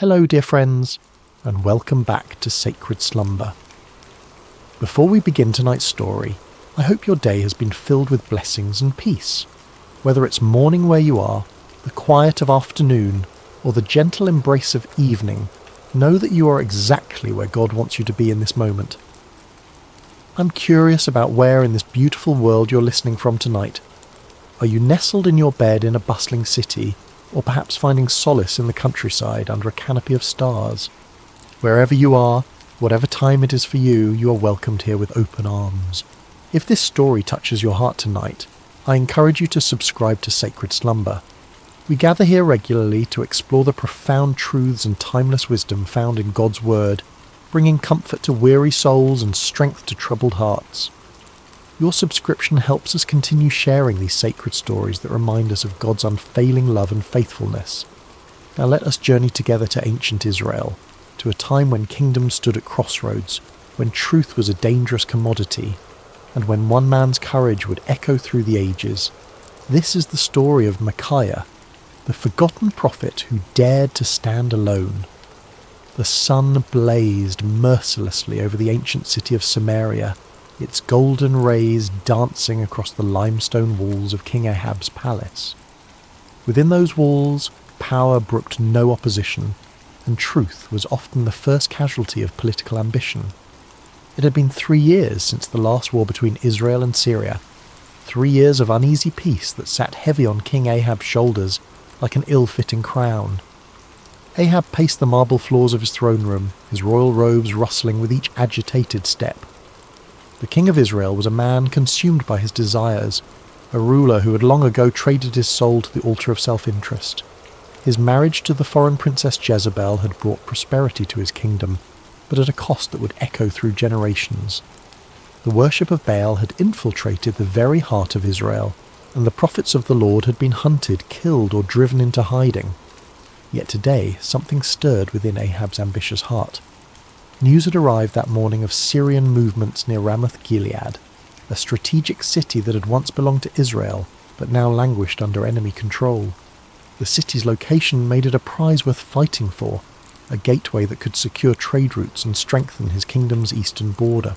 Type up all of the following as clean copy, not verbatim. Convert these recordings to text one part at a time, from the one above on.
Hello dear friends, and welcome back to Sacred Slumber. Before we begin tonight's story, I hope your day has been filled with blessings and peace. Whether it's morning where you are, the quiet of afternoon, or the gentle embrace of evening, know that you are exactly where God wants you to be in this moment. I'm curious about where in this beautiful world you're listening from tonight. Are you nestled in your bed in a bustling city, or perhaps finding solace in the countryside under a canopy of stars? Wherever you are, whatever time it is for you, you are welcomed here with open arms. If this story touches your heart tonight, I encourage you to subscribe to Sacred Slumber. We gather here regularly to explore the profound truths and timeless wisdom found in God's Word, bringing comfort to weary souls and strength to troubled hearts. Your subscription helps us continue sharing these sacred stories that remind us of God's unfailing love and faithfulness. Now let us journey together to ancient Israel, to a time when kingdoms stood at crossroads, when truth was a dangerous commodity, and when one man's courage would echo through the ages. This is the story of Micaiah, the forgotten prophet who dared to stand alone. The sun blazed mercilessly over the ancient city of Samaria, its golden rays dancing across the limestone walls of King Ahab's palace. Within those walls, power brooked no opposition, and truth was often the first casualty of political ambition. It had been 3 years since the last war between Israel and Syria, 3 years of uneasy peace that sat heavy on King Ahab's shoulders like an ill-fitting crown. Ahab paced the marble floors of his throne room, his royal robes rustling with each agitated step. The king of Israel was a man consumed by his desires, a ruler who had long ago traded his soul to the altar of self-interest. His marriage to the foreign princess Jezebel had brought prosperity to his kingdom, but at a cost that would echo through generations. The worship of Baal had infiltrated the very heart of Israel, and the prophets of the Lord had been hunted, killed, or driven into hiding. Yet today something stirred within Ahab's ambitious heart. News had arrived that morning of Syrian movements near Ramoth-Gilead, a strategic city that had once belonged to Israel, but now languished under enemy control. The city's location made it a prize worth fighting for, a gateway that could secure trade routes and strengthen his kingdom's eastern border.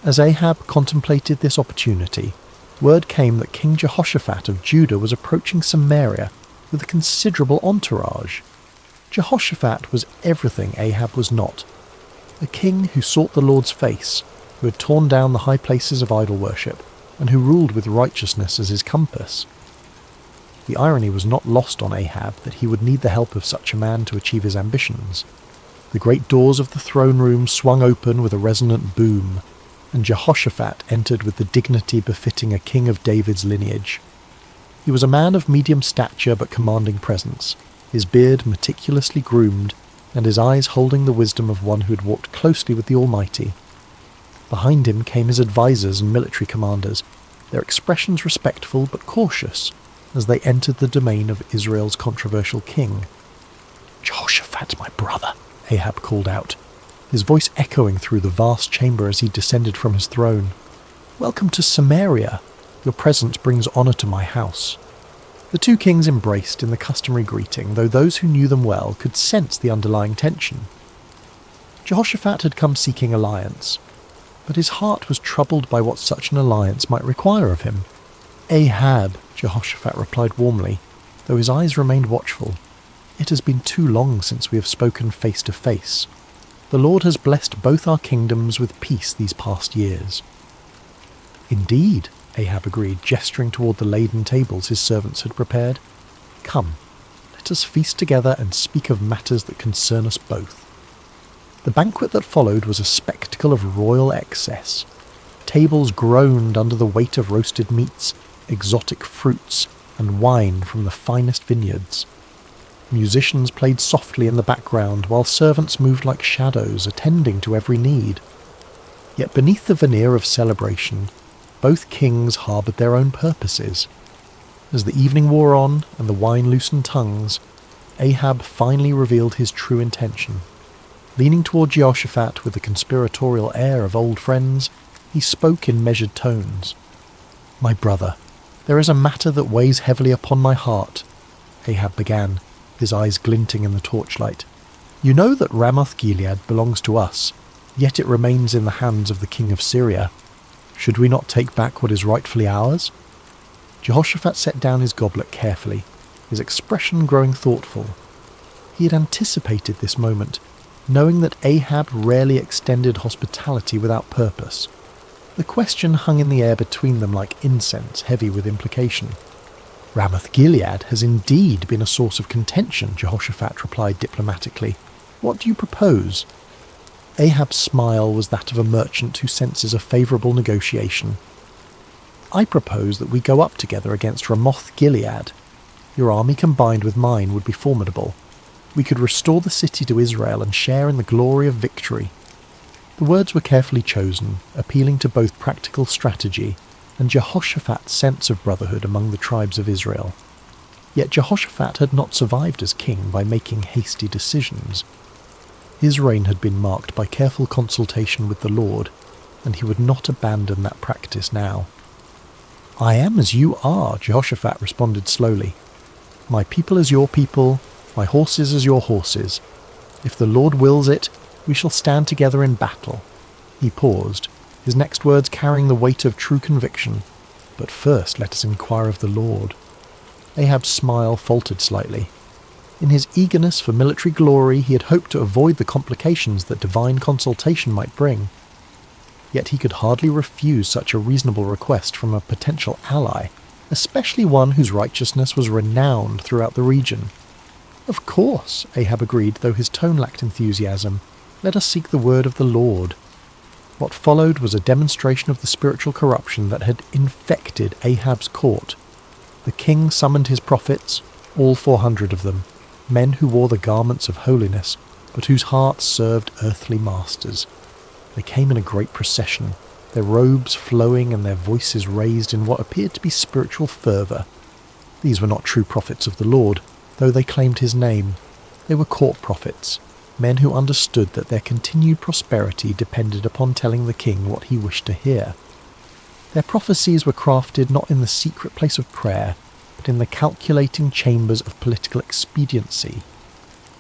As Ahab contemplated this opportunity, word came that King Jehoshaphat of Judah was approaching Samaria with a considerable entourage. Jehoshaphat was everything Ahab was not. A king who sought the Lord's face, who had torn down the high places of idol worship, and who ruled with righteousness as his compass. The irony was not lost on Ahab that he would need the help of such a man to achieve his ambitions. The great doors of the throne room swung open with a resonant boom, and Jehoshaphat entered with the dignity befitting a king of David's lineage. He was a man of medium stature but commanding presence, his beard meticulously groomed, and his eyes holding the wisdom of one who had walked closely with the Almighty. Behind him came his advisors and military commanders, their expressions respectful but cautious, as they entered the domain of Israel's controversial king. "Jehoshaphat, my brother," Ahab called out, his voice echoing through the vast chamber as he descended from his throne. "Welcome to Samaria. Your presence brings honour to my house." The two kings embraced in the customary greeting, though those who knew them well could sense the underlying tension. Jehoshaphat had come seeking alliance, but his heart was troubled by what such an alliance might require of him. "Ahab," Jehoshaphat replied warmly, though his eyes remained watchful. "It has been too long since we have spoken face to face. The Lord has blessed both our kingdoms with peace these past years." "Indeed," Ahab agreed, gesturing toward the laden tables his servants had prepared. "Come, let us feast together and speak of matters that concern us both." The banquet that followed was a spectacle of royal excess. Tables groaned under the weight of roasted meats, exotic fruits, and wine from the finest vineyards. Musicians played softly in the background, while servants moved like shadows, attending to every need. Yet beneath the veneer of celebration, both kings harboured their own purposes. As the evening wore on and the wine loosened tongues, Ahab finally revealed his true intention. Leaning toward Jehoshaphat with the conspiratorial air of old friends, he spoke in measured tones. "My brother, there is a matter that weighs heavily upon my heart," Ahab began, his eyes glinting in the torchlight. "You know that Ramoth-Gilead belongs to us, yet it remains in the hands of the king of Syria. Should we not take back what is rightfully ours?" Jehoshaphat set down his goblet carefully, his expression growing thoughtful. He had anticipated this moment, knowing that Ahab rarely extended hospitality without purpose. The question hung in the air between them like incense, heavy with implication. "Ramoth-Gilead has indeed been a source of contention," Jehoshaphat replied diplomatically. "What do you propose?" Ahab's smile was that of a merchant who senses a favourable negotiation. "I propose that we go up together against Ramoth-Gilead. Your army combined with mine would be formidable. We could restore the city to Israel and share in the glory of victory." The words were carefully chosen, appealing to both practical strategy and Jehoshaphat's sense of brotherhood among the tribes of Israel. Yet Jehoshaphat had not survived as king by making hasty decisions. His reign had been marked by careful consultation with the Lord, and he would not abandon that practice now. "I am as you are," Jehoshaphat responded slowly. "My people as your people, my horses as your horses. If the Lord wills it, we shall stand together in battle." He paused, his next words carrying the weight of true conviction. "But first let us inquire of the Lord." Ahab's smile faltered slightly. In his eagerness for military glory, he had hoped to avoid the complications that divine consultation might bring. Yet he could hardly refuse such a reasonable request from a potential ally, especially one whose righteousness was renowned throughout the region. "Of course," Ahab agreed, though his tone lacked enthusiasm. "Let us seek the word of the Lord." What followed was a demonstration of the spiritual corruption that had infected Ahab's court. The king summoned his prophets, all 400 of them, men who wore the garments of holiness, but whose hearts served earthly masters. They came in a great procession, their robes flowing and their voices raised in what appeared to be spiritual fervour. These were not true prophets of the Lord, though they claimed his name. They were court prophets, men who understood that their continued prosperity depended upon telling the king what he wished to hear. Their prophecies were crafted not in the secret place of prayer, but in the calculating chambers of political expediency.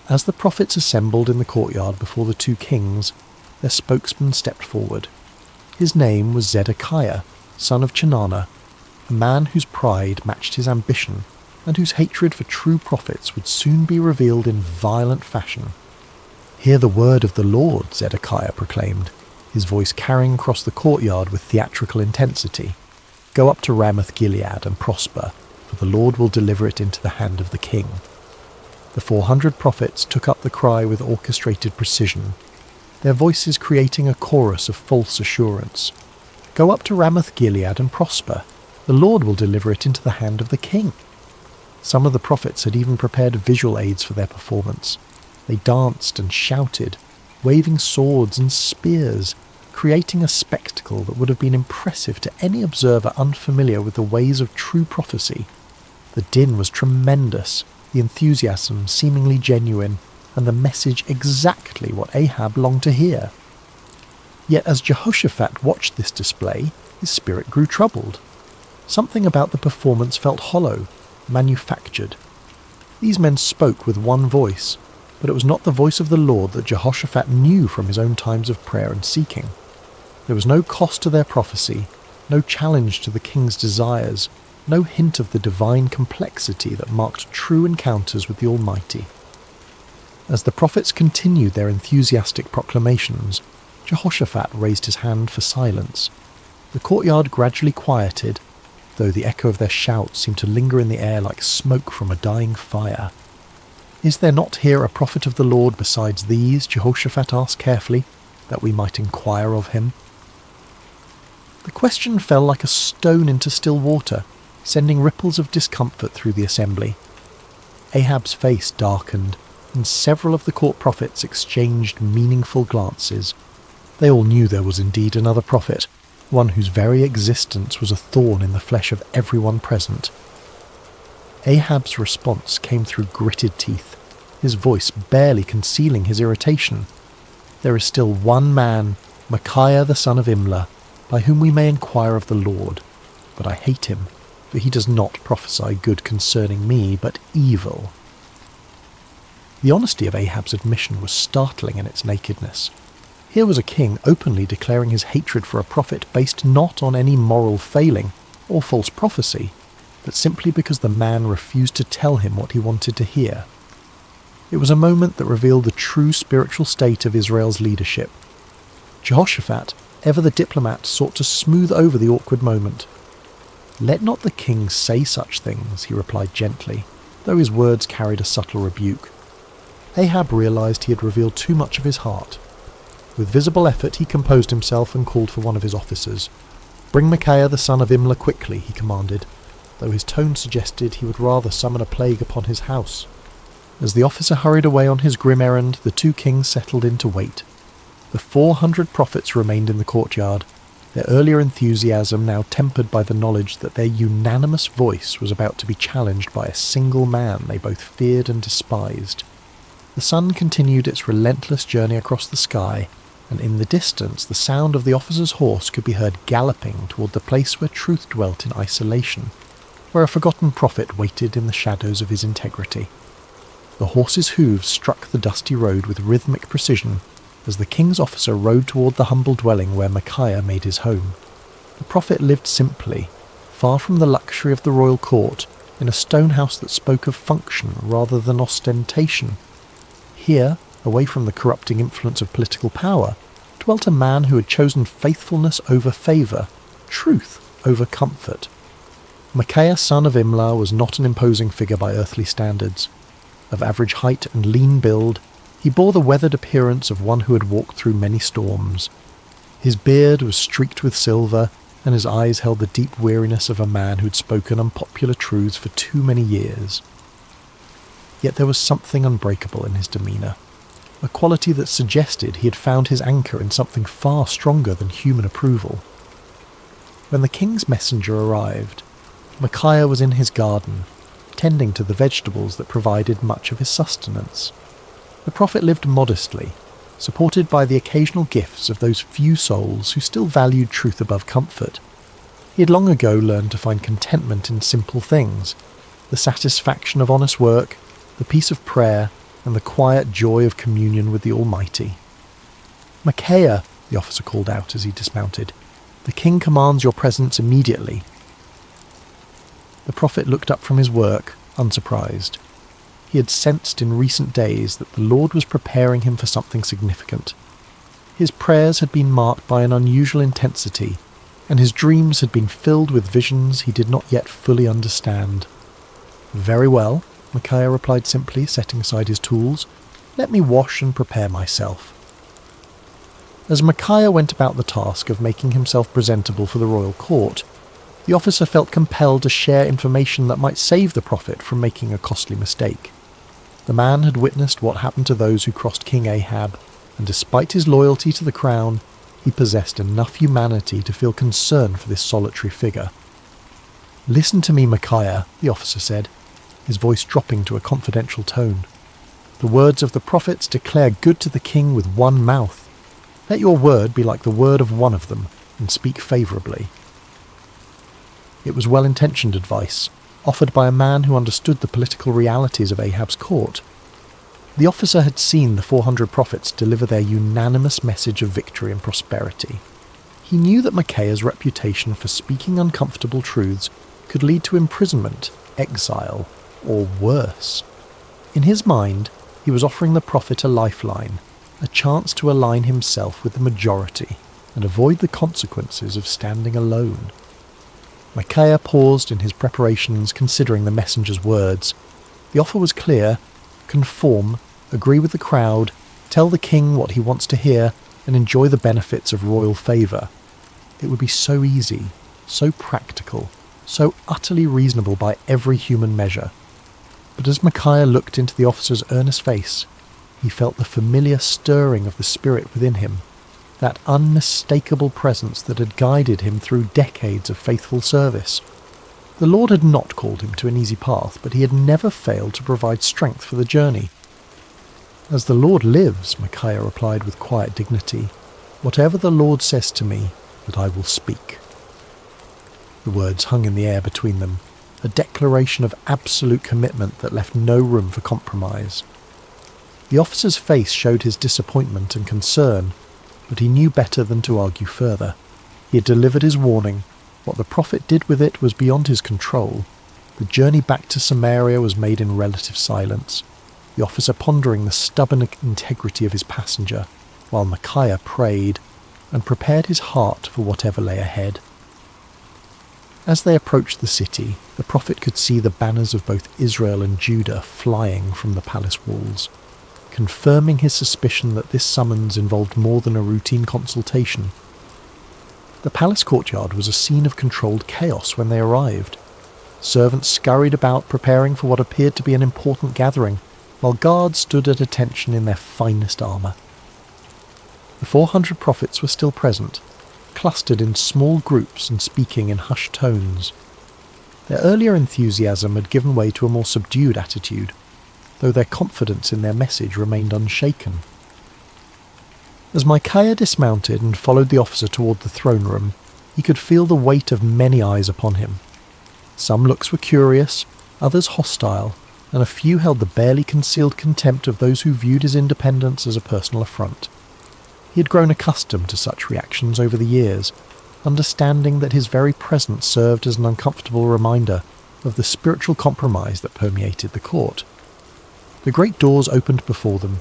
As the prophets assembled in the courtyard before the two kings, their spokesman stepped forward. His name was Zedekiah, son of Chenaanah, a man whose pride matched his ambition, and whose hatred for true prophets would soon be revealed in violent fashion. "Hear the word of the Lord," Zedekiah proclaimed, his voice carrying across the courtyard with theatrical intensity. "Go up to Ramoth-Gilead and prosper, for the Lord will deliver it into the hand of the king." The 400 prophets took up the cry with orchestrated precision, their voices creating a chorus of false assurance. "Go up to Ramoth-Gilead and prosper. The Lord will deliver it into the hand of the king." Some of the prophets had even prepared visual aids for their performance. They danced and shouted, waving swords and spears, creating a spectacle that would have been impressive to any observer unfamiliar with the ways of true prophecy. The din was tremendous, the enthusiasm seemingly genuine, and the message exactly what Ahab longed to hear. Yet as Jehoshaphat watched this display, his spirit grew troubled. Something about the performance felt hollow, manufactured. These men spoke with one voice, but it was not the voice of the Lord that Jehoshaphat knew from his own times of prayer and seeking. There was no cost to their prophecy, no challenge to the king's desires, no hint of the divine complexity that marked true encounters with the Almighty. As the prophets continued their enthusiastic proclamations, Jehoshaphat raised his hand for silence. The courtyard gradually quieted, though the echo of their shouts seemed to linger in the air like smoke from a dying fire. "Is there not here a prophet of the Lord besides these?" Jehoshaphat asked carefully, "that we might inquire of him?" The question fell like a stone into still water, sending ripples of discomfort through the assembly. Ahab's face darkened, and several of the court prophets exchanged meaningful glances. They all knew there was indeed another prophet, one whose very existence was a thorn in the flesh of everyone present. Ahab's response came through gritted teeth, his voice barely concealing his irritation. "There is still one man, Micaiah the son of Imlah, by whom we may inquire of the Lord, but I hate him, for he does not prophesy good concerning me, but evil." The honesty of Ahab's admission was startling in its nakedness. Here was a king openly declaring his hatred for a prophet based not on any moral failing or false prophecy, but simply because the man refused to tell him what he wanted to hear. It was a moment that revealed the true spiritual state of Israel's leadership. Jehoshaphat, ever the diplomat, sought to smooth over the awkward moment. "Let not the king say such things," he replied gently, though his words carried a subtle rebuke. Ahab realized he had revealed too much of his heart. With visible effort he composed himself and called for one of his officers. "Bring Micaiah the son of Imlah quickly," he commanded, though his tone suggested he would rather summon a plague upon his house. As the officer hurried away on his grim errand, the two kings settled in to wait. The 400 prophets remained in the courtyard, their earlier enthusiasm now tempered by the knowledge that their unanimous voice was about to be challenged by a single man they both feared and despised. The sun continued its relentless journey across the sky, and in the distance the sound of the officer's horse could be heard galloping toward the place where truth dwelt in isolation, where a forgotten prophet waited in the shadows of his integrity. The horse's hooves struck the dusty road with rhythmic precision as the king's officer rode toward the humble dwelling where Micaiah made his home. The prophet lived simply, far from the luxury of the royal court, in a stone house that spoke of function rather than ostentation. Here, away from the corrupting influence of political power, dwelt a man who had chosen faithfulness over favour, truth over comfort. Micaiah son of Imlah was not an imposing figure by earthly standards. Of average height and lean build, he bore the weathered appearance of one who had walked through many storms. His beard was streaked with silver, and his eyes held the deep weariness of a man who had spoken unpopular truths for too many years. Yet there was something unbreakable in his demeanour, a quality that suggested he had found his anchor in something far stronger than human approval. When the king's messenger arrived, Micaiah was in his garden, tending to the vegetables that provided much of his sustenance. The prophet lived modestly, supported by the occasional gifts of those few souls who still valued truth above comfort. He had long ago learned to find contentment in simple things, the satisfaction of honest work, the peace of prayer, and the quiet joy of communion with the Almighty. "Micaiah," the officer called out as he dismounted, "the king commands your presence immediately." The prophet looked up from his work, unsurprised. He had sensed in recent days that the Lord was preparing him for something significant. His prayers had been marked by an unusual intensity, and his dreams had been filled with visions he did not yet fully understand. "Very well," Micaiah replied simply, setting aside his tools. "Let me wash and prepare myself." As Micaiah went about the task of making himself presentable for the royal court, the officer felt compelled to share information that might save the prophet from making a costly mistake. The man had witnessed what happened to those who crossed King Ahab, and despite his loyalty to the crown, he possessed enough humanity to feel concern for this solitary figure. "Listen to me, Micaiah," the officer said, his voice dropping to a confidential tone. "The words of the prophets declare good to the king with one mouth. Let your word be like the word of one of them, and speak favourably." It was well-intentioned advice, offered by a man who understood the political realities of Ahab's court. The officer had seen the 400 prophets deliver their unanimous message of victory and prosperity. He knew that Micaiah's reputation for speaking uncomfortable truths could lead to imprisonment, exile, or worse. In his mind, he was offering the prophet a lifeline, a chance to align himself with the majority and avoid the consequences of standing alone. Micaiah paused in his preparations, considering the messenger's words. The offer was clear: conform, agree with the crowd, tell the king what he wants to hear, and enjoy the benefits of royal favour. It would be so easy, so practical, so utterly reasonable by every human measure. But as Micaiah looked into the officer's earnest face, he felt the familiar stirring of the spirit within him, that unmistakable presence that had guided him through decades of faithful service. The Lord had not called him to an easy path, but he had never failed to provide strength for the journey. "As the Lord lives," Micaiah replied with quiet dignity, "whatever the Lord says to me, that I will speak." The words hung in the air between them, a declaration of absolute commitment that left no room for compromise. The officer's face showed his disappointment and concern, but he knew better than to argue further. He had delivered his warning. What the prophet did with it was beyond his control. The journey back to Samaria was made in relative silence, the officer pondering the stubborn integrity of his passenger, while Micaiah prayed and prepared his heart for whatever lay ahead. As they approached the city, the prophet could see the banners of both Israel and Judah flying from the palace walls, confirming his suspicion that this summons involved more than a routine consultation. The palace courtyard was a scene of controlled chaos when they arrived. Servants scurried about preparing for what appeared to be an important gathering, while guards stood at attention in their finest armour. The 400 prophets were still present, clustered in small groups and speaking in hushed tones. Their earlier enthusiasm had given way to a more subdued attitude, though their confidence in their message remained unshaken. As Micaiah dismounted and followed the officer toward the throne room, he could feel the weight of many eyes upon him. Some looks were curious, others hostile, and a few held the barely concealed contempt of those who viewed his independence as a personal affront. He had grown accustomed to such reactions over the years, understanding that his very presence served as an uncomfortable reminder of the spiritual compromise that permeated the court. The great doors opened before them,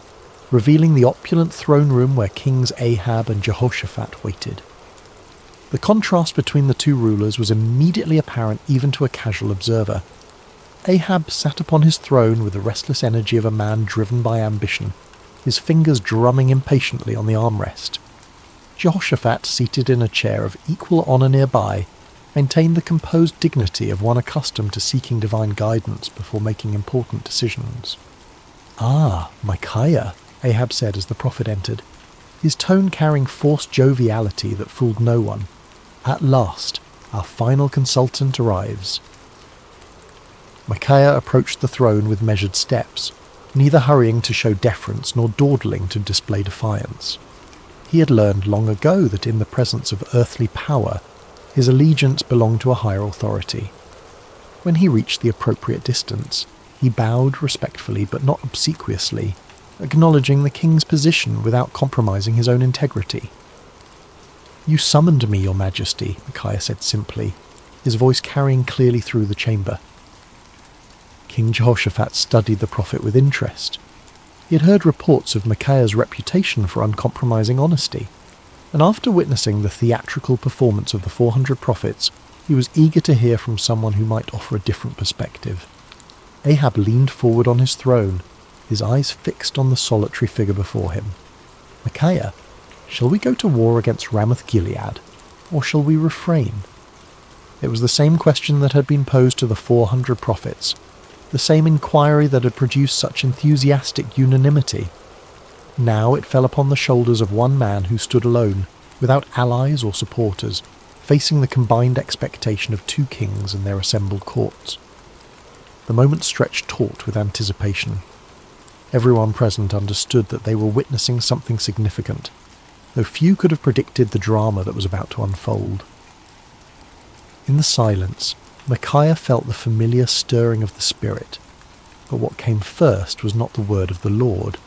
revealing the opulent throne room where Kings Ahab and Jehoshaphat waited. The contrast between the two rulers was immediately apparent even to a casual observer. Ahab sat upon his throne with the restless energy of a man driven by ambition, his fingers drumming impatiently on the armrest. Jehoshaphat, seated in a chair of equal honour nearby, maintained the composed dignity of one accustomed to seeking divine guidance before making important decisions. "Ah, Micaiah," Ahab said as the prophet entered, his tone carrying forced joviality that fooled no one. "At last, our final consultant arrives." Micaiah approached the throne with measured steps, neither hurrying to show deference nor dawdling to display defiance. He had learned long ago that in the presence of earthly power, his allegiance belonged to a higher authority. When he reached the appropriate distance, he bowed respectfully but not obsequiously, acknowledging the king's position without compromising his own integrity. "You summoned me, your majesty," Micaiah said simply, his voice carrying clearly through the chamber. King Jehoshaphat studied the prophet with interest. He had heard reports of Micaiah's reputation for uncompromising honesty, and after witnessing the theatrical performance of the 400 prophets, he was eager to hear from someone who might offer a different perspective. Ahab leaned forward on his throne, his eyes fixed on the solitary figure before him. "Micaiah, shall we go to war against Ramoth-Gilead, or shall we refrain?" It was the same question that had been posed to the 400 prophets, the same inquiry that had produced such enthusiastic unanimity. Now it fell upon the shoulders of one man who stood alone, without allies or supporters, facing the combined expectation of two kings and their assembled courts. The moment stretched taut with anticipation. Everyone present understood that they were witnessing something significant, though few could have predicted the drama that was about to unfold. In the silence, Micaiah felt the familiar stirring of the spirit, but what came first was not the word of the Lord,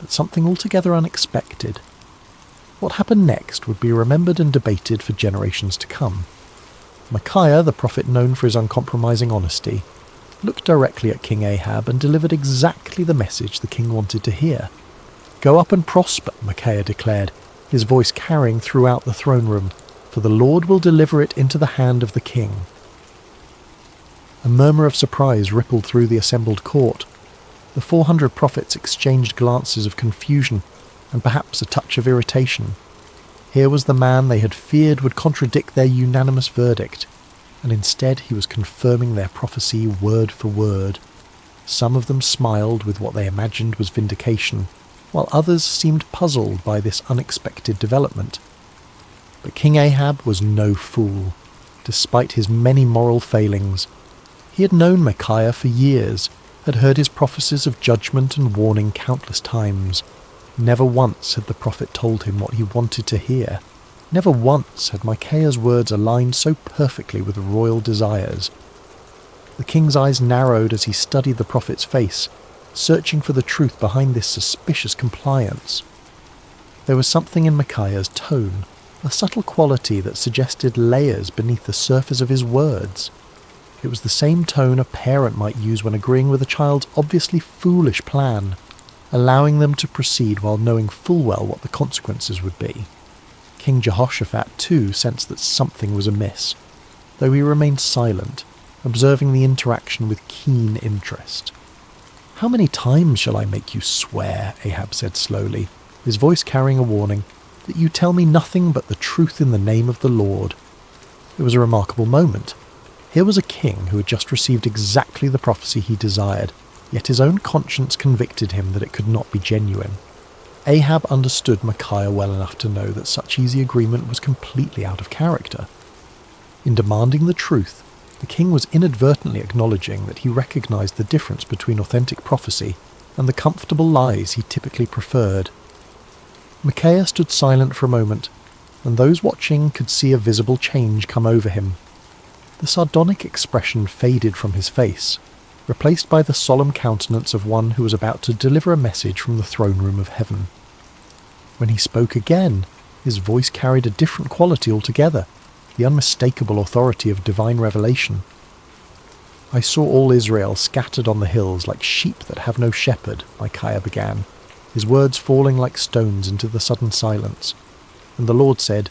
but something altogether unexpected. What happened next would be remembered and debated for generations to come. Micaiah, the prophet known for his uncompromising honesty, looked directly at King Ahab and delivered exactly the message the king wanted to hear. "Go up and prosper," Micaiah declared, his voice carrying throughout the throne room, "for the Lord will deliver it into the hand of the king." A murmur of surprise rippled through the assembled court. The 400 prophets exchanged glances of confusion and perhaps a touch of irritation. Here was the man they had feared would contradict their unanimous verdict, and instead he was confirming their prophecy word for word. Some of them smiled with what they imagined was vindication, while others seemed puzzled by this unexpected development. But King Ahab was no fool. Despite his many moral failings, he had known Micaiah for years, had heard his prophecies of judgment and warning countless times. Never once had the prophet told him what he wanted to hear. Never once had Micaiah's words aligned so perfectly with royal desires. The king's eyes narrowed as he studied the prophet's face, searching for the truth behind this suspicious compliance. There was something in Micaiah's tone, a subtle quality that suggested layers beneath the surface of his words. It was the same tone a parent might use when agreeing with a child's obviously foolish plan, allowing them to proceed while knowing full well what the consequences would be. King Jehoshaphat, too, sensed that something was amiss, though he remained silent, observing the interaction with keen interest. "How many times shall I make you swear," Ahab said slowly, his voice carrying a warning, "that you tell me nothing but the truth in the name of the Lord?" It was a remarkable moment. Here was a king who had just received exactly the prophecy he desired, yet his own conscience convicted him that it could not be genuine. Ahab understood Micaiah well enough to know that such easy agreement was completely out of character. In demanding the truth, the king was inadvertently acknowledging that he recognized the difference between authentic prophecy and the comfortable lies he typically preferred. Micaiah stood silent for a moment, and those watching could see a visible change come over him. The sardonic expression faded from his face, replaced by the solemn countenance of one who was about to deliver a message from the throne room of heaven. When he spoke again, his voice carried a different quality altogether, the unmistakable authority of divine revelation. "I saw all Israel scattered on the hills like sheep that have no shepherd," Micaiah began, his words falling like stones into the sudden silence. "And the Lord said,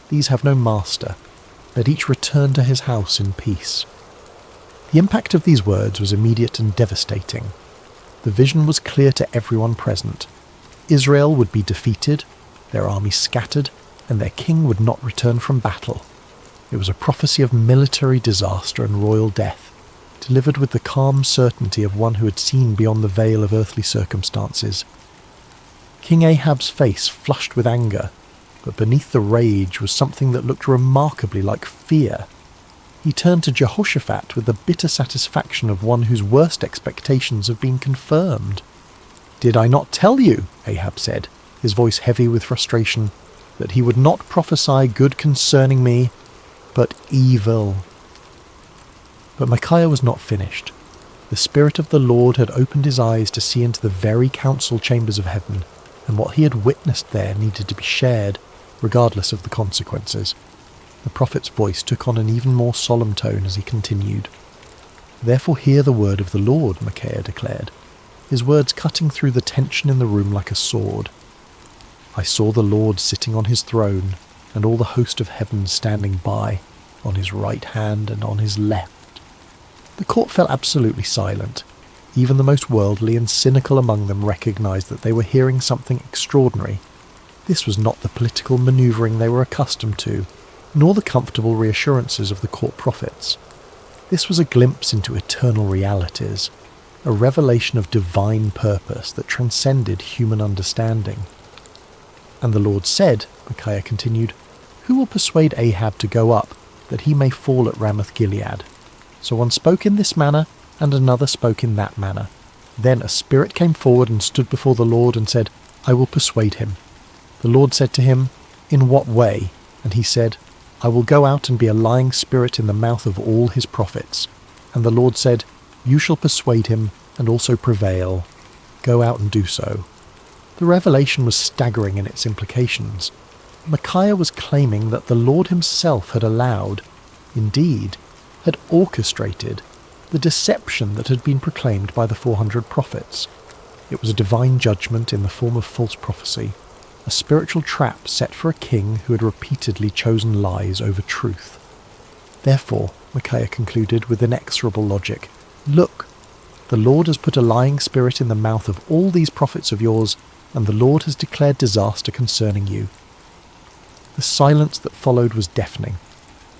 'These have no master. Let each return to his house in peace.'" The impact of these words was immediate and devastating. The vision was clear to everyone present. Israel would be defeated, their army scattered, and their king would not return from battle. It was a prophecy of military disaster and royal death, delivered with the calm certainty of one who had seen beyond the veil of earthly circumstances. King Ahab's face flushed with anger, but beneath the rage was something that looked remarkably like fear. He turned to Jehoshaphat with the bitter satisfaction of one whose worst expectations have been confirmed. "Did I not tell you," Ahab said, his voice heavy with frustration, "that he would not prophesy good concerning me, but evil?" But Micaiah was not finished. The Spirit of the Lord had opened his eyes to see into the very council chambers of heaven, and what he had witnessed there needed to be shared, regardless of the consequences. The prophet's voice took on an even more solemn tone as he continued. "Therefore hear the word of the Lord," Micaiah declared, his words cutting through the tension in the room like a sword. "I saw the Lord sitting on his throne, and all the host of heaven standing by, on his right hand and on his left." The court fell absolutely silent. Even the most worldly and cynical among them recognized that they were hearing something extraordinary. This was not the political maneuvering they were accustomed to, nor the comfortable reassurances of the court prophets. This was a glimpse into eternal realities, a revelation of divine purpose that transcended human understanding. "And the Lord said," Micaiah continued, "Who will persuade Ahab to go up, that he may fall at Ramoth-Gilead?" So one spoke in this manner, and another spoke in that manner. Then a spirit came forward and stood before the Lord and said, "I will persuade him." The Lord said to him, "In what way?" And he said, "I will go out and be a lying spirit in the mouth of all his prophets." And the Lord said, "You shall persuade him and also prevail. Go out and do so." The revelation was staggering in its implications. Micaiah was claiming that the Lord himself had allowed, indeed, had orchestrated, the deception that had been proclaimed by the 400 prophets. It was a divine judgment in the form of false prophecy, a spiritual trap set for a king who had repeatedly chosen lies over truth. Therefore, Micaiah concluded with inexorable logic, "Look, the Lord has put a lying spirit in the mouth of all these prophets of yours, and the Lord has declared disaster concerning you." The silence that followed was deafening.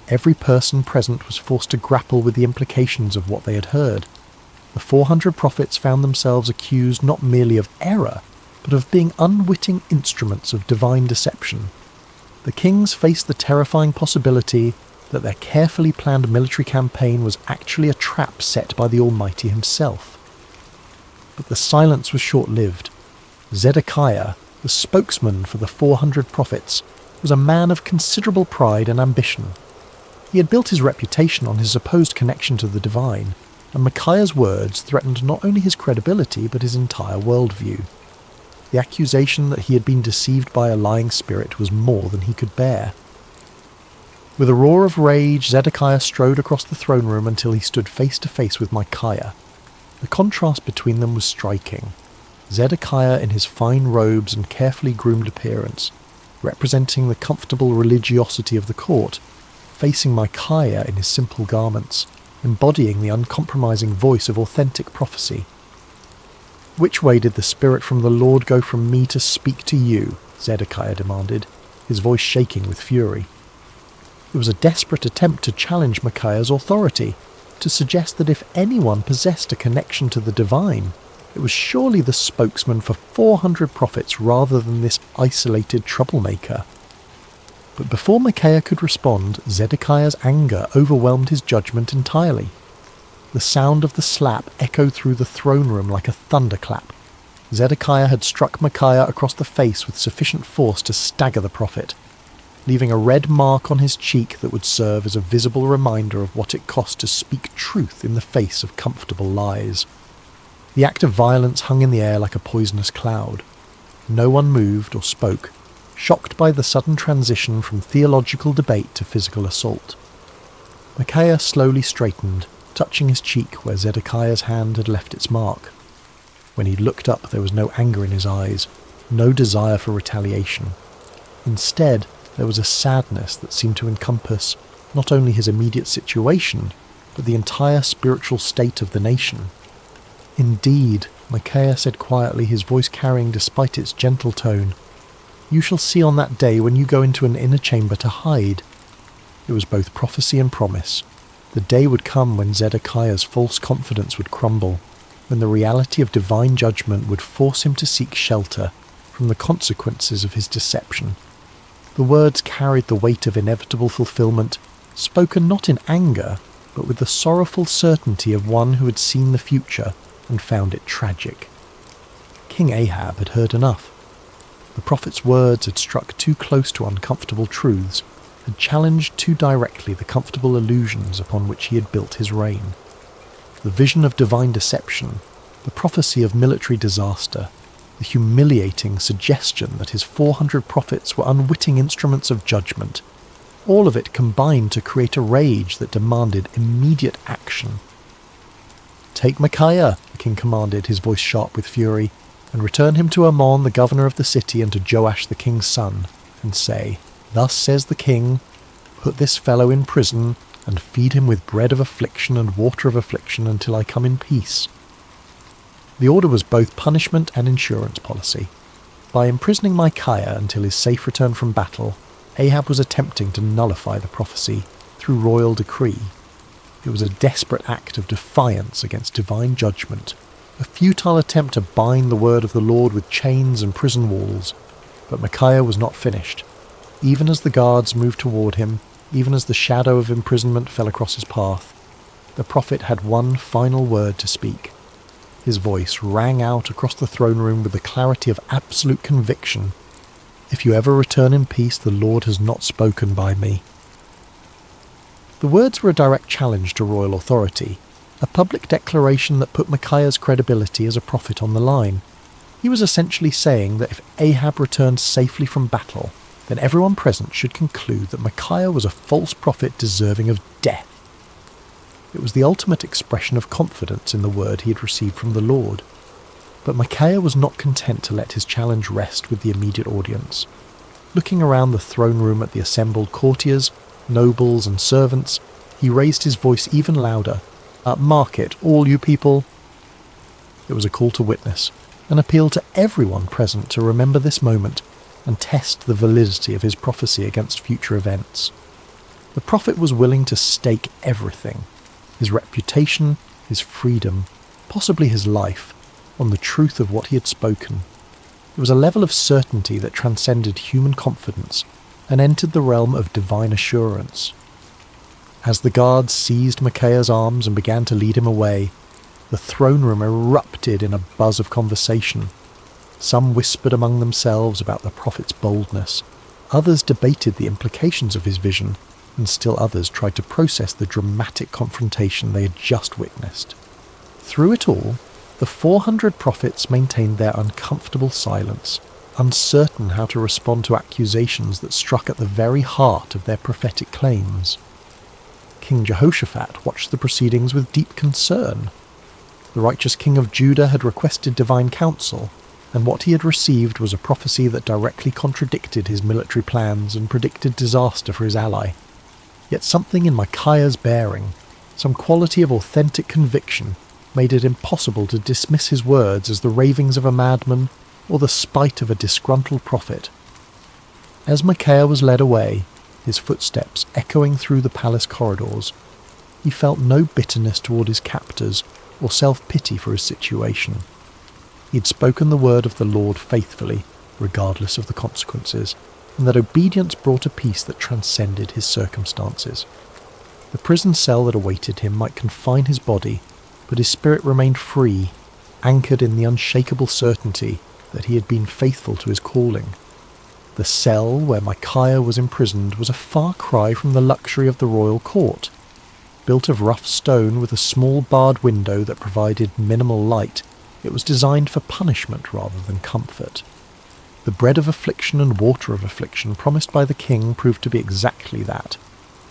Every person present was forced to grapple with the implications of what they had heard. The 400 prophets found themselves accused not merely of error, but of being unwitting instruments of divine deception. The kings faced the terrifying possibility that their carefully planned military campaign was actually a trap set by the Almighty himself. But the silence was short-lived. Zedekiah, the spokesman for the 400 prophets, was a man of considerable pride and ambition. He had built his reputation on his supposed connection to the divine, and Micaiah's words threatened not only his credibility but his entire worldview. The accusation that he had been deceived by a lying spirit was more than he could bear. With a roar of rage, Zedekiah strode across the throne room until he stood face to face with Micaiah. The contrast between them was striking. Zedekiah in his fine robes and carefully groomed appearance, representing the comfortable religiosity of the court, facing Micaiah in his simple garments, embodying the uncompromising voice of authentic prophecy. "Which way did the Spirit from the Lord go from me to speak to you?" Zedekiah demanded, his voice shaking with fury. It was a desperate attempt to challenge Micaiah's authority, to suggest that if anyone possessed a connection to the divine, it was surely the spokesman for 400 prophets rather than this isolated troublemaker. But before Micaiah could respond, Zedekiah's anger overwhelmed his judgment entirely. The sound of the slap echoed through the throne room like a thunderclap. Zedekiah had struck Micaiah across the face with sufficient force to stagger the prophet, leaving a red mark on his cheek that would serve as a visible reminder of what it cost to speak truth in the face of comfortable lies. The act of violence hung in the air like a poisonous cloud. No one moved or spoke, shocked by the sudden transition from theological debate to physical assault. Micaiah slowly straightened, touching his cheek where Zedekiah's hand had left its mark. When he looked up, there was no anger in his eyes, no desire for retaliation. Instead, there was a sadness that seemed to encompass not only his immediate situation, but the entire spiritual state of the nation. "Indeed," Micaiah said quietly, his voice carrying despite its gentle tone, "you shall see on that day when you go into an inner chamber to hide." It was both prophecy and promise. The day would come when Zedekiah's false confidence would crumble, when the reality of divine judgment would force him to seek shelter from the consequences of his deception. The words carried the weight of inevitable fulfillment, spoken not in anger, but with the sorrowful certainty of one who had seen the future and found it tragic. King Ahab had heard enough. The prophet's words had struck too close to uncomfortable truths, had challenged too directly the comfortable illusions upon which he had built his reign. The vision of divine deception, the prophecy of military disaster, the humiliating suggestion that his 400 prophets were unwitting instruments of judgment, all of it combined to create a rage that demanded immediate action. "Take Micaiah," the king commanded, his voice sharp with fury, "and return him to Ammon, the governor of the city, and to Joash the king's son, and say, 'Thus says the king, put this fellow in prison, and feed him with bread of affliction and water of affliction until I come in peace.'" The order was both punishment and insurance policy. By imprisoning Micaiah until his safe return from battle, Ahab was attempting to nullify the prophecy through royal decree. It was a desperate act of defiance against divine judgment, a futile attempt to bind the word of the Lord with chains and prison walls. But Micaiah was not finished. Even as the guards moved toward him, even as the shadow of imprisonment fell across his path, the prophet had one final word to speak. His voice rang out across the throne room with the clarity of absolute conviction. "If you ever return in peace, the Lord has not spoken by me." The words were a direct challenge to royal authority, a public declaration that put Micaiah's credibility as a prophet on the line. He was essentially saying that if Ahab returned safely from battle, then everyone present should conclude that Micaiah was a false prophet deserving of death. It was the ultimate expression of confidence in the word he had received from the Lord. But Micaiah was not content to let his challenge rest with the immediate audience. Looking around the throne room at the assembled courtiers, nobles and servants, he raised his voice even louder. "Mark it, all you people." It was a call to witness, an appeal to everyone present to remember this moment and test the validity of his prophecy against future events. The prophet was willing to stake everything, his reputation, his freedom, possibly his life, on the truth of what he had spoken. It was a level of certainty that transcended human confidence and entered the realm of divine assurance. As the guards seized Micaiah's arms and began to lead him away, the throne room erupted in a buzz of conversation. Some whispered among themselves about the prophet's boldness. Others debated the implications of his vision, and still others tried to process the dramatic confrontation they had just witnessed. Through it all, the 400 prophets maintained their uncomfortable silence, uncertain how to respond to accusations that struck at the very heart of their prophetic claims. King Jehoshaphat watched the proceedings with deep concern. The righteous king of Judah had requested divine counsel, and what he had received was a prophecy that directly contradicted his military plans and predicted disaster for his ally. Yet something in Micaiah's bearing, some quality of authentic conviction, made it impossible to dismiss his words as the ravings of a madman or the spite of a disgruntled prophet. As Micaiah was led away, his footsteps echoing through the palace corridors, he felt no bitterness toward his captors or self-pity for his situation. He had spoken the word of the Lord faithfully, regardless of the consequences, and that obedience brought a peace that transcended his circumstances. The prison cell that awaited him might confine his body, but his spirit remained free, anchored in the unshakable certainty that he had been faithful to his calling. The cell where Micaiah was imprisoned was a far cry from the luxury of the royal court. Built of rough stone with a small barred window that provided minimal light, it was designed for punishment rather than comfort. The bread of affliction and water of affliction promised by the king proved to be exactly that,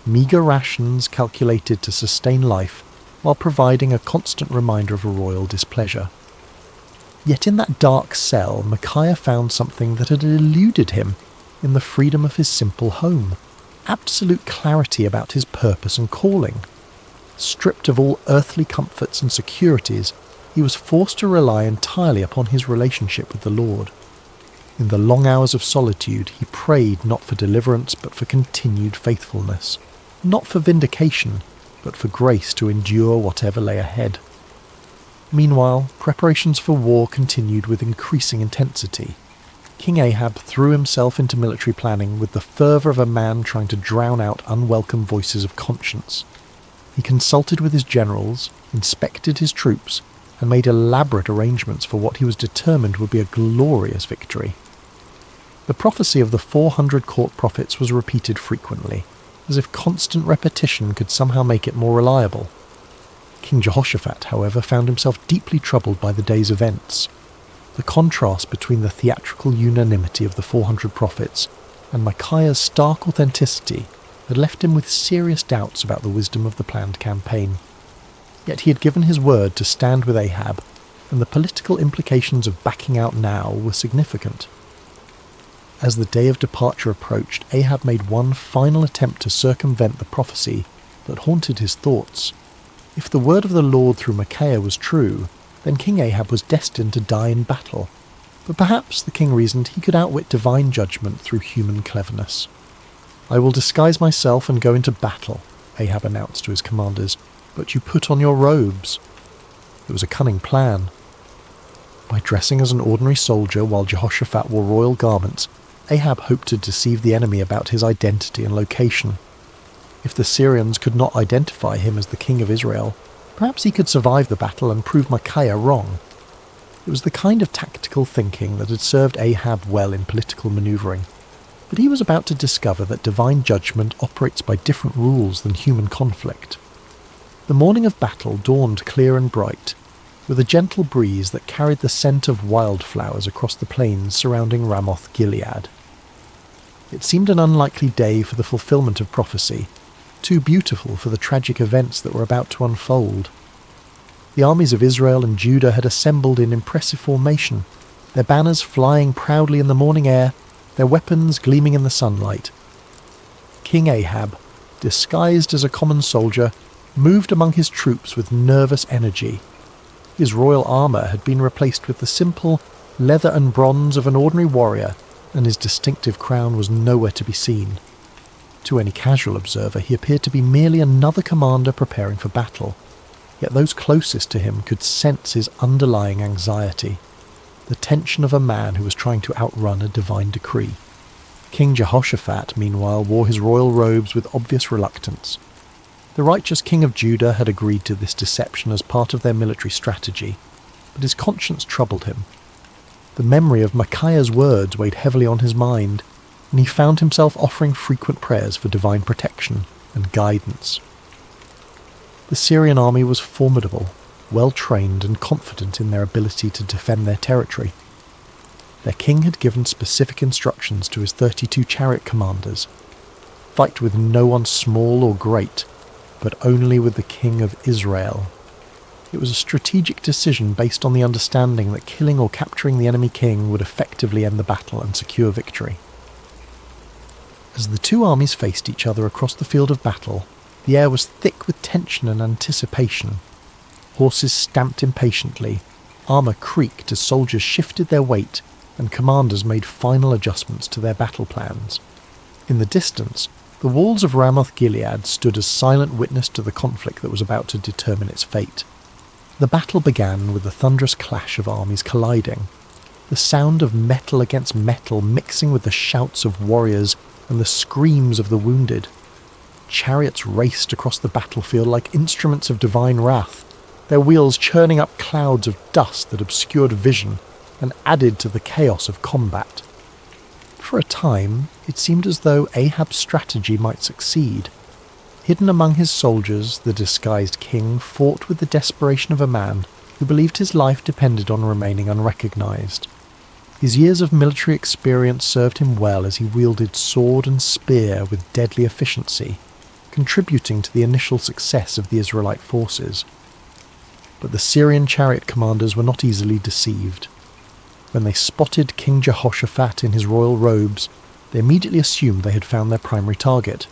meagre rations calculated to sustain life while providing a constant reminder of a royal displeasure. Yet in that dark cell, Micaiah found something that had eluded him in the freedom of his simple home, absolute clarity about his purpose and calling. Stripped of all earthly comforts and securities, he was forced to rely entirely upon his relationship with the Lord. In the long hours of solitude, he prayed not for deliverance but for continued faithfulness, not for vindication, but for grace to endure whatever lay ahead. Meanwhile, preparations for war continued with increasing intensity. King Ahab threw himself into military planning with the fervour of a man trying to drown out unwelcome voices of conscience. He consulted with his generals, inspected his troops, and made elaborate arrangements for what he was determined would be a glorious victory. The prophecy of the 400 court prophets was repeated frequently, as if constant repetition could somehow make it more reliable. King Jehoshaphat, however, found himself deeply troubled by the day's events. The contrast between the theatrical unanimity of the 400 prophets and Micaiah's stark authenticity had left him with serious doubts about the wisdom of the planned campaign. Yet he had given his word to stand with Ahab, and the political implications of backing out now were significant. As the day of departure approached, Ahab made one final attempt to circumvent the prophecy that haunted his thoughts. If the word of the Lord through Micaiah was true, then King Ahab was destined to die in battle. But perhaps, the king reasoned, he could outwit divine judgment through human cleverness. "I will disguise myself and go into battle," Ahab announced to his commanders, "but you put on your robes." It was a cunning plan. By dressing as an ordinary soldier while Jehoshaphat wore royal garments, Ahab hoped to deceive the enemy about his identity and location. If the Syrians could not identify him as the king of Israel, perhaps he could survive the battle and prove Micaiah wrong. It was the kind of tactical thinking that had served Ahab well in political manoeuvring, but he was about to discover that divine judgment operates by different rules than human conflict. The morning of battle dawned clear and bright, with a gentle breeze that carried the scent of wildflowers across the plains surrounding Ramoth Gilead. It seemed an unlikely day for the fulfillment of prophecy, too beautiful for the tragic events that were about to unfold. The armies of Israel and Judah had assembled in impressive formation, their banners flying proudly in the morning air, their weapons gleaming in the sunlight. King Ahab, disguised as a common soldier, moved among his troops with nervous energy. His royal armour had been replaced with the simple leather and bronze of an ordinary warrior, and his distinctive crown was nowhere to be seen. To any casual observer, he appeared to be merely another commander preparing for battle, yet those closest to him could sense his underlying anxiety, the tension of a man who was trying to outrun a divine decree. King Jehoshaphat, meanwhile, wore his royal robes with obvious reluctance. The righteous king of Judah had agreed to this deception as part of their military strategy, but his conscience troubled him. The memory of Micaiah's words weighed heavily on his mind, and he found himself offering frequent prayers for divine protection, and guidance. The Syrian army was formidable, well-trained and confident in their ability to defend their territory. Their king had given specific instructions to his 32 chariot commanders: fight with no one small or great, but only with the king of Israel. It was a strategic decision based on the understanding that killing or capturing the enemy king would effectively end the battle and secure victory. As the two armies faced each other across the field of battle, the air was thick with tension and anticipation. Horses stamped impatiently, armour creaked as soldiers shifted their weight, and commanders made final adjustments to their battle plans. In the distance, the walls of Ramoth-Gilead stood as silent witness to the conflict that was about to determine its fate. The battle began with the thunderous clash of armies colliding, the sound of metal against metal mixing with the shouts of warriors and the screams of the wounded. Chariots raced across the battlefield like instruments of divine wrath, their wheels churning up clouds of dust that obscured vision and added to the chaos of combat. For a time, it seemed as though Ahab's strategy might succeed. Hidden among his soldiers, the disguised king fought with the desperation of a man who believed his life depended on remaining unrecognized. His years of military experience served him well as he wielded sword and spear with deadly efficiency, contributing to the initial success of the Israelite forces. But the Syrian chariot commanders were not easily deceived. When they spotted King Jehoshaphat in his royal robes, they immediately assumed they had found their primary target.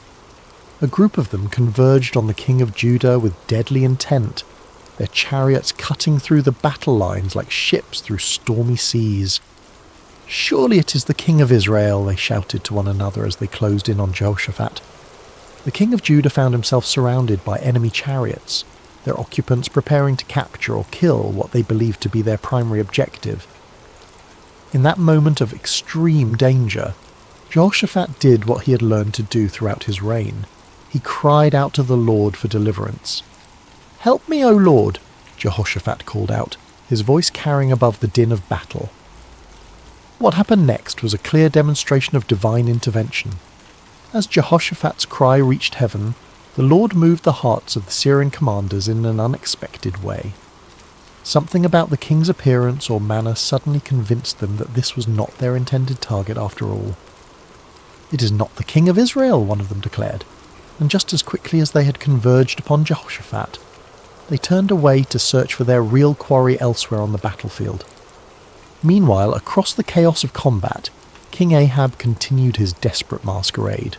A group of them converged on the king of Judah with deadly intent, their chariots cutting through the battle lines like ships through stormy seas. "Surely it is the king of Israel," they shouted to one another as they closed in on Jehoshaphat. The king of Judah found himself surrounded by enemy chariots, their occupants preparing to capture or kill what they believed to be their primary objective. In that moment of extreme danger, Jehoshaphat did what he had learned to do throughout his reign. He cried out to the Lord for deliverance. "Help me, O Lord," Jehoshaphat called out, his voice carrying above the din of battle. What happened next was a clear demonstration of divine intervention. As Jehoshaphat's cry reached heaven, the Lord moved the hearts of the Syrian commanders in an unexpected way. Something about the king's appearance or manner suddenly convinced them that this was not their intended target after all. "It is not the king of Israel," one of them declared, and just as quickly as they had converged upon Jehoshaphat, they turned away to search for their real quarry elsewhere on the battlefield. Meanwhile, across the chaos of combat, King Ahab continued his desperate masquerade.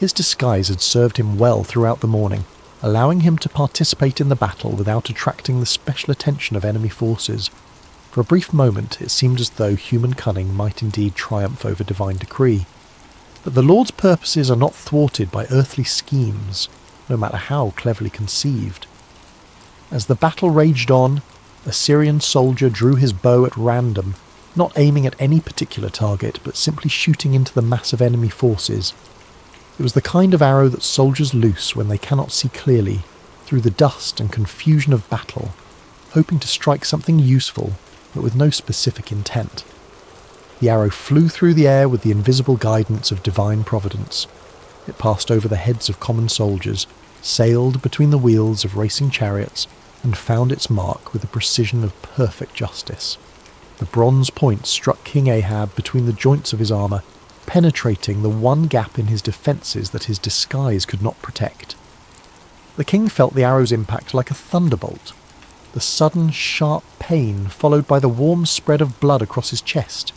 His disguise had served him well throughout the morning, allowing him to participate in the battle without attracting the special attention of enemy forces. For a brief moment, it seemed as though human cunning might indeed triumph over divine decree. But the Lord's purposes are not thwarted by earthly schemes, no matter how cleverly conceived. As the battle raged on, a Syrian soldier drew his bow at random, not aiming at any particular target, but simply shooting into the mass of enemy forces. It was the kind of arrow that soldiers loose when they cannot see clearly, through the dust and confusion of battle, hoping to strike something useful, but with no specific intent. The arrow flew through the air with the invisible guidance of divine providence. It passed over the heads of common soldiers, sailed between the wheels of racing chariots, and found its mark with the precision of perfect justice. The bronze point struck King Ahab between the joints of his armour, penetrating the one gap in his defences that his disguise could not protect. The king felt the arrow's impact like a thunderbolt, the sudden sharp pain followed by the warm spread of blood across his chest.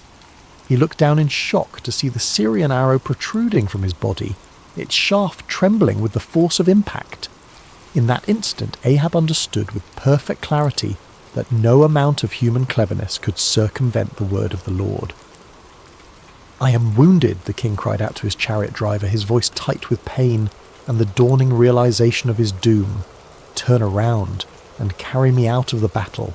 He looked down in shock to see the Syrian arrow protruding from his body, its shaft trembling with the force of impact. In that instant, Ahab understood with perfect clarity that no amount of human cleverness could circumvent the word of the Lord. "I am wounded," the king cried out to his chariot driver, his voice tight with pain and the dawning realization of his doom. "Turn around and carry me out of the battle."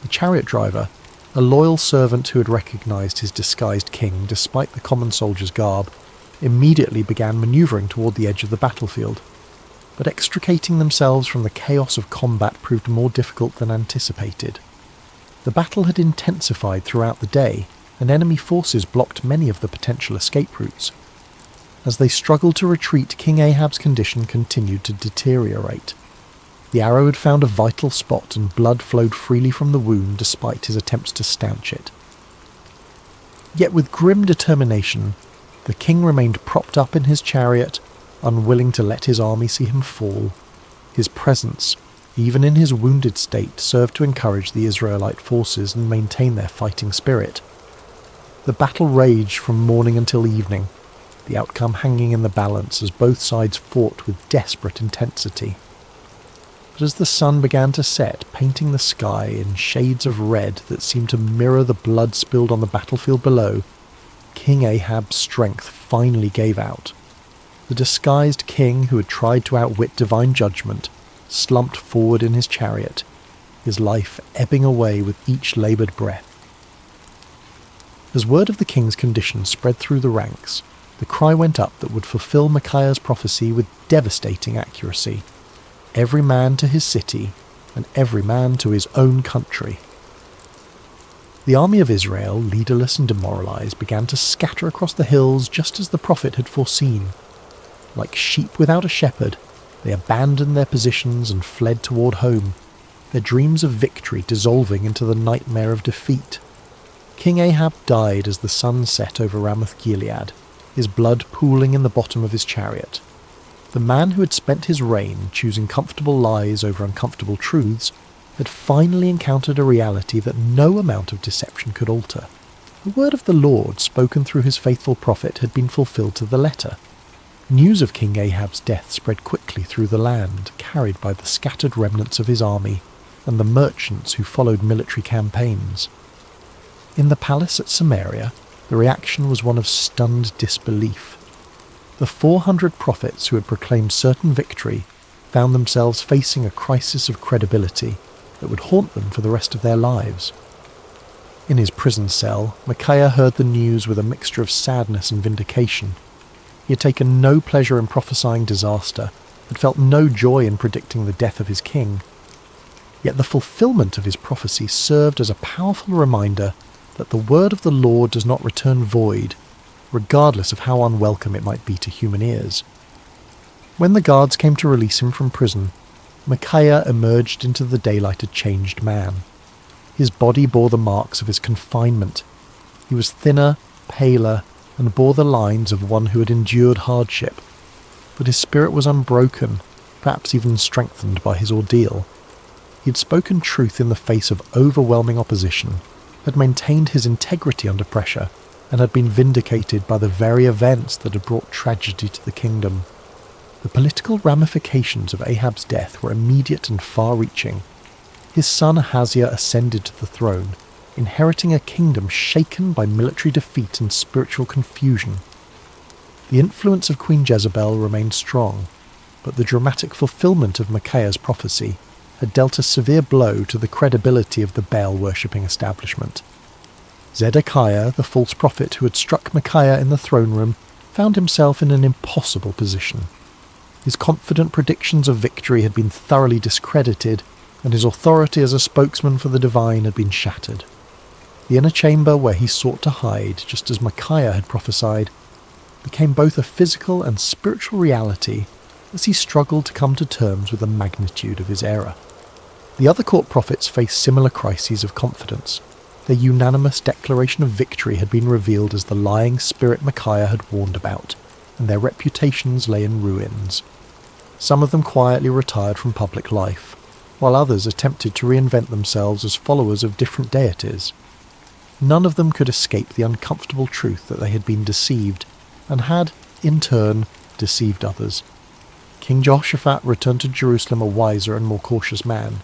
The chariot driver, a loyal servant who had recognized his disguised king despite the common soldier's garb, immediately began maneuvering toward the edge of the battlefield. But extricating themselves from the chaos of combat proved more difficult than anticipated. The battle had intensified throughout the day, and enemy forces blocked many of the potential escape routes. As they struggled to retreat, King Ahab's condition continued to deteriorate. The arrow had found a vital spot and blood flowed freely from the wound despite his attempts to stanch it. Yet with grim determination, the king remained propped up in his chariot, unwilling to let his army see him fall. His presence, even in his wounded state, served to encourage the Israelite forces and maintain their fighting spirit. The battle raged from morning until evening, the outcome hanging in the balance as both sides fought with desperate intensity. But as the sun began to set, painting the sky in shades of red that seemed to mirror the blood spilled on the battlefield below, King Ahab's strength finally gave out. The disguised king who had tried to outwit divine judgment slumped forward in his chariot, his life ebbing away with each laboured breath. As word of the king's condition spread through the ranks, the cry went up that would fulfill Micaiah's prophecy with devastating accuracy. Every man to his city, and every man to his own country. The army of Israel, leaderless and demoralized, began to scatter across the hills just as the prophet had foreseen. Like sheep without a shepherd, they abandoned their positions and fled toward home, their dreams of victory dissolving into the nightmare of defeat. King Ahab died as the sun set over Ramoth-Gilead, his blood pooling in the bottom of his chariot. The man who had spent his reign choosing comfortable lies over uncomfortable truths had finally encountered a reality that no amount of deception could alter. The word of the Lord, spoken through his faithful prophet, had been fulfilled to the letter. News of King Ahab's death spread quickly through the land, carried by the scattered remnants of his army and the merchants who followed military campaigns. In the palace at Samaria, the reaction was one of stunned disbelief. The 400 prophets who had proclaimed certain victory found themselves facing a crisis of credibility that would haunt them for the rest of their lives. In his prison cell, Micaiah heard the news with a mixture of sadness and vindication. He had taken no pleasure in prophesying disaster, had felt no joy in predicting the death of his king. Yet the fulfillment of his prophecy served as a powerful reminder that the word of the Lord does not return void, regardless of how unwelcome it might be to human ears. When the guards came to release him from prison, Micaiah emerged into the daylight a changed man. His body bore the marks of his confinement. He was thinner, paler, and bore the lines of one who had endured hardship. But his spirit was unbroken, perhaps even strengthened by his ordeal. He had spoken truth in the face of overwhelming opposition, had maintained his integrity under pressure, and had been vindicated by the very events that had brought tragedy to the kingdom. The political ramifications of Ahab's death were immediate and far-reaching. His son Ahaziah ascended to the throne, inheriting a kingdom shaken by military defeat and spiritual confusion. The influence of Queen Jezebel remained strong, but the dramatic fulfillment of Micaiah's prophecy had dealt a severe blow to the credibility of the Baal-worshipping establishment. Zedekiah, the false prophet who had struck Micaiah in the throne room, found himself in an impossible position. His confident predictions of victory had been thoroughly discredited, and his authority as a spokesman for the divine had been shattered. The inner chamber where he sought to hide, just as Micaiah had prophesied, became both a physical and spiritual reality as he struggled to come to terms with the magnitude of his error. The other court prophets faced similar crises of confidence. Their unanimous declaration of victory had been revealed as the lying spirit Micaiah had warned about, and their reputations lay in ruins. Some of them quietly retired from public life, while others attempted to reinvent themselves as followers of different deities. None of them could escape the uncomfortable truth that they had been deceived, and had, in turn, deceived others. King Jehoshaphat returned to Jerusalem a wiser and more cautious man.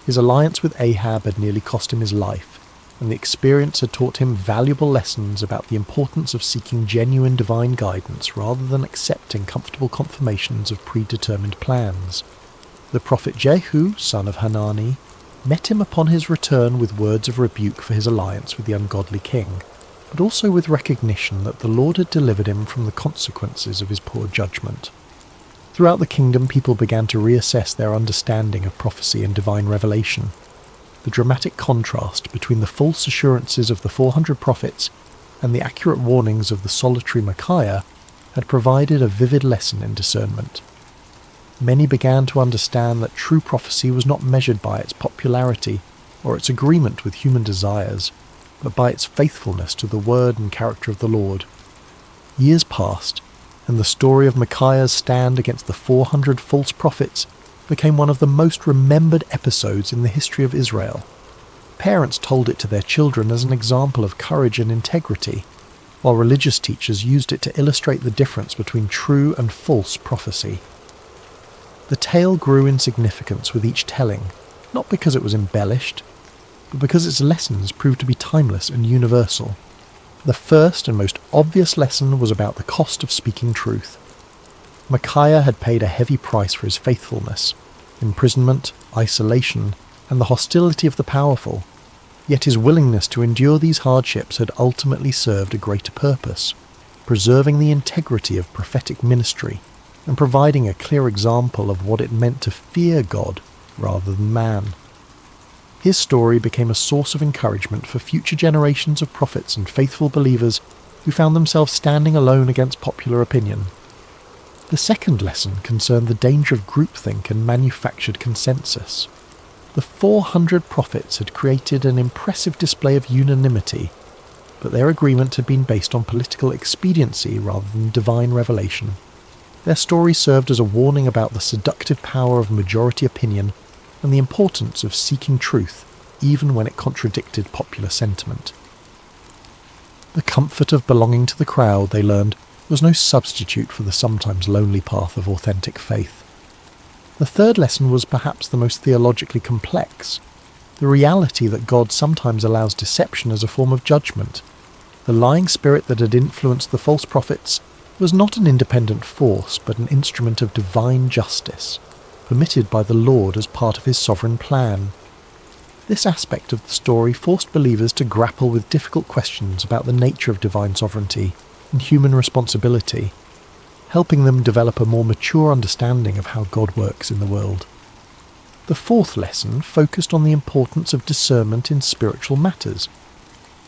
His alliance with Ahab had nearly cost him his life, and the experience had taught him valuable lessons about the importance of seeking genuine divine guidance rather than accepting comfortable confirmations of predetermined plans. The prophet Jehu, son of Hanani, met him upon his return with words of rebuke for his alliance with the ungodly king, but also with recognition that the Lord had delivered him from the consequences of his poor judgment. Throughout the kingdom, people began to reassess their understanding of prophecy and divine revelation. The dramatic contrast between the false assurances of the 400 prophets and the accurate warnings of the solitary Micaiah had provided a vivid lesson in discernment. Many began to understand that true prophecy was not measured by its popularity or its agreement with human desires, but by its faithfulness to the word and character of the Lord. Years passed, and the story of Micaiah's stand against the 400 false prophets became one of the most remembered episodes in the history of Israel. Parents told it to their children as an example of courage and integrity, while religious teachers used it to illustrate the difference between true and false prophecy. The tale grew in significance with each telling, not because it was embellished, but because its lessons proved to be timeless and universal. The first and most obvious lesson was about the cost of speaking truth. Micaiah had paid a heavy price for his faithfulness: imprisonment, isolation, and the hostility of the powerful. Yet his willingness to endure these hardships had ultimately served a greater purpose, preserving the integrity of prophetic ministry and providing a clear example of what it meant to fear God rather than man. His story became a source of encouragement for future generations of prophets and faithful believers who found themselves standing alone against popular opinion. The second lesson concerned the danger of groupthink and manufactured consensus. The 400 prophets had created an impressive display of unanimity, but their agreement had been based on political expediency rather than divine revelation. Their story served as a warning about the seductive power of majority opinion and the importance of seeking truth, even when it contradicted popular sentiment. The comfort of belonging to the crowd, they learned, was no substitute for the sometimes lonely path of authentic faith. The third lesson was perhaps the most theologically complex: the reality that God sometimes allows deception as a form of judgment. The lying spirit that had influenced the false prophets was not an independent force, but an instrument of divine justice, permitted by the Lord as part of his sovereign plan. This aspect of the story forced believers to grapple with difficult questions about the nature of divine sovereignty and human responsibility, helping them develop a more mature understanding of how God works in the world. The fourth lesson focused on the importance of discernment in spiritual matters.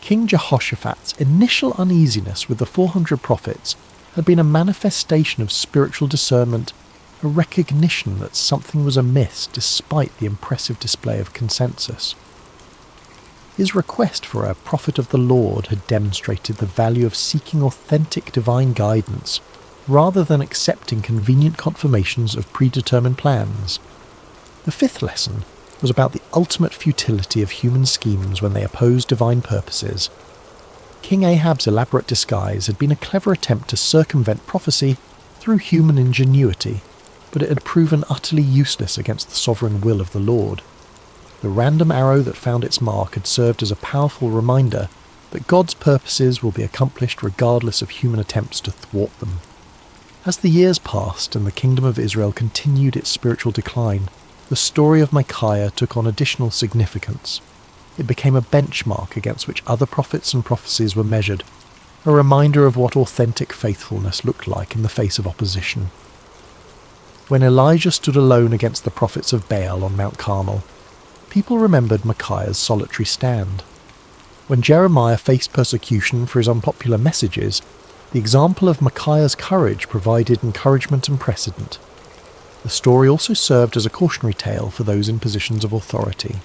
King Jehoshaphat's initial uneasiness with the 400 prophets had been a manifestation of spiritual discernment, a recognition that something was amiss despite the impressive display of consensus. His request for a prophet of the Lord had demonstrated the value of seeking authentic divine guidance rather than accepting convenient confirmations of predetermined plans. The fifth lesson was about the ultimate futility of human schemes when they oppose divine purposes. King Ahab's elaborate disguise had been a clever attempt to circumvent prophecy through human ingenuity, but it had proven utterly useless against the sovereign will of the Lord. The random arrow that found its mark had served as a powerful reminder that God's purposes will be accomplished regardless of human attempts to thwart them. As the years passed and the kingdom of Israel continued its spiritual decline, the story of Micaiah took on additional significance. It became a benchmark against which other prophets and prophecies were measured, a reminder of what authentic faithfulness looked like in the face of opposition. When Elijah stood alone against the prophets of Baal on Mount Carmel, people remembered Micaiah's solitary stand. When Jeremiah faced persecution for his unpopular messages, the example of Micaiah's courage provided encouragement and precedent. The story also served as a cautionary tale for those in positions of authority.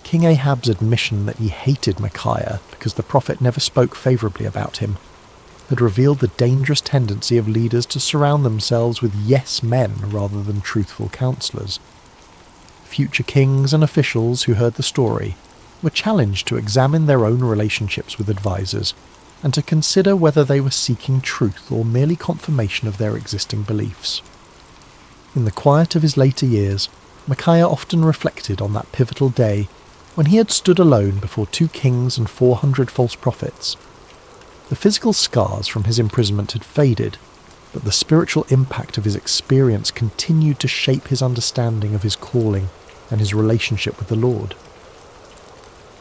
King Ahab's admission that he hated Micaiah because the prophet never spoke favourably about him had revealed the dangerous tendency of leaders to surround themselves with yes men rather than truthful counsellors. Future kings and officials who heard the story were challenged to examine their own relationships with advisors and to consider whether they were seeking truth or merely confirmation of their existing beliefs. In the quiet of his later years, Micaiah often reflected on that pivotal day when he had stood alone before 2 kings and 400 false prophets. The physical scars from his imprisonment had faded, but the spiritual impact of his experience continued to shape his understanding of his calling and his relationship with the Lord.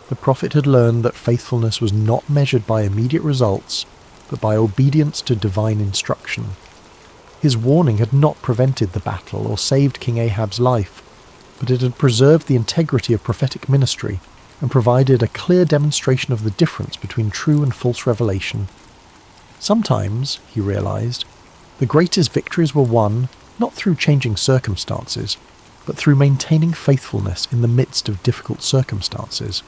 The prophet had learned that faithfulness was not measured by immediate results, but by obedience to divine instruction. His warning had not prevented the battle or saved King Ahab's life, but it had preserved the integrity of prophetic ministry and provided a clear demonstration of the difference between true and false revelation. Sometimes, he realised, the greatest victories were won not through changing circumstances, but through maintaining faithfulness in the midst of difficult circumstances.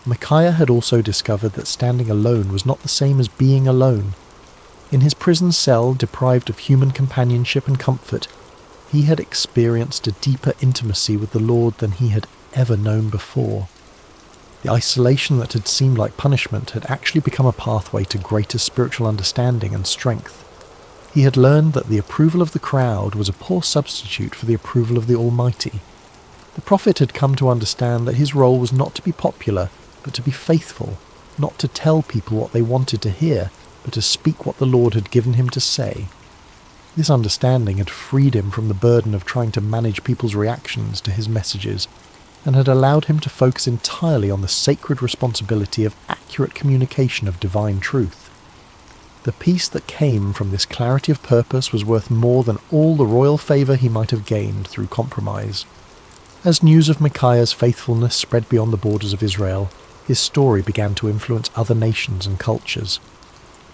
Micaiah had also discovered that standing alone was not the same as being alone. In his prison cell, deprived of human companionship and comfort, he had experienced a deeper intimacy with the Lord than he had ever known before. The isolation that had seemed like punishment had actually become a pathway to greater spiritual understanding and strength. He had learned that the approval of the crowd was a poor substitute for the approval of the Almighty. The prophet had come to understand that his role was not to be popular, but to be faithful, not to tell people what they wanted to hear, but to speak what the Lord had given him to say. This understanding had freed him from the burden of trying to manage people's reactions to his messages, and had allowed him to focus entirely on the sacred responsibility of accurate communication of divine truth. The peace that came from this clarity of purpose was worth more than all the royal favour he might have gained through compromise. As news of Micaiah's faithfulness spread beyond the borders of Israel, his story began to influence other nations and cultures.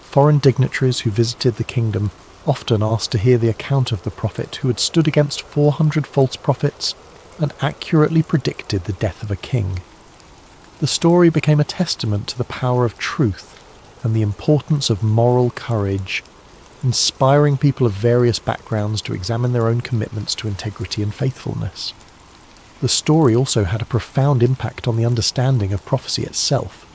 Foreign dignitaries who visited the kingdom often asked to hear the account of the prophet who had stood against 400 false prophets and accurately predicted the death of a king. The story became a testament to the power of truth and the importance of moral courage, inspiring people of various backgrounds to examine their own commitments to integrity and faithfulness. The story also had a profound impact on the understanding of prophecy itself.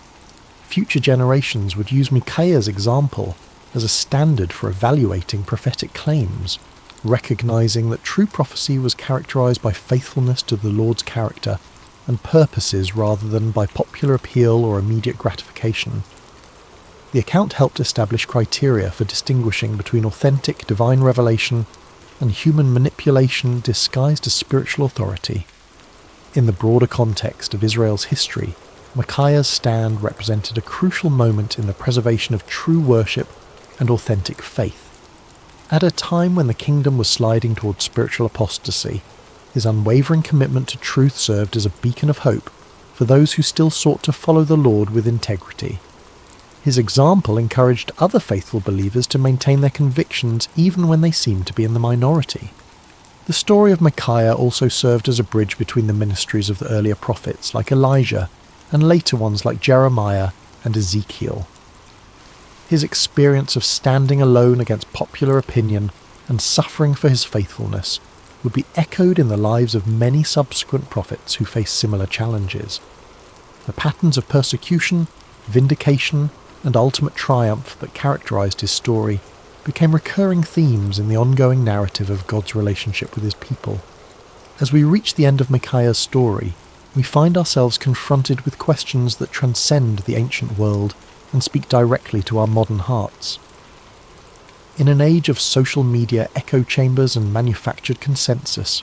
Future generations would use Micaiah's example as a standard for evaluating prophetic claims, recognizing that true prophecy was characterized by faithfulness to the Lord's character and purposes rather than by popular appeal or immediate gratification. The account helped establish criteria for distinguishing between authentic divine revelation and human manipulation disguised as spiritual authority. In the broader context of Israel's history, Micaiah's stand represented a crucial moment in the preservation of true worship and authentic faith. At a time when the kingdom was sliding towards spiritual apostasy, his unwavering commitment to truth served as a beacon of hope for those who still sought to follow the Lord with integrity. His example encouraged other faithful believers to maintain their convictions even when they seemed to be in the minority. The story of Micaiah also served as a bridge between the ministries of the earlier prophets like Elijah and later ones like Jeremiah and Ezekiel. His experience of standing alone against popular opinion and suffering for his faithfulness would be echoed in the lives of many subsequent prophets who faced similar challenges. The patterns of persecution, vindication, and ultimate triumph that characterized his story became recurring themes in the ongoing narrative of God's relationship with his people. As we reach the end of Micaiah's story, we find ourselves confronted with questions that transcend the ancient world and speak directly to our modern hearts. In an age of social media echo chambers and manufactured consensus,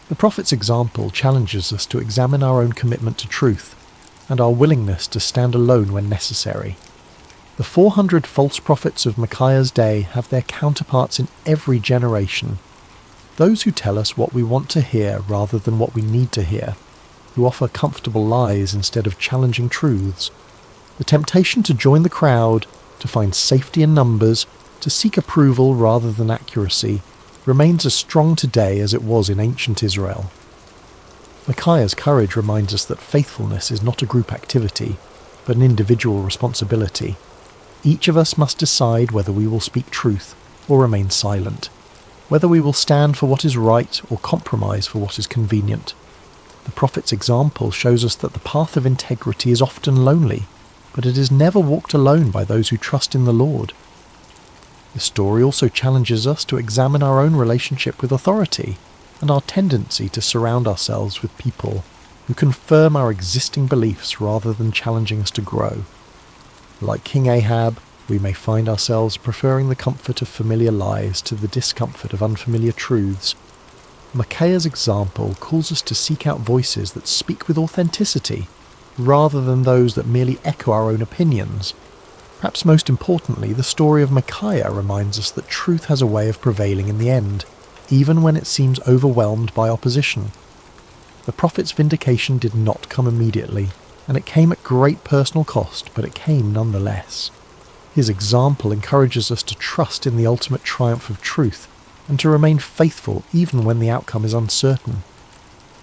the prophet's example challenges us to examine our own commitment to truth and our willingness to stand alone when necessary. The 400 false prophets of Micaiah's day have their counterparts in every generation. Those who tell us what we want to hear rather than what we need to hear, who offer comfortable lies instead of challenging truths. The temptation to join the crowd, to find safety in numbers, to seek approval rather than accuracy, remains as strong today as it was in ancient Israel. Micaiah's courage reminds us that faithfulness is not a group activity, but an individual responsibility. Each of us must decide whether we will speak truth or remain silent, whether we will stand for what is right or compromise for what is convenient. The prophet's example shows us that the path of integrity is often lonely, but it is never walked alone by those who trust in the Lord. The story also challenges us to examine our own relationship with authority and our tendency to surround ourselves with people who confirm our existing beliefs rather than challenging us to grow. Like King Ahab, we may find ourselves preferring the comfort of familiar lies to the discomfort of unfamiliar truths. Micaiah's example calls us to seek out voices that speak with authenticity, rather than those that merely echo our own opinions. Perhaps most importantly, the story of Micaiah reminds us that truth has a way of prevailing in the end, even when it seems overwhelmed by opposition. The prophet's vindication did not come immediately, and it came at great personal cost, but it came nonetheless. His example encourages us to trust in the ultimate triumph of truth and to remain faithful even when the outcome is uncertain.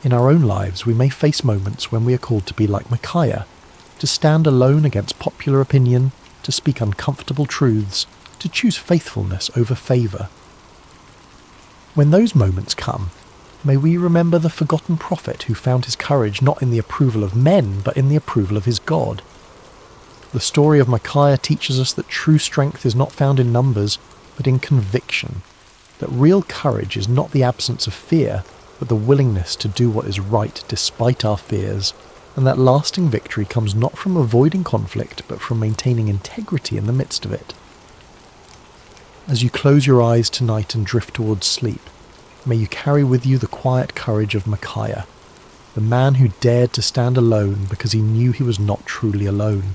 In our own lives, we may face moments when we are called to be like Micaiah, to stand alone against popular opinion, to speak uncomfortable truths, to choose faithfulness over favour. When those moments come, may we remember the forgotten prophet who found his courage not in the approval of men, but in the approval of his God. The story of Micaiah teaches us that true strength is not found in numbers, but in conviction, that real courage is not the absence of fear, but the willingness to do what is right despite our fears, and that lasting victory comes not from avoiding conflict, but from maintaining integrity in the midst of it. As you close your eyes tonight and drift towards sleep, may you carry with you the quiet courage of Micaiah, the man who dared to stand alone because he knew he was not truly alone.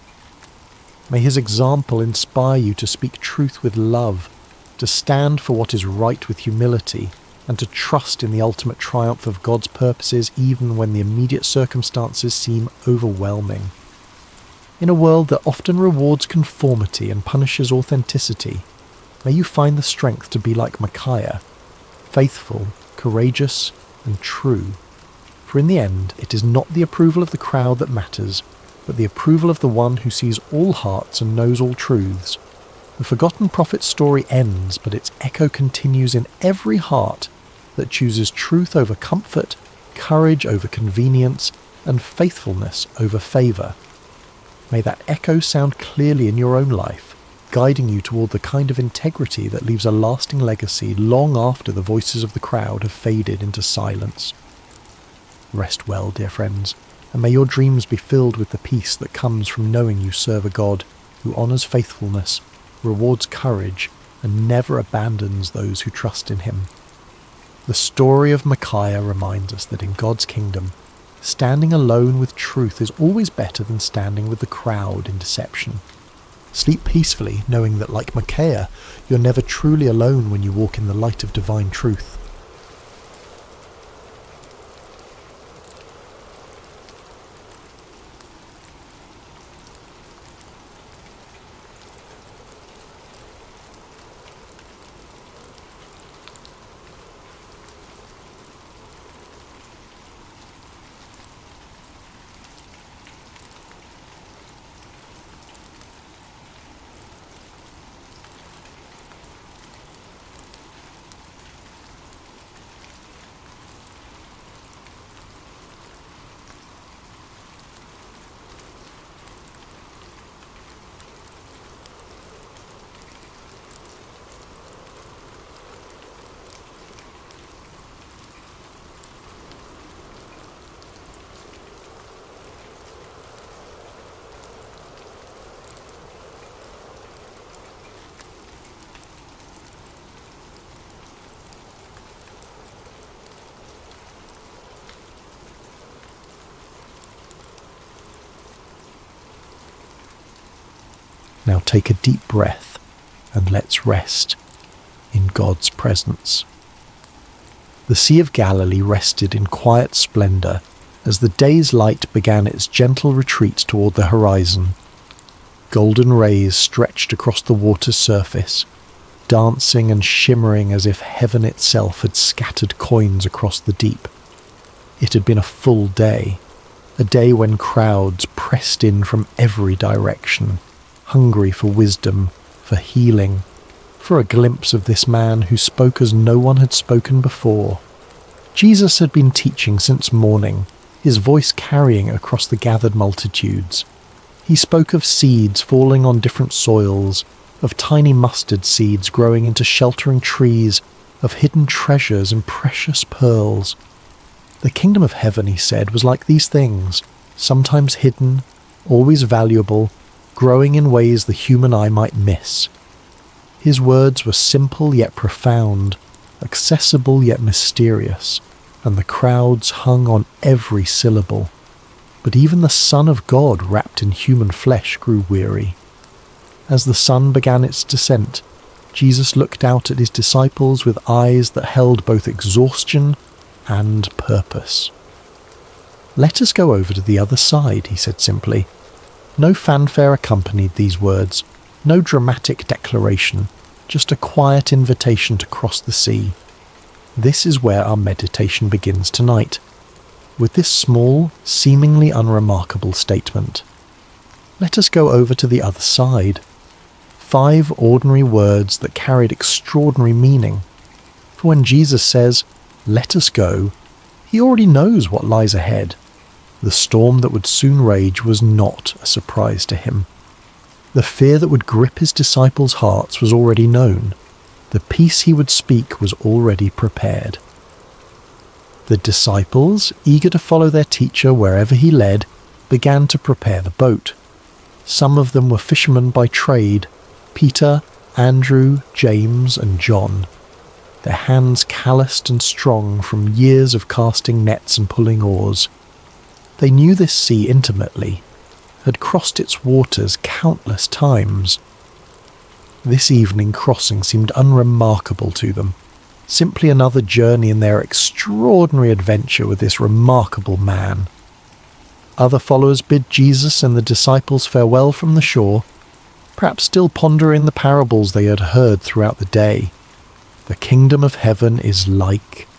May his example inspire you to speak truth with love, to stand for what is right with humility, and to trust in the ultimate triumph of God's purposes even when the immediate circumstances seem overwhelming. In a world that often rewards conformity and punishes authenticity, may you find the strength to be like Micaiah, faithful, courageous, and true. For in the end, it is not the approval of the crowd that matters, but the approval of the one who sees all hearts and knows all truths. The forgotten prophet's story ends, but its echo continues in every heart that chooses truth over comfort, courage over convenience, and faithfulness over favour. May that echo sound clearly in your own life, guiding you toward the kind of integrity that leaves a lasting legacy long after the voices of the crowd have faded into silence. Rest well, dear friends, and may your dreams be filled with the peace that comes from knowing you serve a God who honours faithfulness, rewards courage, and never abandons those who trust in him. The story of Micaiah reminds us that in God's kingdom, standing alone with truth is always better than standing with the crowd in deception. Sleep peacefully, knowing that like Micaiah, you're never truly alone when you walk in the light of divine truth. Now take a deep breath and let's rest in God's presence. The Sea of Galilee rested in quiet splendour as the day's light began its gentle retreat toward the horizon. Golden rays stretched across the water's surface, dancing and shimmering as if heaven itself had scattered coins across the deep. It had been a full day, a day when crowds pressed in from every direction, hungry for wisdom, for healing, for a glimpse of this man who spoke as no one had spoken before. Jesus had been teaching since morning, his voice carrying across the gathered multitudes. He spoke of seeds falling on different soils, of tiny mustard seeds growing into sheltering trees, of hidden treasures and precious pearls. The kingdom of heaven, he said, was like these things, sometimes hidden, always valuable, growing in ways the human eye might miss. His words were simple yet profound, accessible yet mysterious, and the crowds hung on every syllable. But even the Son of God wrapped in human flesh grew weary. As the sun began its descent, Jesus looked out at his disciples with eyes that held both exhaustion and purpose. "Let us go over to the other side," he said simply. No fanfare accompanied these words, No dramatic declaration, just a quiet invitation to cross the sea. This is where our meditation begins tonight, with this small, seemingly unremarkable statement. Let us go over to the other side. 5 ordinary words that carried extraordinary meaning. For when Jesus says, "Let us go," he already knows what lies ahead. The storm that would soon rage was not a surprise to him. The fear that would grip his disciples' hearts was already known. The peace he would speak was already prepared. The disciples, eager to follow their teacher wherever he led, began to prepare the boat. Some of them were fishermen by trade, Peter, Andrew, James, and John. Their hands calloused and strong from years of casting nets and pulling oars. They knew this sea intimately, had crossed its waters countless times. This evening crossing seemed unremarkable to them, simply another journey in their extraordinary adventure with this remarkable man. Other followers bid Jesus and the disciples farewell from the shore, perhaps still pondering the parables they had heard throughout the day. The kingdom of heaven is like.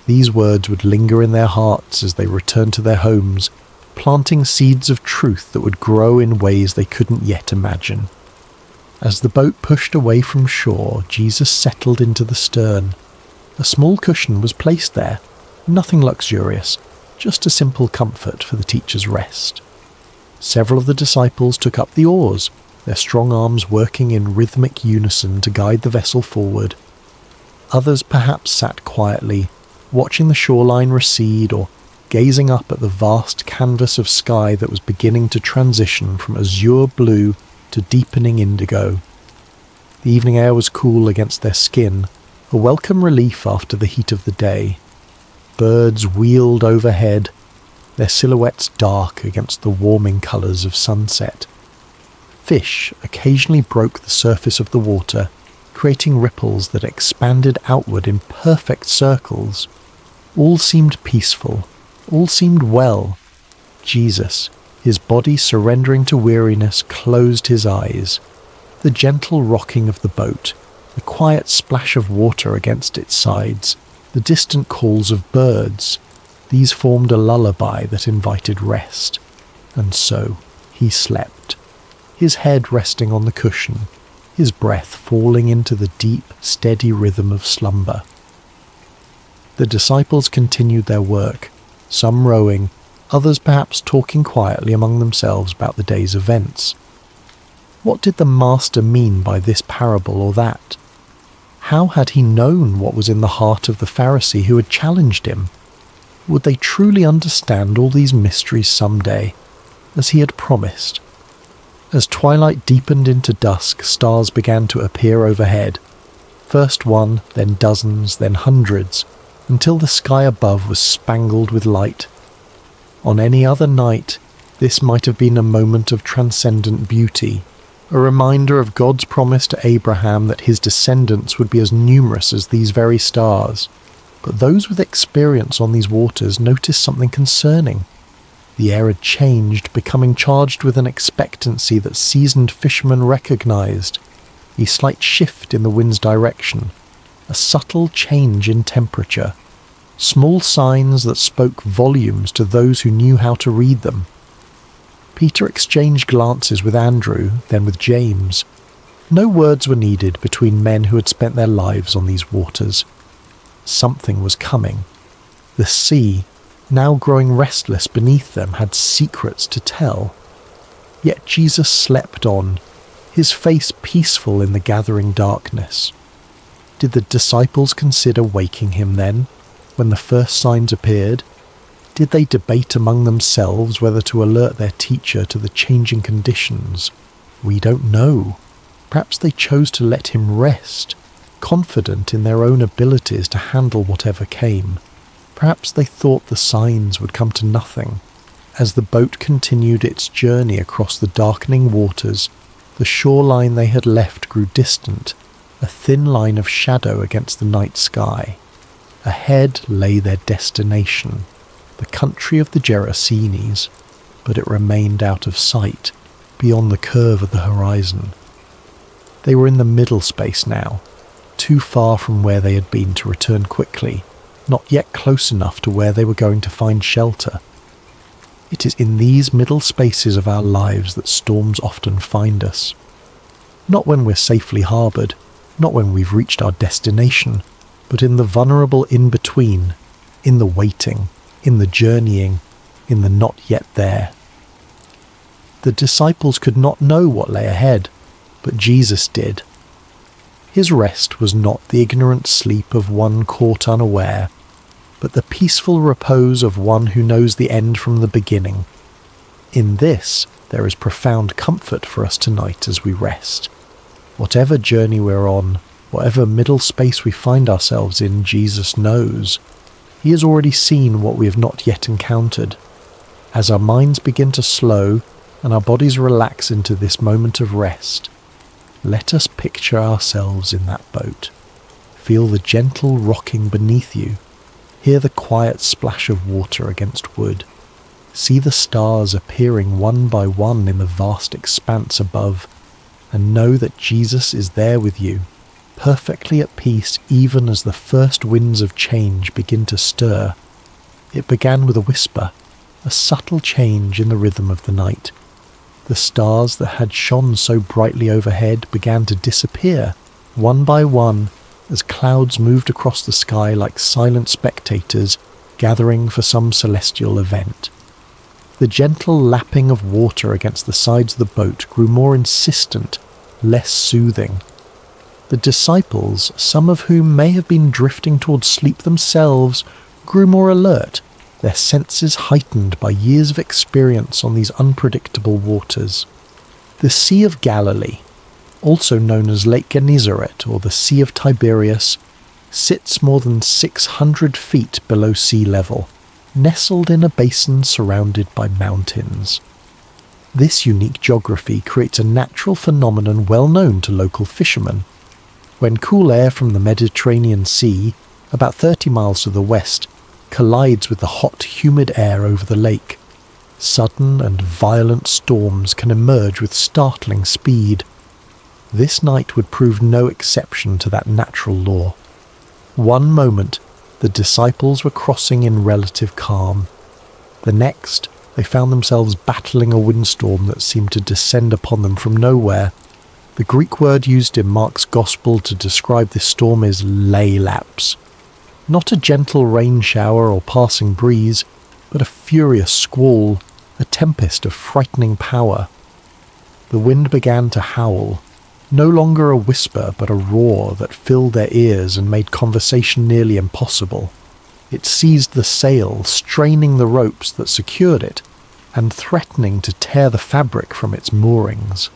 These words would linger in their hearts as they returned to their homes, planting seeds of truth that would grow in ways they couldn't yet imagine. As the boat pushed away from shore, Jesus settled into the stern. A small cushion was placed there, nothing luxurious, just a simple comfort for the teacher's rest. Several of the disciples took up the oars, their strong arms working in rhythmic unison to guide the vessel forward. Others perhaps sat quietly, watching the shoreline recede or gazing up at the vast canvas of sky that was beginning to transition from azure blue to deepening indigo. The evening air was cool against their skin, a welcome relief after the heat of the day. Birds wheeled overhead, their silhouettes dark against the warming colours of sunset. Fish occasionally broke the surface of the water, creating ripples that expanded outward in perfect circles. All seemed peaceful, all seemed well. Jesus, his body surrendering to weariness, closed his eyes. The gentle rocking of the boat, the quiet splash of water against its sides, the distant calls of birds, these formed a lullaby that invited rest. And so he slept, his head resting on the cushion, his breath falling into the deep, steady rhythm of slumber. The disciples continued their work, some rowing, others perhaps talking quietly among themselves about the day's events. What did the Master mean by this parable or that? How had he known what was in the heart of the Pharisee who had challenged him? Would they truly understand all these mysteries someday, as he had promised? As twilight deepened into dusk, stars began to appear overhead. First one, then dozens, then hundreds, until the sky above was spangled with light. On any other night, this might have been a moment of transcendent beauty, a reminder of God's promise to Abraham that his descendants would be as numerous as these very stars. But those with experience on these waters noticed something concerning. The air had changed, becoming charged with an expectancy that seasoned fishermen recognized. A slight shift in the wind's direction, a subtle change in temperature, small signs that spoke volumes to those who knew how to read them. Peter exchanged glances with Andrew, then with James. No words were needed between men who had spent their lives on these waters. Something was coming. The sea, now growing restless beneath them, had secrets to tell. Yet Jesus slept on, his face peaceful in the gathering darkness. Did the disciples consider waking him then, when the first signs appeared? Did they debate among themselves whether to alert their teacher to the changing conditions? We don't know. Perhaps they chose to let him rest, confident in their own abilities to handle whatever came. Perhaps they thought the signs would come to nothing. As the boat continued its journey across the darkening waters, the shoreline they had left grew distant, a thin line of shadow against the night sky. Ahead lay their destination, the country of the Gerasenes, but it remained out of sight, beyond the curve of the horizon. They were in the middle space now, too far from where they had been to return quickly, not yet close enough to where they were going to find shelter. It is in these middle spaces of our lives that storms often find us. Not when we're safely harboured, not when we've reached our destination, but in the vulnerable in-between, in the waiting, in the journeying, in the not yet there. The disciples could not know what lay ahead, but Jesus did. His rest was not the ignorant sleep of one caught unaware, but the peaceful repose of one who knows the end from the beginning. In this, there is profound comfort for us tonight as we rest. Whatever journey we're on, whatever middle space we find ourselves in, Jesus knows. He has already seen what we have not yet encountered. As our minds begin to slow and our bodies relax into this moment of rest, let us picture ourselves in that boat. Feel the gentle rocking beneath you. Hear the quiet splash of water against wood. See the stars appearing one by one in the vast expanse above, and know that Jesus is there with you, perfectly at peace even as the first winds of change begin to stir. It began with a whisper, a subtle change in the rhythm of the night. The stars that had shone so brightly overhead began to disappear, one by one, as clouds moved across the sky like silent spectators gathering for some celestial event. The gentle lapping of water against the sides of the boat grew more insistent, less soothing. The disciples, some of whom may have been drifting towards sleep themselves, grew more alert, their senses heightened by years of experience on these unpredictable waters. The Sea of Galilee, also known as Lake Gennesaret or the Sea of Tiberias, sits more than 600 feet below sea level, nestled in a basin surrounded by mountains. This unique geography creates a natural phenomenon well known to local fishermen. When cool air from the Mediterranean Sea, about 30 miles to the west, collides with the hot, humid air over the lake, sudden and violent storms can emerge with startling speed. This night would prove no exception to that natural law. One moment, the disciples were crossing in relative calm. The next, they found themselves battling a windstorm that seemed to descend upon them from nowhere. The Greek word used in Mark's Gospel to describe this storm is leilaps. Not a gentle rain shower or passing breeze, but a furious squall, a tempest of frightening power. The wind began to howl, no longer a whisper but a roar that filled their ears and made conversation nearly impossible. It seized the sail, straining the ropes that secured it, and threatening to tear the fabric from its moorings.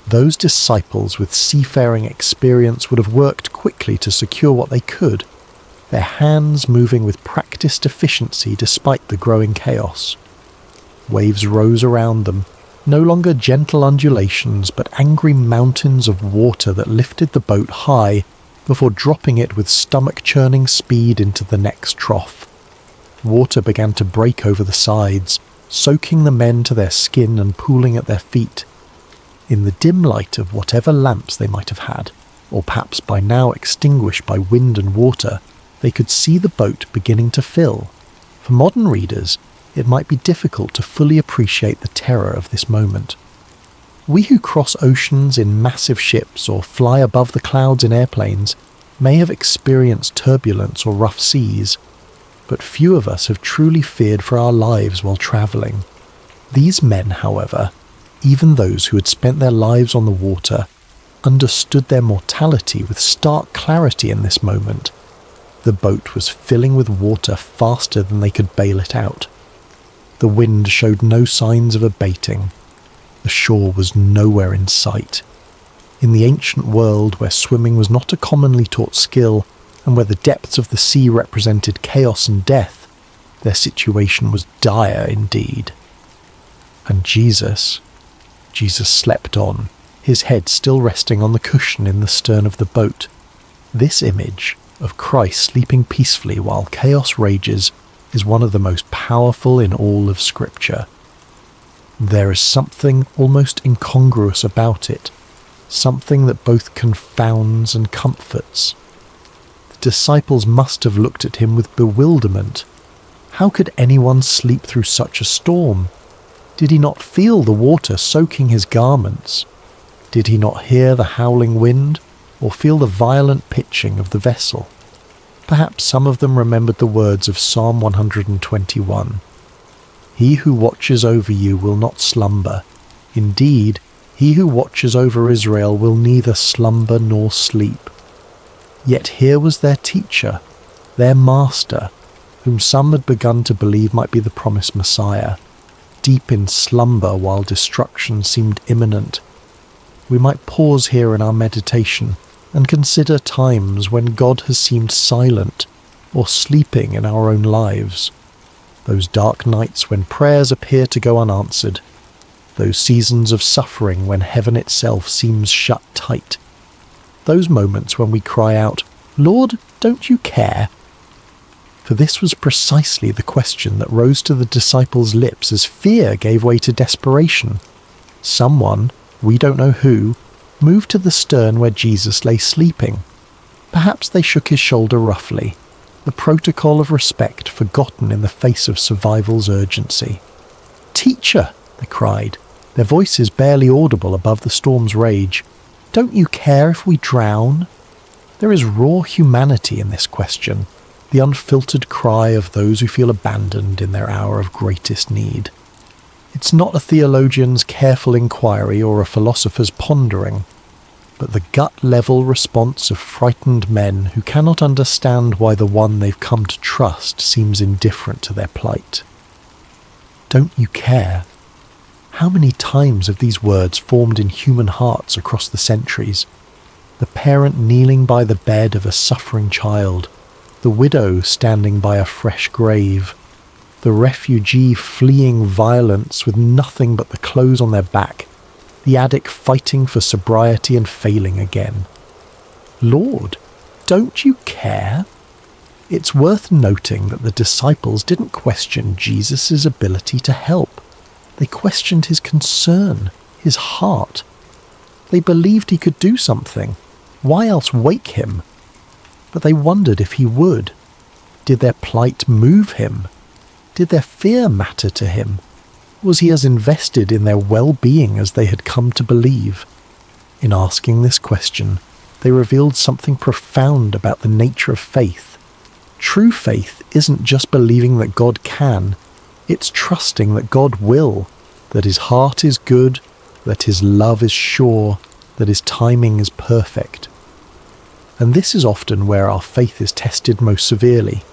Those disciples with seafaring experience would have worked quickly to secure what they could, their hands moving with practiced efficiency despite the growing chaos. Waves rose around them, no longer gentle undulations but angry mountains of water that lifted the boat high before dropping it with stomach-churning speed into the next trough. Water began to break over the sides, soaking the men to their skin and pooling at their feet. In the dim light of whatever lamps they might have had, or perhaps by now extinguished by wind and water, they could see the boat beginning to fill. For modern readers, it might be difficult to fully appreciate the terror of this moment. We who cross oceans in massive ships or fly above the clouds in airplanes may have experienced turbulence or rough seas, but few of us have truly feared for our lives while travelling. These men, however, even those who had spent their lives on the water, understood their mortality with stark clarity in this moment. The boat was filling with water faster than they could bail it out. The wind showed no signs of abating. The shore was nowhere in sight. In the ancient world where swimming was not a commonly taught skill, and where the depths of the sea represented chaos and death, their situation was dire indeed. And Jesus slept on, his head still resting on the cushion in the stern of the boat. This image of Christ sleeping peacefully while chaos rages is one of the most powerful in all of Scripture. There is something almost incongruous about it, something that both confounds and comforts. The disciples must have looked at him with bewilderment. How could anyone sleep through such a storm? Did he not feel the water soaking his garments? Did he not hear the howling wind, or feel the violent pitching of the vessel? Perhaps some of them remembered the words of Psalm 121. He who watches over you will not slumber. Indeed, he who watches over Israel will neither slumber nor sleep. Yet here was their teacher, their master, whom some had begun to believe might be the promised Messiah, deep in slumber while destruction seemed imminent. We might pause here in our meditation and consider times when God has seemed silent or sleeping in our own lives. Those dark nights when prayers appear to go unanswered. Those seasons of suffering when heaven itself seems shut tight. Those moments when we cry out, "Lord, don't you care?" For this was precisely the question that rose to the disciples' lips as fear gave way to desperation. Someone, we don't know who, moved to the stern where Jesus lay sleeping. Perhaps they shook his shoulder roughly, the protocol of respect forgotten in the face of survival's urgency. "Teacher," they cried, their voices barely audible above the storm's rage, "don't you care if we drown?" There is raw humanity in this question, the unfiltered cry of those who feel abandoned in their hour of greatest need. It's not a theologian's careful inquiry or a philosopher's pondering, but the gut-level response of frightened men who cannot understand why the one they've come to trust seems indifferent to their plight. Don't you care? How many times have these words formed in human hearts across the centuries? The parent kneeling by the bed of a suffering child, the widow standing by a fresh grave, the refugee fleeing violence with nothing but the clothes on their back, the addict fighting for sobriety and failing again. Lord, don't you care? It's worth noting that the disciples didn't question Jesus' ability to help. They questioned his concern, his heart. They believed he could do something. Why else wake him? But they wondered if he would. Did their plight move him? Did their fear matter to him? Was he as invested in their well-being as they had come to believe? In asking this question, they revealed something profound about the nature of faith. True faith isn't just believing that God can, it's trusting that God will, that his heart is good, that his love is sure, that his timing is perfect. And this is often where our faith is tested most severely,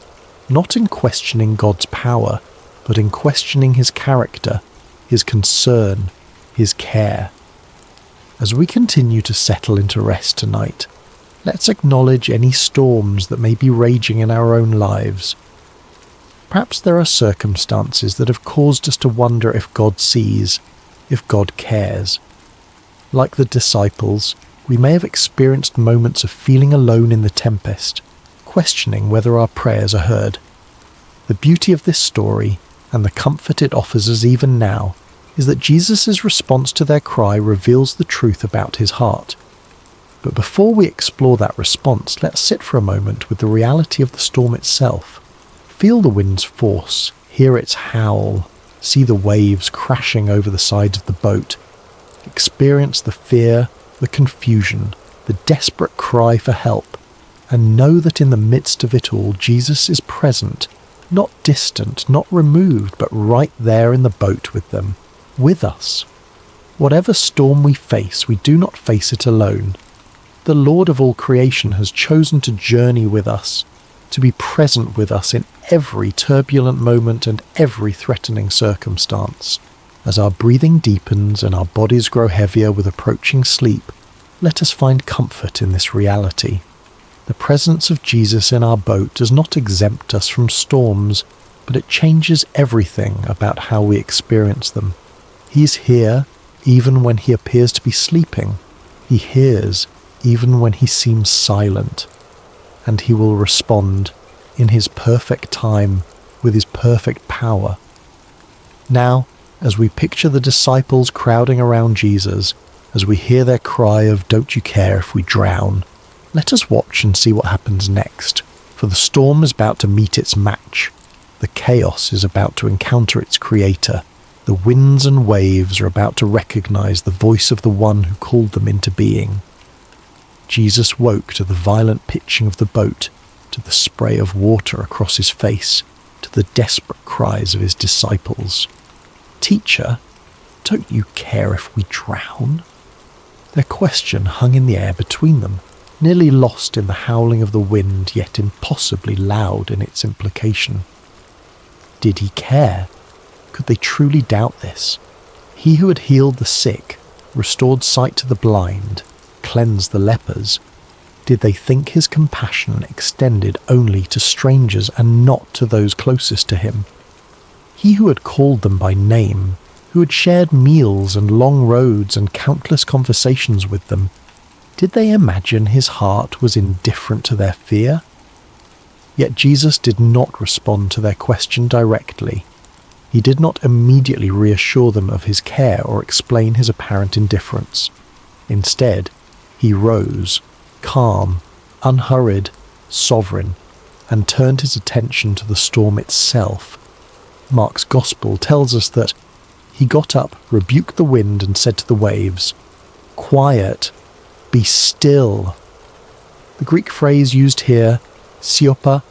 not in questioning God's power, but in questioning his character, his concern, his care. As we continue to settle into rest tonight, let's acknowledge any storms that may be raging in our own lives. Perhaps there are circumstances that have caused us to wonder if God sees, if God cares. Like the disciples, we may have experienced moments of feeling alone in the tempest, questioning whether our prayers are heard. The beauty of this story, and the comfort it offers us even now, is that Jesus' response to their cry reveals the truth about his heart. But before we explore that response, let's sit for a moment with the reality of the storm itself. Feel the wind's force, hear its howl, see the waves crashing over the sides of the boat, experience the fear, the confusion, the desperate cry for help, and know that in the midst of it all, Jesus is present, not distant, not removed, but right there in the boat with them, with us. Whatever storm we face, we do not face it alone. The Lord of all creation has chosen to journey with us, to be present with us in every turbulent moment and every threatening circumstance. As our breathing deepens and our bodies grow heavier with approaching sleep, let us find comfort in this reality. The presence of Jesus in our boat does not exempt us from storms, but it changes everything about how we experience them. He's here even when he appears to be sleeping. He hears even when he seems silent. And he will respond in his perfect time with his perfect power. Now, as we picture the disciples crowding around Jesus, as we hear their cry of "Don't you care if we drown?" Let us watch and see what happens next, for the storm is about to meet its match. The chaos is about to encounter its creator. The winds and waves are about to recognize the voice of the one who called them into being. Jesus woke to the violent pitching of the boat, to the spray of water across his face, to the desperate cries of his disciples. "Teacher, don't you care if we drown?" Their question hung in the air between them, nearly lost in the howling of the wind, yet impossibly loud in its implication. Did he care? Could they truly doubt this? He who had healed the sick, restored sight to the blind, cleansed the lepers, did they think his compassion extended only to strangers and not to those closest to him? He who had called them by name, who had shared meals and long roads and countless conversations with them, did they imagine his heart was indifferent to their fear? Yet Jesus did not respond to their question directly. He did not immediately reassure them of his care or explain his apparent indifference. Instead, he rose, calm, unhurried, sovereign, and turned his attention to the storm itself. Mark's Gospel tells us that he got up, rebuked the wind, and said to the waves, "Quiet, be still." The Greek phrase used here, siopa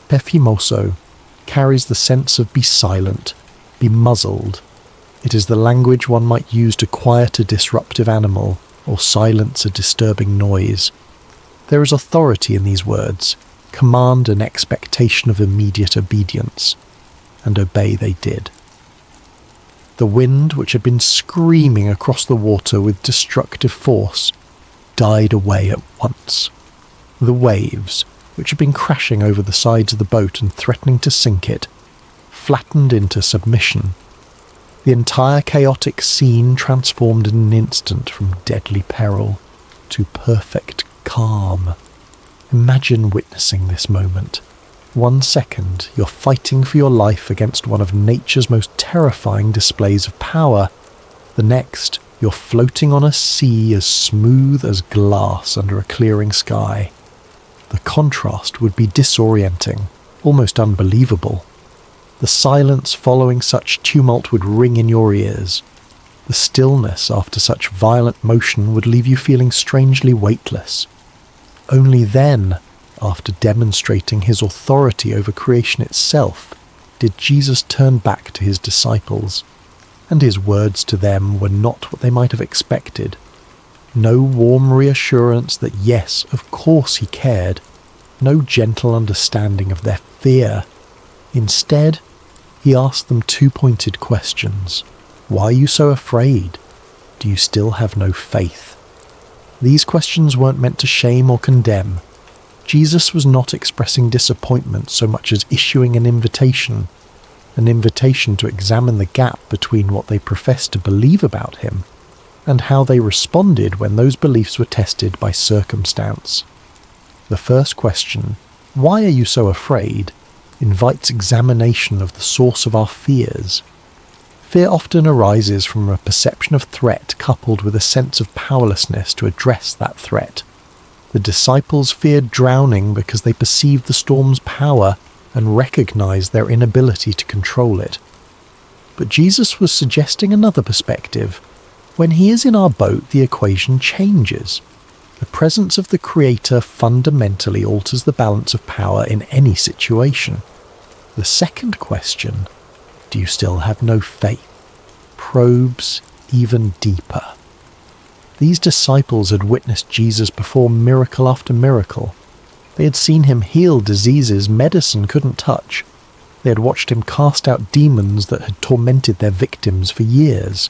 pephimoso, carries the sense of be silent, be muzzled. It is the language one might use to quiet a disruptive animal or silence a disturbing noise. There is authority in these words, command and expectation of immediate obedience, and obey they did. The wind, which had been screaming across the water with destructive force, died away at once. The waves, which had been crashing over the sides of the boat and threatening to sink it, flattened into submission. The entire chaotic scene transformed in an instant from deadly peril to perfect calm. Imagine witnessing this moment. 1 second, you're fighting for your life against one of nature's most terrifying displays of power. The next, you're floating on a sea as smooth as glass under a clearing sky. The contrast would be disorienting, almost unbelievable. The silence following such tumult would ring in your ears. The stillness after such violent motion would leave you feeling strangely weightless. Only then, after demonstrating his authority over creation itself, did Jesus turn back to his disciples, and his words to them were not what they might have expected. No warm reassurance that yes, of course he cared, no gentle understanding of their fear. Instead, he asked them 2 pointed questions. Why are you so afraid? Do you still have no faith? These questions weren't meant to shame or condemn. Jesus was not expressing disappointment so much as issuing an invitation to examine the gap between what they professed to believe about him and how they responded when those beliefs were tested by circumstance. The first question, "Why are you so afraid?" invites examination of the source of our fears. Fear often arises from a perception of threat coupled with a sense of powerlessness to address that threat. The disciples feared drowning because they perceived the storm's power and recognized their inability to control it. But Jesus was suggesting another perspective. When he is in our boat, the equation changes. The presence of the Creator fundamentally alters the balance of power in any situation. The second question, do you still have no faith, probes even deeper. These disciples had witnessed Jesus perform miracle after miracle. They had seen him heal diseases medicine couldn't touch. They had watched him cast out demons that had tormented their victims for years.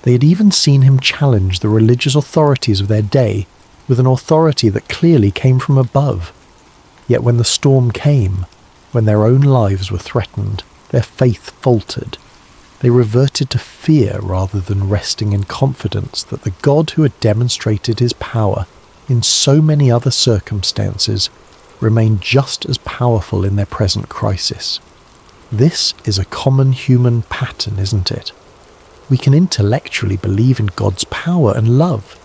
They had even seen him challenge the religious authorities of their day with an authority that clearly came from above. Yet when the storm came, when their own lives were threatened, their faith faltered. They reverted to fear rather than resting in confidence that the God who had demonstrated his power in so many other circumstances remained just as powerful in their present crisis. This is a common human pattern, isn't it? We can intellectually believe in God's power and love.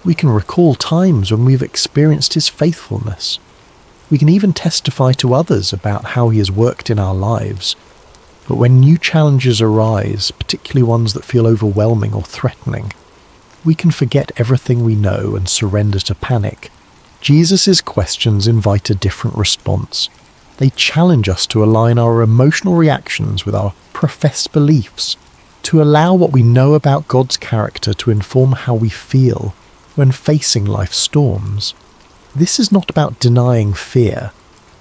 We can recall times when we've experienced His faithfulness. We can even testify to others about how He has worked in our lives. But when new challenges arise, particularly ones that feel overwhelming or threatening, we can forget everything we know and surrender to panic. Jesus' questions invite a different response. They challenge us to align our emotional reactions with our professed beliefs, to allow what we know about God's character to inform how we feel when facing life's storms. This is not about denying fear.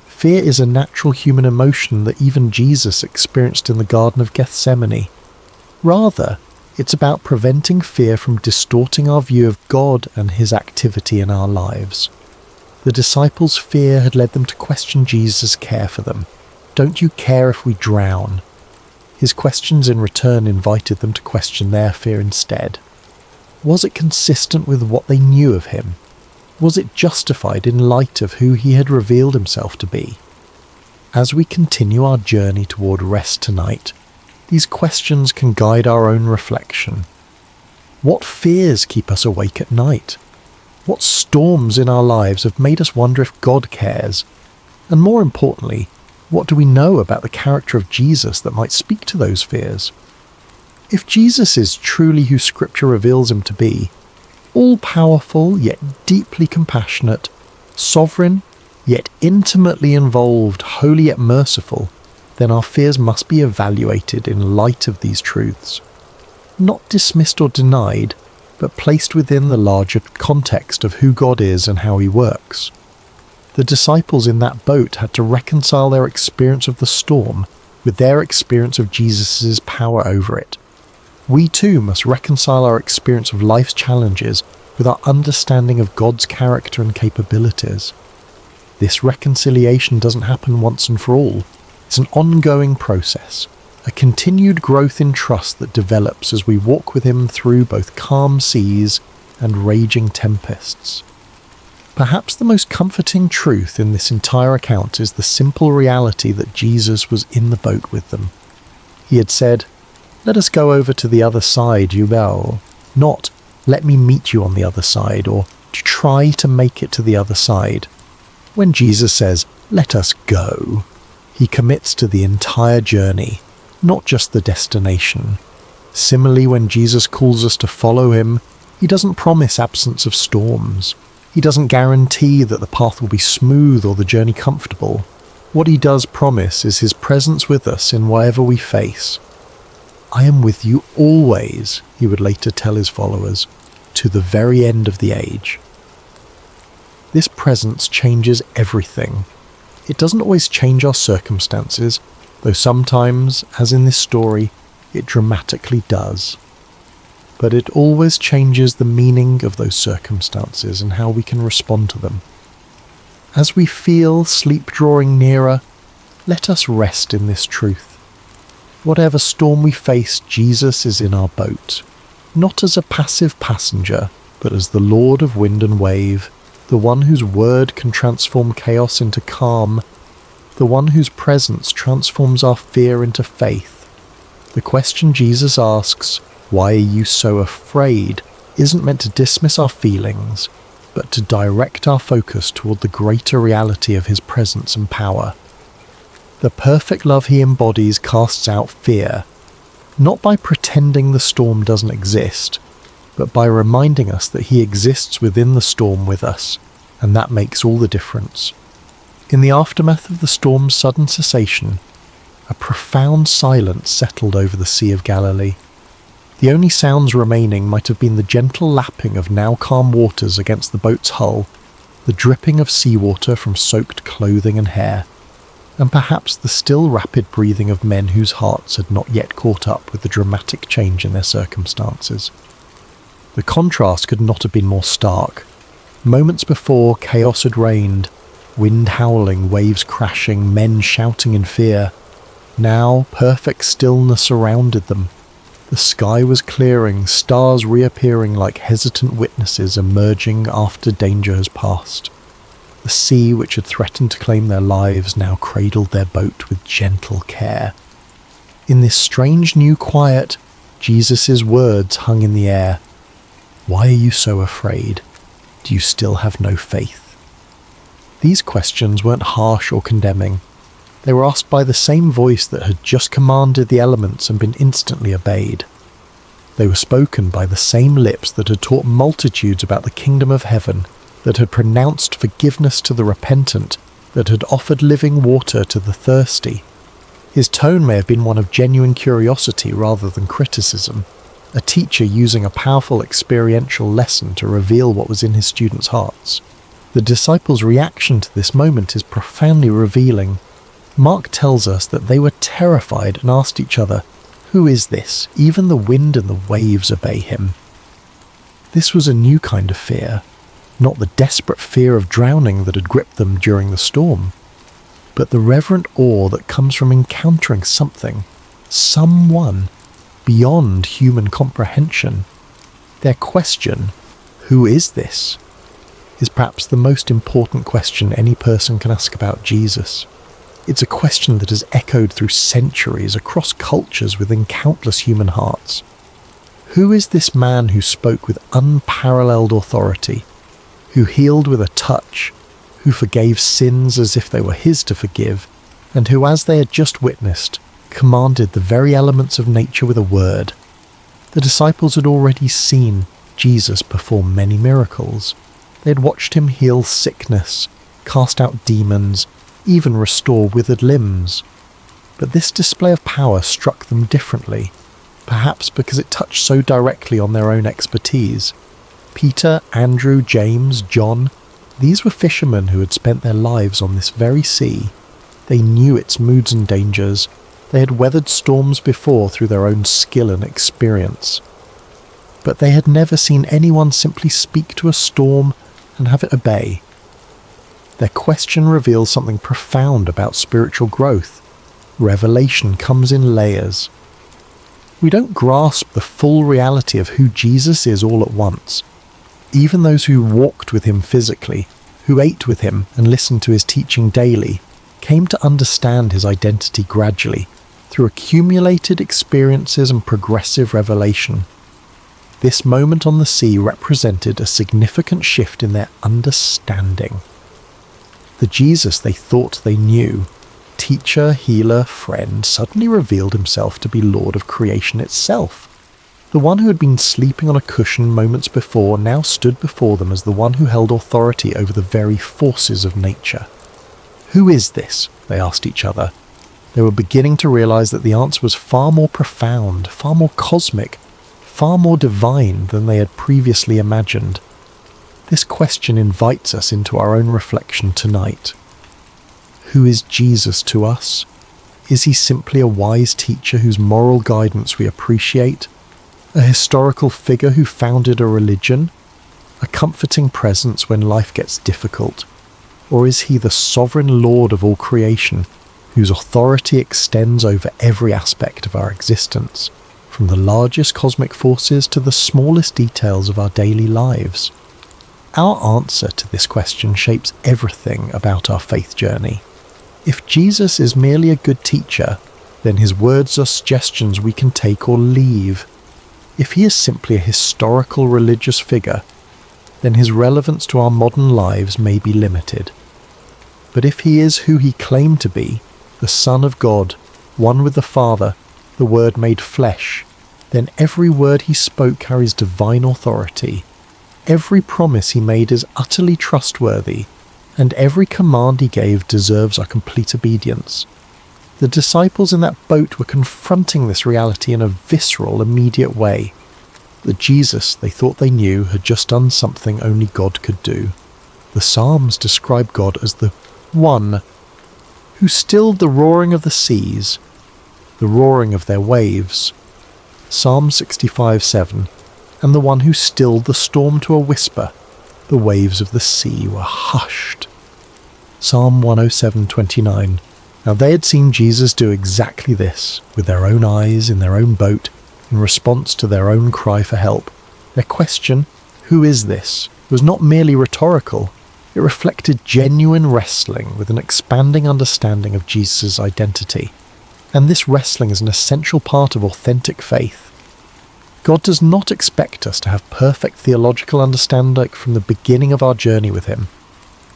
Fear is a natural human emotion that even Jesus experienced in the Garden of Gethsemane. Rather, it's about preventing fear from distorting our view of God and His activity in our lives. The disciples' fear had led them to question Jesus' care for them. "Don't you care if we drown?" His questions in return invited them to question their fear instead. Was it consistent with what they knew of Him? Was it justified in light of who He had revealed Himself to be? As we continue our journey toward rest tonight, these questions can guide our own reflection. What fears keep us awake at night? What storms in our lives have made us wonder if God cares? And more importantly, what do we know about the character of Jesus that might speak to those fears? If Jesus is truly who Scripture reveals Him to be, all-powerful yet deeply compassionate, sovereign yet intimately involved, holy yet merciful, then our fears must be evaluated in light of these truths. Not dismissed or denied, but placed within the larger context of who God is and how He works. The disciples in that boat had to reconcile their experience of the storm with their experience of Jesus' power over it. We too must reconcile our experience of life's challenges with our understanding of God's character and capabilities. This reconciliation doesn't happen once and for all. It's an ongoing process, a continued growth in trust that develops as we walk with Him through both calm seas and raging tempests. Perhaps the most comforting truth in this entire account is the simple reality that Jesus was in the boat with them. He had said, "Let us go over to the other side, you know," not "let me meet you on the other side," or "to try to make it to the other side." When Jesus says, "let us go," He commits to the entire journey, not just the destination. Similarly, when Jesus calls us to follow Him, He doesn't promise absence of storms. He doesn't guarantee that the path will be smooth or the journey comfortable. What He does promise is His presence with us in whatever we face. "I am with you always," He would later tell His followers, "to the very end of the age." This presence changes everything. It doesn't always change our circumstances, though sometimes, as in this story, it dramatically does. But it always changes the meaning of those circumstances and how we can respond to them. As we feel sleep drawing nearer, let us rest in this truth. Whatever storm we face, Jesus is in our boat, not as a passive passenger, but as the Lord of wind and wave, the one whose word can transform chaos into calm, the one whose presence transforms our fear into faith. The question Jesus asks, "Why are you so afraid?" isn't meant to dismiss our feelings, but to direct our focus toward the greater reality of His presence and power. The perfect love He embodies casts out fear, not by pretending the storm doesn't exist, but by reminding us that He exists within the storm with us, and that makes all the difference. In the aftermath of the storm's sudden cessation, a profound silence settled over the Sea of Galilee. The only sounds remaining might have been the gentle lapping of now calm waters against the boat's hull, the dripping of seawater from soaked clothing and hair, and perhaps the still rapid breathing of men whose hearts had not yet caught up with the dramatic change in their circumstances. The contrast could not have been more stark. Moments before, chaos had reigned, wind howling, waves crashing, men shouting in fear. Now, perfect stillness surrounded them. The sky was clearing, stars reappearing like hesitant witnesses emerging after danger has passed. The sea, which had threatened to claim their lives, now cradled their boat with gentle care. In this strange new quiet, Jesus' words hung in the air. Why are you so afraid? Do you still have no faith? These questions weren't harsh or condemning. They were asked by the same voice that had just commanded the elements and been instantly obeyed. They were spoken by the same lips that had taught multitudes about the kingdom of heaven, that had pronounced forgiveness to the repentant, that had offered living water to the thirsty. His tone may have been one of genuine curiosity rather than criticism, a teacher using a powerful experiential lesson to reveal what was in his students' hearts. The disciples' reaction to this moment is profoundly revealing. Mark tells us that they were terrified and asked each other, "Who is this? Even the wind and the waves obey him." This was a new kind of fear, not the desperate fear of drowning that had gripped them during the storm, but the reverent awe that comes from encountering something, someone, beyond human comprehension. Their question, "Who is this?" is perhaps the most important question any person can ask about Jesus. It's a question that has echoed through centuries across cultures within countless human hearts. Who is this man who spoke with unparalleled authority, who healed with a touch, who forgave sins as if they were his to forgive, and who, as they had just witnessed, commanded the very elements of nature with a word? The disciples had already seen Jesus perform many miracles. They had watched him heal sickness, cast out demons, even restore withered limbs. But this display of power struck them differently, perhaps because it touched so directly on their own expertise. Peter, Andrew, James, John, these were fishermen who had spent their lives on this very sea. They knew its moods and dangers. They had weathered storms before through their own skill and experience. But they had never seen anyone simply speak to a storm and have it obey. Their question reveals something profound about spiritual growth. Revelation comes in layers. We don't grasp the full reality of who Jesus is all at once. Even those who walked with him physically, who ate with him and listened to his teaching daily, came to understand his identity gradually, through accumulated experiences and progressive revelation. This moment on the sea represented a significant shift in their understanding. The Jesus they thought they knew, teacher, healer, friend, suddenly revealed himself to be Lord of creation itself. The one who had been sleeping on a cushion moments before now stood before them as the one who held authority over the very forces of nature. "Who is this?" they asked each other. They were beginning to realize that the answer was far more profound, far more cosmic, far more divine than they had previously imagined. This question invites us into our own reflection tonight. Who is Jesus to us? Is he simply a wise teacher whose moral guidance we appreciate? A historical figure who founded a religion? A comforting presence when life gets difficult? Or is he the sovereign Lord of all creation, whose authority extends over every aspect of our existence, from the largest cosmic forces to the smallest details of our daily lives? Our answer to this question shapes everything about our faith journey. If Jesus is merely a good teacher, then his words are suggestions we can take or leave. If he is simply a historical religious figure, then his relevance to our modern lives may be limited. But if he is who he claimed to be, the Son of God, one with the Father, the Word made flesh, then every word he spoke carries divine authority. Every promise he made is utterly trustworthy, and every command he gave deserves our complete obedience. The disciples in that boat were confronting this reality in a visceral, immediate way. The Jesus they thought they knew had just done something only God could do. The Psalms describe God as the One who stilled the roaring of the seas, the roaring of their waves. Psalm 65:7, and the one who stilled the storm to a whisper, the waves of the sea were hushed. Psalm 107:29. Now they had seen Jesus do exactly this, with their own eyes in their own boat, in response to their own cry for help. Their question, "Who is this?" was not merely rhetorical. It reflected genuine wrestling with an expanding understanding of Jesus' identity. And this wrestling is an essential part of authentic faith. God does not expect us to have perfect theological understanding from the beginning of our journey with him.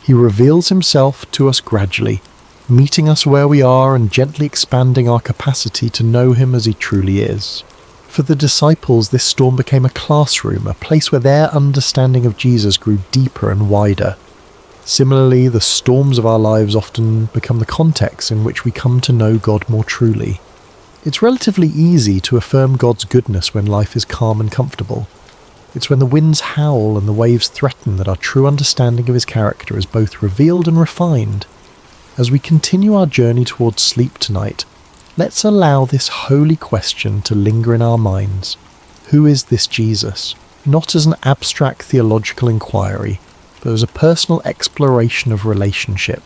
He reveals himself to us gradually, meeting us where we are and gently expanding our capacity to know him as he truly is. For the disciples, this storm became a classroom, a place where their understanding of Jesus grew deeper and wider. Similarly, the storms of our lives often become the context in which we come to know God more truly. It's relatively easy to affirm God's goodness when life is calm and comfortable. It's when the winds howl and the waves threaten that our true understanding of his character is both revealed and refined. As we continue our journey towards sleep tonight, let's allow this holy question to linger in our minds. Who is this Jesus? Not as an abstract theological inquiry, but as a personal exploration of relationship.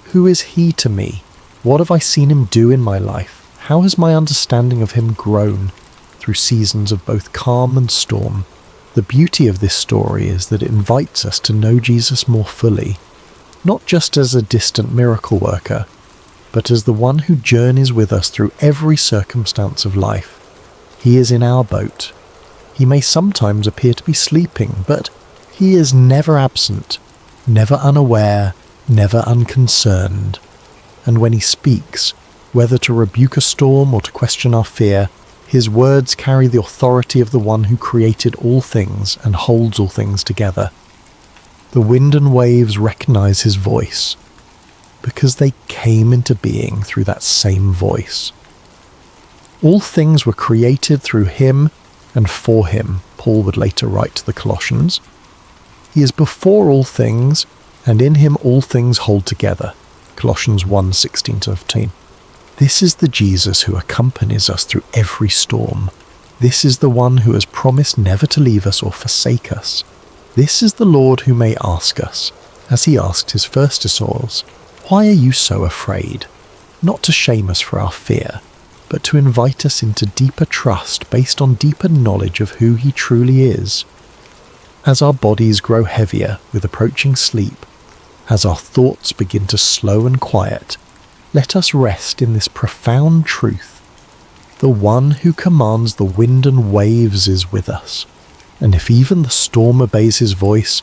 Who is he to me? What have I seen him do in my life? How has my understanding of him grown through seasons of both calm and storm? The beauty of this story is that it invites us to know Jesus more fully, not just as a distant miracle worker, but as the one who journeys with us through every circumstance of life. He is in our boat. He may sometimes appear to be sleeping, but he is never absent, never unaware, never unconcerned. And when he speaks, whether to rebuke a storm or to question our fear, his words carry the authority of the one who created all things and holds all things together. The wind and waves recognize his voice, because they came into being through that same voice. All things were created through him and for him, Paul would later write to the Colossians. He is before all things, and in him all things hold together. Colossians 1:16-15. This is the Jesus who accompanies us through every storm. This is the one who has promised never to leave us or forsake us. This is the Lord who may ask us, as he asked his first disciples, "Why are you so afraid?" Not to shame us for our fear, but to invite us into deeper trust based on deeper knowledge of who he truly is. As our bodies grow heavier with approaching sleep, as our thoughts begin to slow and quiet, let us rest in this profound truth. The one who commands the wind and waves is with us. And if even the storm obeys his voice,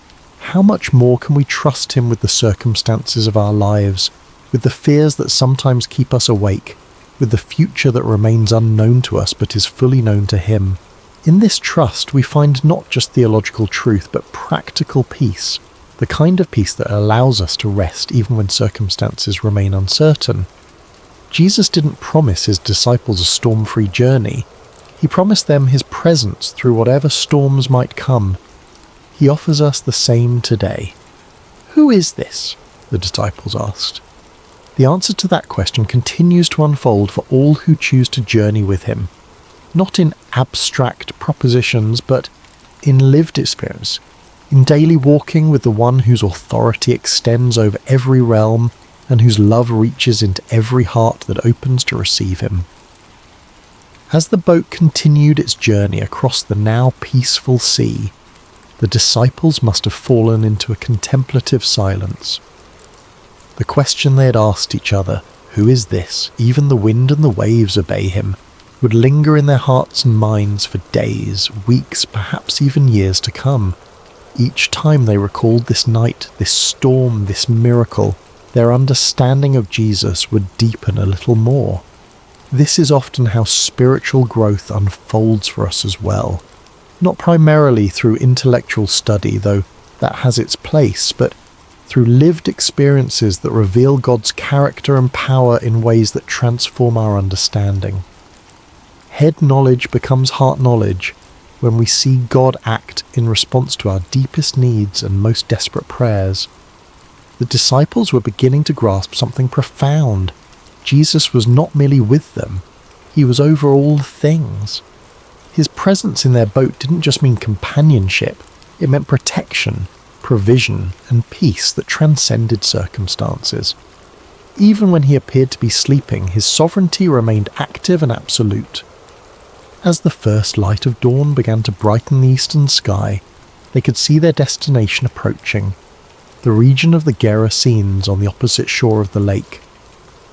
how much more can we trust him with the circumstances of our lives, with the fears that sometimes keep us awake, with the future that remains unknown to us but is fully known to him. In this trust we find not just theological truth but practical peace, the kind of peace that allows us to rest even when circumstances remain uncertain. Jesus didn't promise his disciples a storm-free journey. He promised them his presence through whatever storms might come. He offers us the same today. Who is this? The disciples asked. The answer to that question continues to unfold for all who choose to journey with him, not in abstract propositions, but in lived experience, in daily walking with the one whose authority extends over every realm and whose love reaches into every heart that opens to receive him. As the boat continued its journey across the now peaceful sea, the disciples must have fallen into a contemplative silence. The question they had asked each other, "Who is this? Even the wind and the waves obey him," would linger in their hearts and minds for days, weeks, perhaps even years to come. Each time they recalled this night, this storm, this miracle, their understanding of Jesus would deepen a little more. This is often how spiritual growth unfolds for us as well. Not primarily through intellectual study, though that has its place, but through lived experiences that reveal God's character and power in ways that transform our understanding. Head knowledge becomes heart knowledge when we see God act in response to our deepest needs and most desperate prayers. The disciples were beginning to grasp something profound. Jesus was not merely with them, he was over all things. His presence in their boat didn't just mean companionship, it meant protection, provision, and peace that transcended circumstances. Even when he appeared to be sleeping, his sovereignty remained active and absolute. As the first light of dawn began to brighten the eastern sky, they could see their destination approaching, the region of the Gerasenes on the opposite shore of the lake.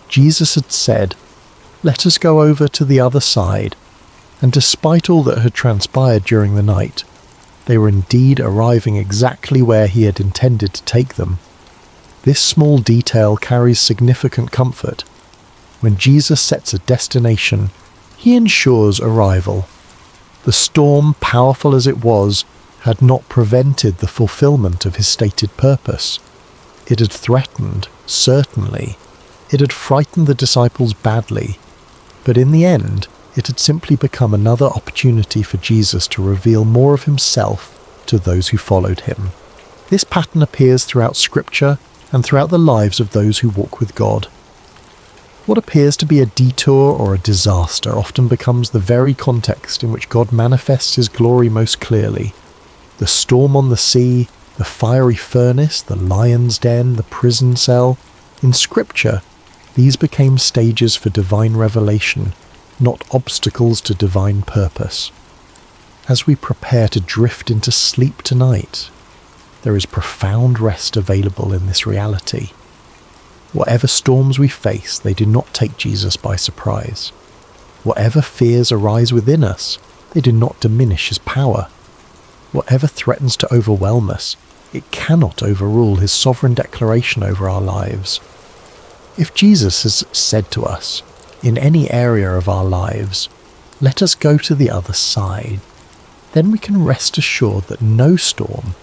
Jesus had said, "Let us go over to the other side," and despite all that had transpired during the night, they were indeed arriving exactly where he had intended to take them. This small detail carries significant comfort. When Jesus sets a destination, he ensures arrival. The storm, powerful as it was, had not prevented the fulfillment of his stated purpose. It had threatened, certainly. It had frightened the disciples badly. But in the end, it had simply become another opportunity for Jesus to reveal more of himself to those who followed him. This pattern appears throughout Scripture and throughout the lives of those who walk with God. What appears to be a detour or a disaster often becomes the very context in which God manifests his glory most clearly. The storm on the sea, the fiery furnace, the lion's den, the prison cell. In Scripture, these became stages for divine revelation, not obstacles to divine purpose. As we prepare to drift into sleep tonight, there is profound rest available in this reality. Whatever storms we face, they do not take Jesus by surprise. Whatever fears arise within us, they do not diminish his power. Whatever threatens to overwhelm us, it cannot overrule his sovereign declaration over our lives. If Jesus has said to us, in any area of our lives, let us go to the other side, then we can rest assured that no storm,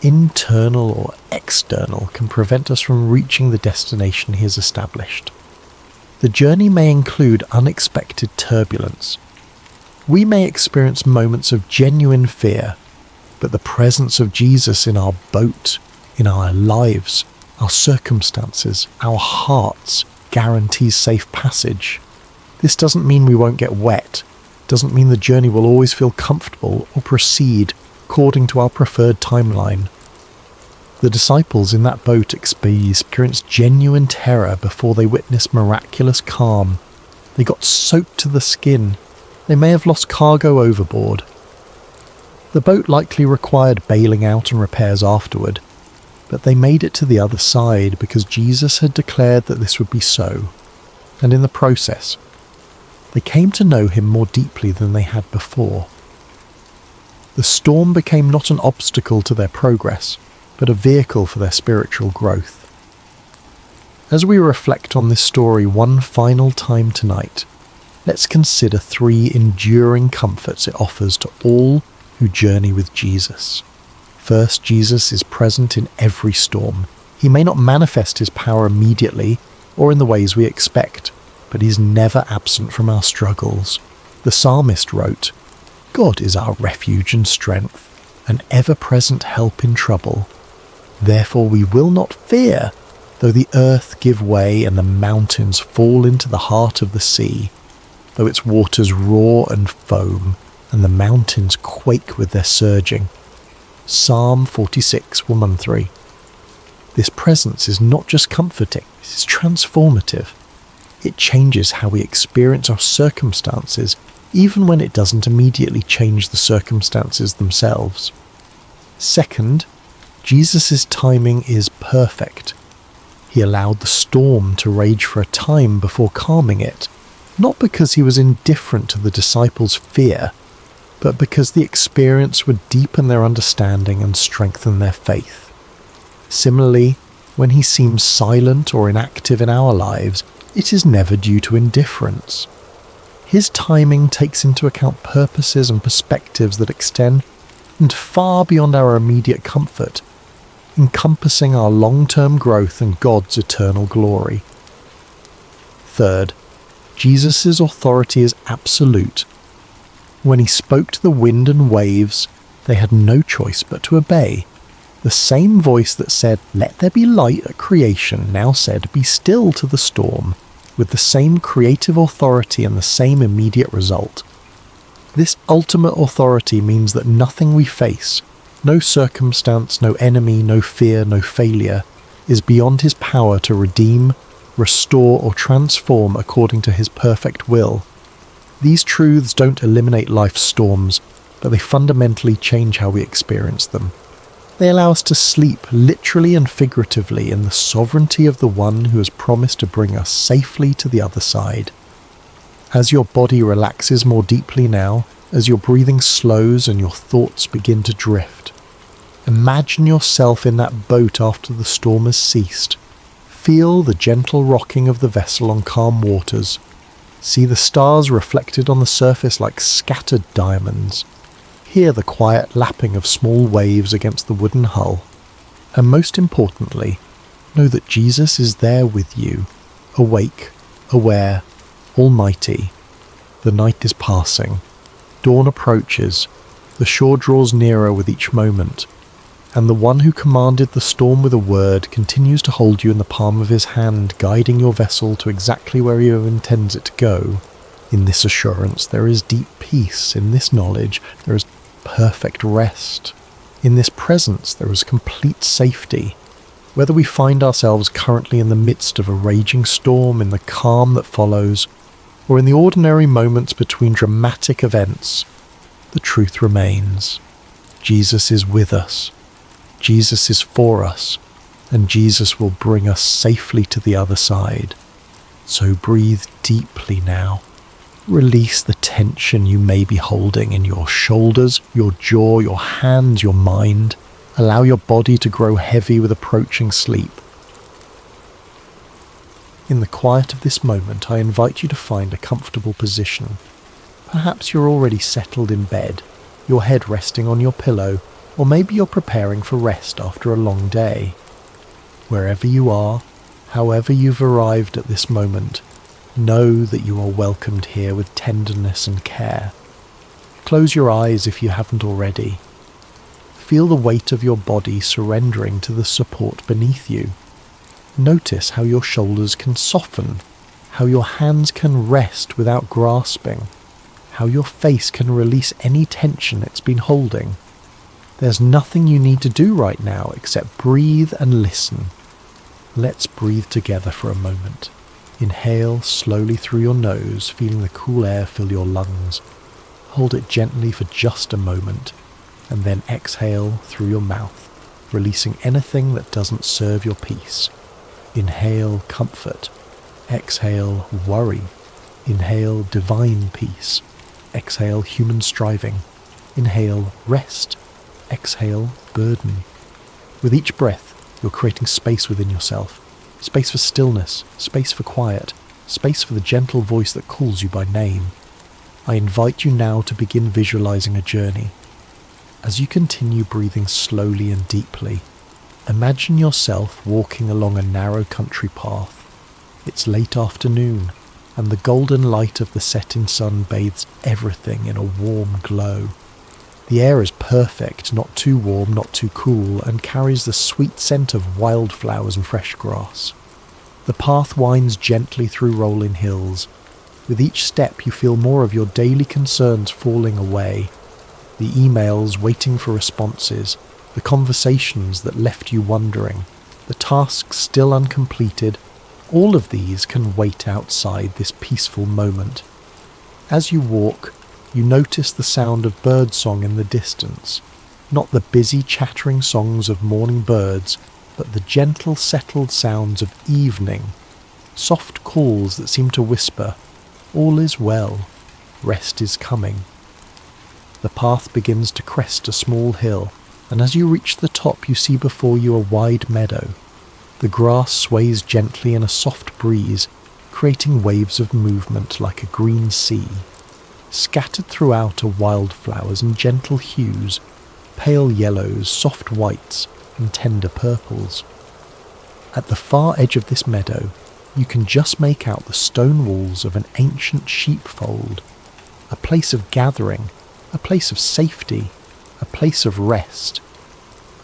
internal or external, can prevent us from reaching the destination he has established. The journey may include unexpected turbulence. We may experience moments of genuine fear, but the presence of Jesus in our boat, in our lives, our circumstances, our hearts, guarantees safe passage. This doesn't mean we won't get wet, doesn't mean the journey will always feel comfortable or proceed according to our preferred timeline. The disciples in that boat experienced genuine terror before they witnessed miraculous calm. They got soaked to the skin. They may have lost cargo overboard. The boat likely required bailing out and repairs afterward, but they made it to the other side because Jesus had declared that this would be so, and in the process, they came to know him more deeply than they had before. The storm became not an obstacle to their progress, but a vehicle for their spiritual growth. As we reflect on this story one final time tonight, let's consider 3 enduring comforts it offers to all who journey with Jesus. First, Jesus is present in every storm. He may not manifest his power immediately or in the ways we expect, but he's never absent from our struggles. The psalmist wrote, "God is our refuge and strength, an ever-present help in trouble. Therefore we will not fear, though the earth give way and the mountains fall into the heart of the sea, though its waters roar and foam, and the mountains quake with their surging." Psalm 46:1-3. This presence is not just comforting, it is transformative. It changes how we experience our circumstances, even when it doesn't immediately change the circumstances themselves. Second, Jesus' timing is perfect. He allowed the storm to rage for a time before calming it, not because he was indifferent to the disciples' fear, but because the experience would deepen their understanding and strengthen their faith. Similarly, when he seems silent or inactive in our lives, it is never due to indifference. His timing takes into account purposes and perspectives that extend far beyond our immediate comfort, encompassing our long-term growth and God's eternal glory. Third, Jesus' authority is absolute. When he spoke to the wind and waves, they had no choice but to obey. The same voice that said, "Let there be light" at creation, now said, "Be still" to the storm, with the same creative authority and the same immediate result. This ultimate authority means that nothing we face, no circumstance, no enemy, no fear, no failure, is beyond his power to redeem, restore, or transform according to his perfect will. These truths don't eliminate life's storms, but they fundamentally change how we experience them. They allow us to sleep, literally and figuratively, in the sovereignty of the one who has promised to bring us safely to the other side. As your body relaxes more deeply now, as your breathing slows and your thoughts begin to drift, imagine yourself in that boat after the storm has ceased. Feel the gentle rocking of the vessel on calm waters. See the stars reflected on the surface like scattered diamonds. Hear the quiet lapping of small waves against the wooden hull. And most importantly, know that Jesus is there with you, awake, aware, almighty. The night is passing. Dawn approaches. The shore draws nearer with each moment. And the one who commanded the storm with a word continues to hold you in the palm of his hand, guiding your vessel to exactly where he intends it to go. In this assurance there is deep peace. In this knowledge there is perfect rest. In this presence there is complete safety. Whether we find ourselves currently in the midst of a raging storm, in the calm that follows, or in the ordinary moments between dramatic events, the truth remains. Jesus is with us. Jesus is for us, and Jesus will bring us safely to the other side. So breathe deeply now. Release the tension you may be holding in your shoulders, your jaw, your hands, your mind. Allow your body to grow heavy with approaching sleep. In the quiet of this moment, I invite you to find a comfortable position. Perhaps you're already settled in bed, your head resting on your pillow, or maybe you're preparing for rest after a long day. Wherever you are, however you've arrived at this moment, know that you are welcomed here with tenderness and care. Close your eyes if you haven't already. Feel the weight of your body surrendering to the support beneath you. Notice how your shoulders can soften, how your hands can rest without grasping, how your face can release any tension it's been holding. There's nothing you need to do right now except breathe and listen. Let's breathe together for a moment. Inhale slowly through your nose, feeling the cool air fill your lungs. Hold it gently for just a moment, and then exhale through your mouth, releasing anything that doesn't serve your peace. Inhale comfort. Exhale worry. Inhale divine peace. Exhale human striving. Inhale rest. Exhale burden. With each breath, you're creating space within yourself. Space for stillness, space for quiet, space for the gentle voice that calls you by name. I invite you now to begin visualizing a journey. As you continue breathing slowly and deeply, imagine yourself walking along a narrow country path. It's late afternoon, and the golden light of the setting sun bathes everything in a warm glow. The air is perfect, not too warm, not too cool, and carries the sweet scent of wildflowers and fresh grass. The path winds gently through rolling hills. With each step you feel more of your daily concerns falling away. The emails waiting for responses, the conversations that left you wondering, the tasks still uncompleted, all of these can wait outside this peaceful moment. As you walk, you notice the sound of birdsong in the distance, not the busy chattering songs of morning birds, but the gentle settled sounds of evening, soft calls that seem to whisper, all is well, rest is coming. The path begins to crest a small hill, and as you reach the top you see before you a wide meadow. The grass sways gently in a soft breeze, creating waves of movement like a green sea. Scattered throughout are wildflowers in gentle hues, pale yellows, soft whites, and tender purples. At the far edge of this meadow, you can just make out the stone walls of an ancient sheepfold, a place of gathering, a place of safety, a place of rest.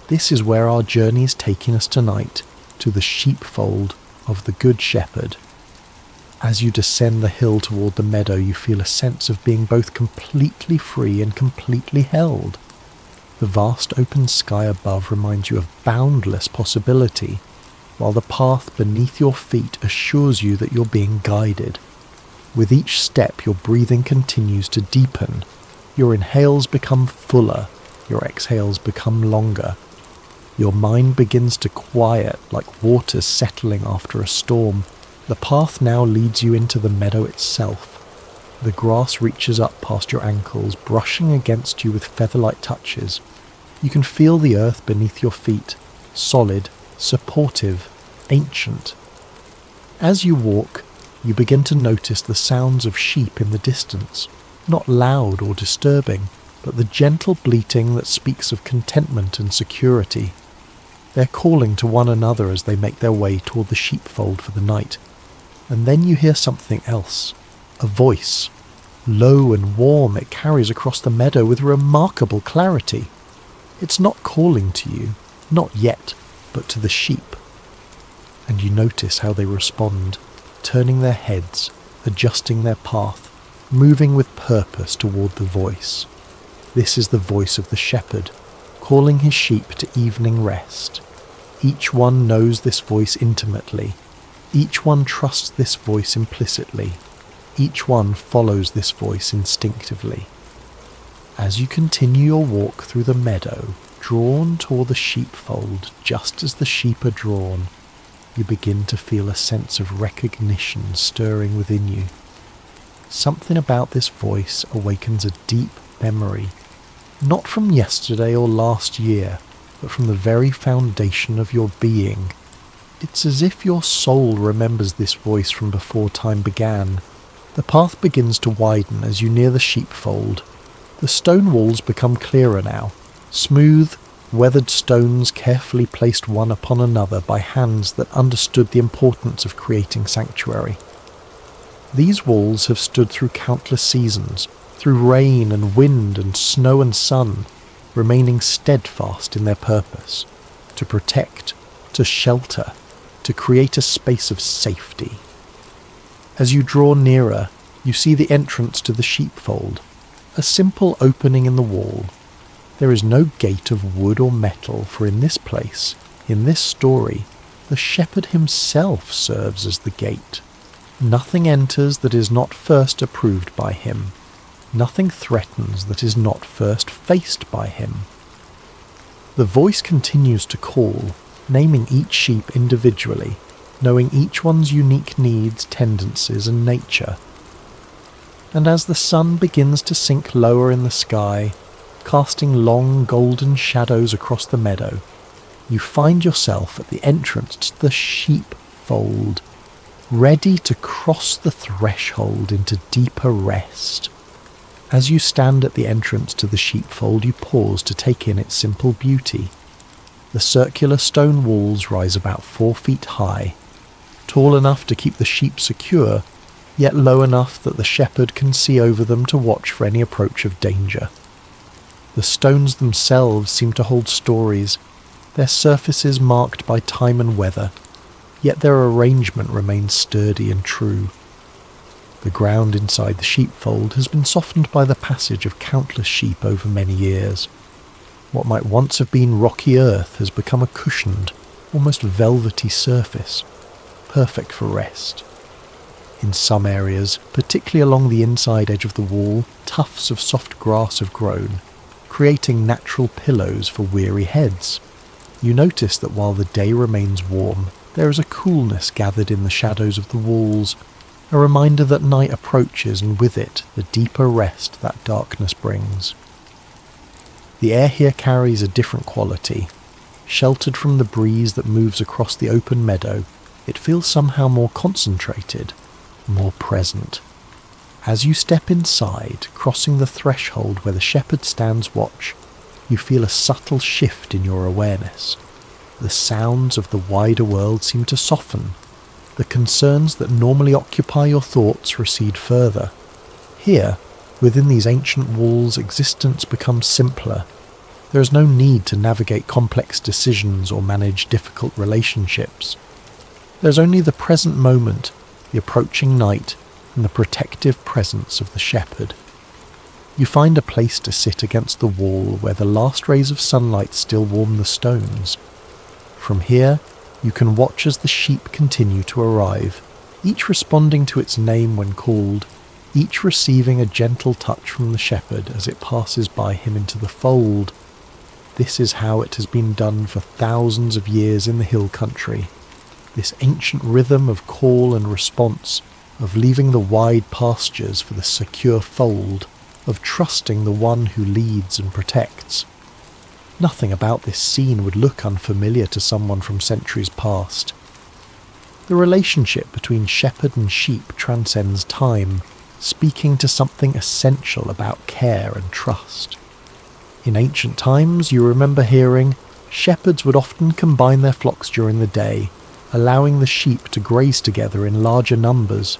This is where our journey is taking us tonight, to the sheepfold of the Good Shepherd. As you descend the hill toward the meadow, you feel a sense of being both completely free and completely held. The vast open sky above reminds you of boundless possibility, while the path beneath your feet assures you that you're being guided. With each step, your breathing continues to deepen. Your inhales become fuller, your exhales become longer. Your mind begins to quiet like water settling after a storm. The path now leads you into the meadow itself. The grass reaches up past your ankles, brushing against you with feather-like touches. You can feel the earth beneath your feet, solid, supportive, ancient. As you walk, you begin to notice the sounds of sheep in the distance, not loud or disturbing, but the gentle bleating that speaks of contentment and security. They're calling to one another as they make their way toward the sheepfold for the night. And then you hear something else, a voice. Low and warm, it carries across the meadow with remarkable clarity. It's not calling to you, not yet, but to the sheep. And you notice how they respond, turning their heads, adjusting their path, moving with purpose toward the voice. This is the voice of the shepherd, calling his sheep to evening rest. Each one knows this voice intimately. Each one trusts this voice implicitly. Each one follows this voice instinctively. As you continue your walk through the meadow, drawn toward the sheepfold just as the sheep are drawn, you begin to feel a sense of recognition stirring within you. Something about this voice awakens a deep memory, not from yesterday or last year, but from the very foundation of your being. It's as if your soul remembers this voice from before time began. The path begins to widen as you near the sheepfold. The stone walls become clearer now, smooth, weathered stones carefully placed one upon another by hands that understood the importance of creating sanctuary. These walls have stood through countless seasons, through rain and wind and snow and sun, remaining steadfast in their purpose, to protect, to shelter, to create a space of safety. As you draw nearer, you see the entrance to the sheepfold, a simple opening in the wall. There is no gate of wood or metal, for in this place, in this story, the shepherd himself serves as the gate. Nothing enters that is not first approved by him. Nothing threatens that is not first faced by him. The voice continues to call, naming each sheep individually, knowing each one's unique needs, tendencies, and nature. And as the sun begins to sink lower in the sky, casting long golden shadows across the meadow, you find yourself at the entrance to the sheepfold, ready to cross the threshold into deeper rest. As you stand at the entrance to the sheepfold, you pause to take in its simple beauty. The circular stone walls rise about 4 feet high, tall enough to keep the sheep secure, yet low enough that the shepherd can see over them to watch for any approach of danger. The stones themselves seem to hold stories, their surfaces marked by time and weather, yet their arrangement remains sturdy and true. The ground inside the sheepfold has been softened by the passage of countless sheep over many years. What might once have been rocky earth has become a cushioned, almost velvety surface, perfect for rest. In some areas, particularly along the inside edge of the wall, tufts of soft grass have grown, creating natural pillows for weary heads. You notice that while the day remains warm, there is a coolness gathered in the shadows of the walls, a reminder that night approaches and with it the deeper rest that darkness brings. The air here carries a different quality. Sheltered from the breeze that moves across the open meadow, it feels somehow more concentrated, more present. As you step inside, crossing the threshold where the shepherd stands watch, you feel a subtle shift in your awareness. The sounds of the wider world seem to soften. The concerns that normally occupy your thoughts recede further. Here, within these ancient walls, existence becomes simpler. There is no need to navigate complex decisions or manage difficult relationships. There's only the present moment, the approaching night, and the protective presence of the shepherd. You find a place to sit against the wall where the last rays of sunlight still warm the stones. From here, you can watch as the sheep continue to arrive, each responding to its name when called, each receiving a gentle touch from the shepherd as it passes by him into the fold. This is how it has been done for thousands of years in the hill country. This ancient rhythm of call and response, of leaving the wide pastures for the secure fold, of trusting the one who leads and protects. Nothing about this scene would look unfamiliar to someone from centuries past. The relationship between shepherd and sheep transcends time, speaking to something essential about care and trust. In ancient times, you remember hearing, shepherds would often combine their flocks during the day, allowing the sheep to graze together in larger numbers.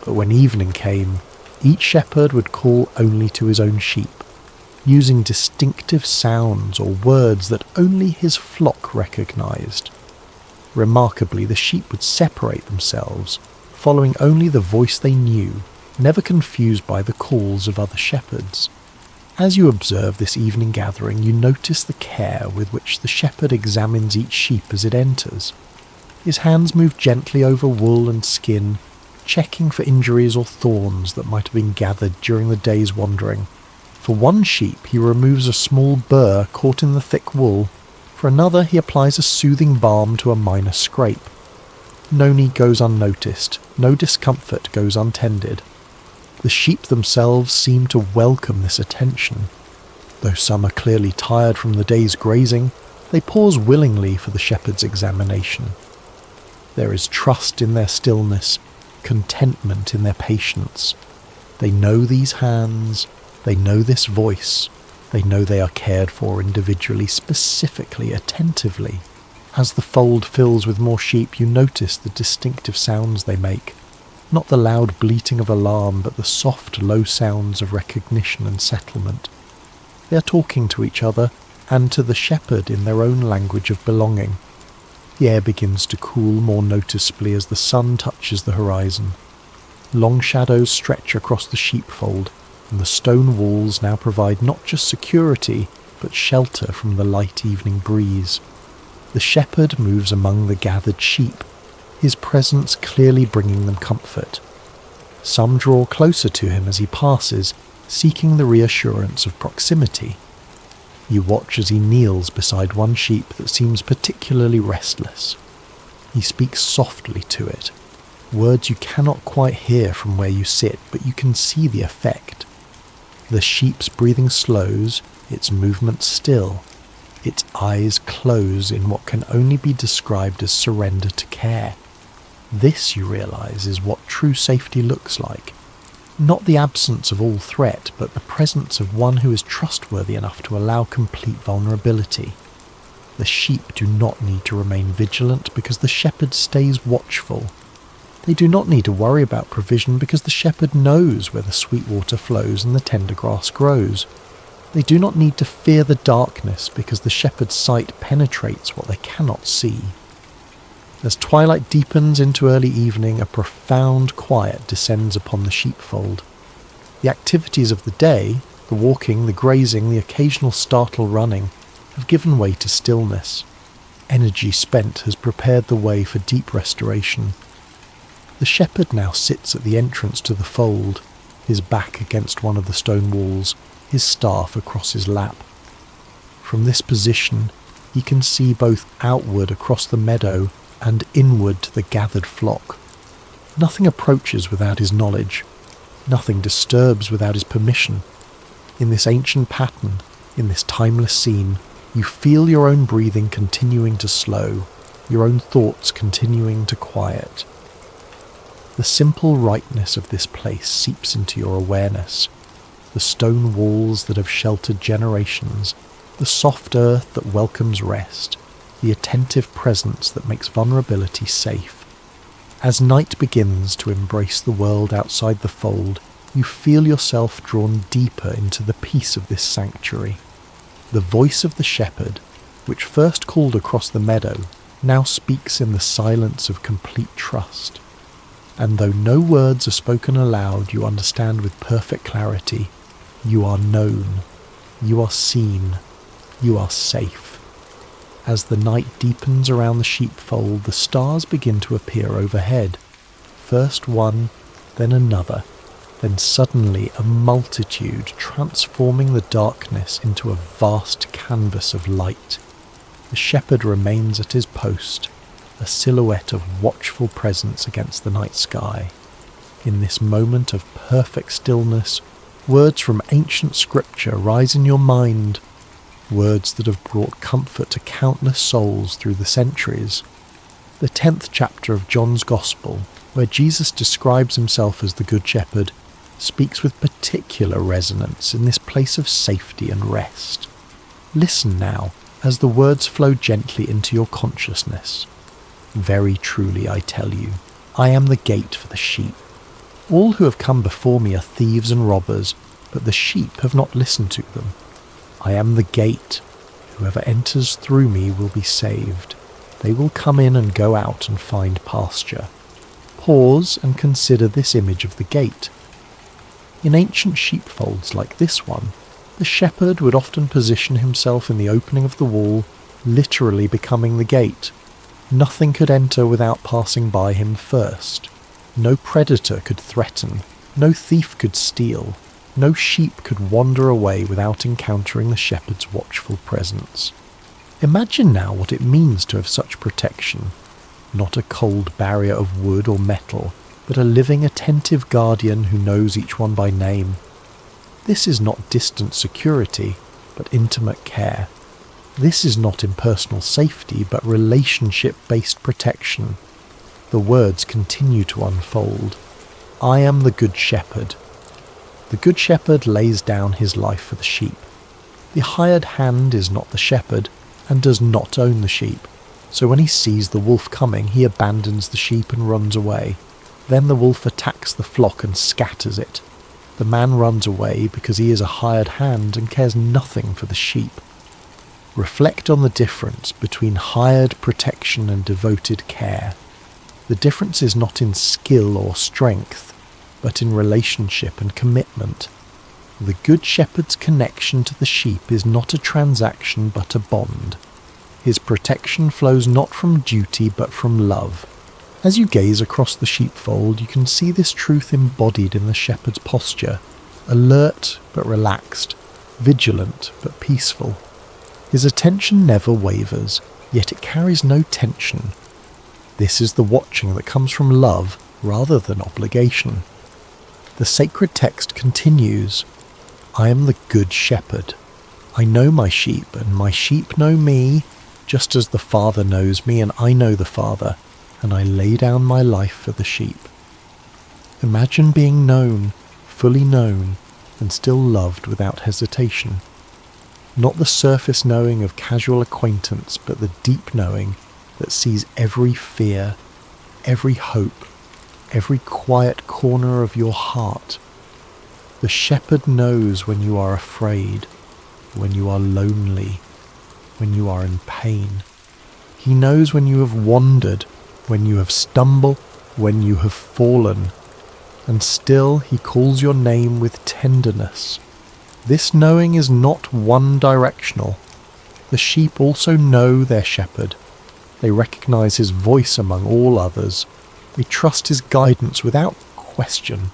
But when evening came, each shepherd would call only to his own sheep, using distinctive sounds or words that only his flock recognized. Remarkably, the sheep would separate themselves, following only the voice they knew, never confused by the calls of other shepherds. As you observe this evening gathering, you notice the care with which the shepherd examines each sheep as it enters. His hands move gently over wool and skin, checking for injuries or thorns that might have been gathered during the day's wandering. For one sheep, he removes a small burr caught in the thick wool. For another, he applies a soothing balm to a minor scrape. No need goes unnoticed, no discomfort goes untended. The sheep themselves seem to welcome this attention. Though some are clearly tired from the day's grazing, they pause willingly for the shepherd's examination. There is trust in their stillness, contentment in their patience. They know these hands, they know this voice, they know they are cared for individually, specifically, attentively. As the fold fills with more sheep, you notice the distinctive sounds they make. Not the loud bleating of alarm, but the soft, low sounds of recognition and settlement. They are talking to each other and to the shepherd in their own language of belonging. The air begins to cool more noticeably as the sun touches the horizon. Long shadows stretch across the sheepfold, and the stone walls now provide not just security, but shelter from the light evening breeze. The shepherd moves among the gathered sheep, his presence clearly bringing them comfort. Some draw closer to him as he passes, seeking the reassurance of proximity. You watch as he kneels beside one sheep that seems particularly restless. He speaks softly to it, words you cannot quite hear from where you sit, but you can see the effect. The sheep's breathing slows, its movements still. Its eyes close in what can only be described as surrender to care. This, you realize, is what true safety looks like. Not the absence of all threat, but the presence of one who is trustworthy enough to allow complete vulnerability. The sheep do not need to remain vigilant because the shepherd stays watchful. They do not need to worry about provision because the shepherd knows where the sweet water flows and the tender grass grows. They do not need to fear the darkness because the shepherd's sight penetrates what they cannot see. As twilight deepens into early evening, a profound quiet descends upon the sheepfold. The activities of the day, the walking, the grazing, the occasional startled running, have given way to stillness. Energy spent has prepared the way for deep restoration. The shepherd now sits at the entrance to the fold, his back against one of the stone walls, his staff across his lap. From this position, he can see both outward across the meadow and inward to the gathered flock. Nothing approaches without his knowledge. Nothing disturbs without his permission. In this ancient pattern, in this timeless scene, you feel your own breathing continuing to slow, your own thoughts continuing to quiet. The simple rightness of this place seeps into your awareness. The stone walls that have sheltered generations, the soft earth that welcomes rest, the attentive presence that makes vulnerability safe. As night begins to embrace the world outside the fold, you feel yourself drawn deeper into the peace of this sanctuary. The voice of the shepherd, which first called across the meadow, now speaks in the silence of complete trust. And though no words are spoken aloud, you understand with perfect clarity. You are known, you are seen, you are safe. As the night deepens around the sheepfold, the stars begin to appear overhead. First one, then another, then suddenly a multitude, transforming the darkness into a vast canvas of light. The shepherd remains at his post, a silhouette of watchful presence against the night sky. in this moment of perfect stillness, words from ancient scripture rise in your mind, words that have brought comfort to countless souls through the centuries. The 10th chapter of John's Gospel, where Jesus describes himself as the Good Shepherd, speaks with particular resonance in this place of safety and rest. Listen now as the words flow gently into your consciousness. Very truly I tell you, I am the gate for the sheep. All who have come before me are thieves and robbers, but the sheep have not listened to them. I am the gate. Whoever enters through me will be saved. They will come in and go out and find pasture. Pause and consider this image of the gate. In ancient sheepfolds like this one, the shepherd would often position himself in the opening of the wall, literally becoming the gate. Nothing could enter without passing by him first. No predator could threaten, no thief could steal, no sheep could wander away without encountering the shepherd's watchful presence. Imagine now what it means to have such protection. Not a cold barrier of wood or metal, but a living, attentive guardian who knows each one by name. This is not distant security, but intimate care. This is not impersonal safety, but relationship-based protection. The words continue to unfold. I am the Good Shepherd. The Good Shepherd lays down his life for the sheep. The hired hand is not the shepherd, and does not own the sheep. So when he sees the wolf coming, he abandons the sheep and runs away. Then the wolf attacks the flock and scatters it. The man runs away because he is a hired hand and cares nothing for the sheep. Reflect on the difference between hired protection and devoted care. The difference is not in skill or strength, but in relationship and commitment. The Good Shepherd's connection to the sheep is not a transaction but a bond. His protection flows not from duty but from love. As you gaze across the sheepfold, you can see this truth embodied in the shepherd's posture, alert but relaxed, vigilant but peaceful. His attention never wavers, yet it carries no tension. This is the watching that comes from love rather than obligation. The sacred text continues, I am the Good Shepherd. I know my sheep, and my sheep know me, just as the Father knows me, and I know the Father, and I lay down my life for the sheep. Imagine being known, fully known, and still loved without hesitation. Not the surface knowing of casual acquaintance, but the deep knowing that sees every fear, every hope, every quiet corner of your heart. The shepherd knows when you are afraid, when you are lonely, when you are in pain. He knows when you have wandered, when you have stumbled, when you have fallen. And still he calls your name with tenderness. This knowing is not one-directional. The sheep also know their shepherd. They recognize his voice among all others. They trust his guidance without question.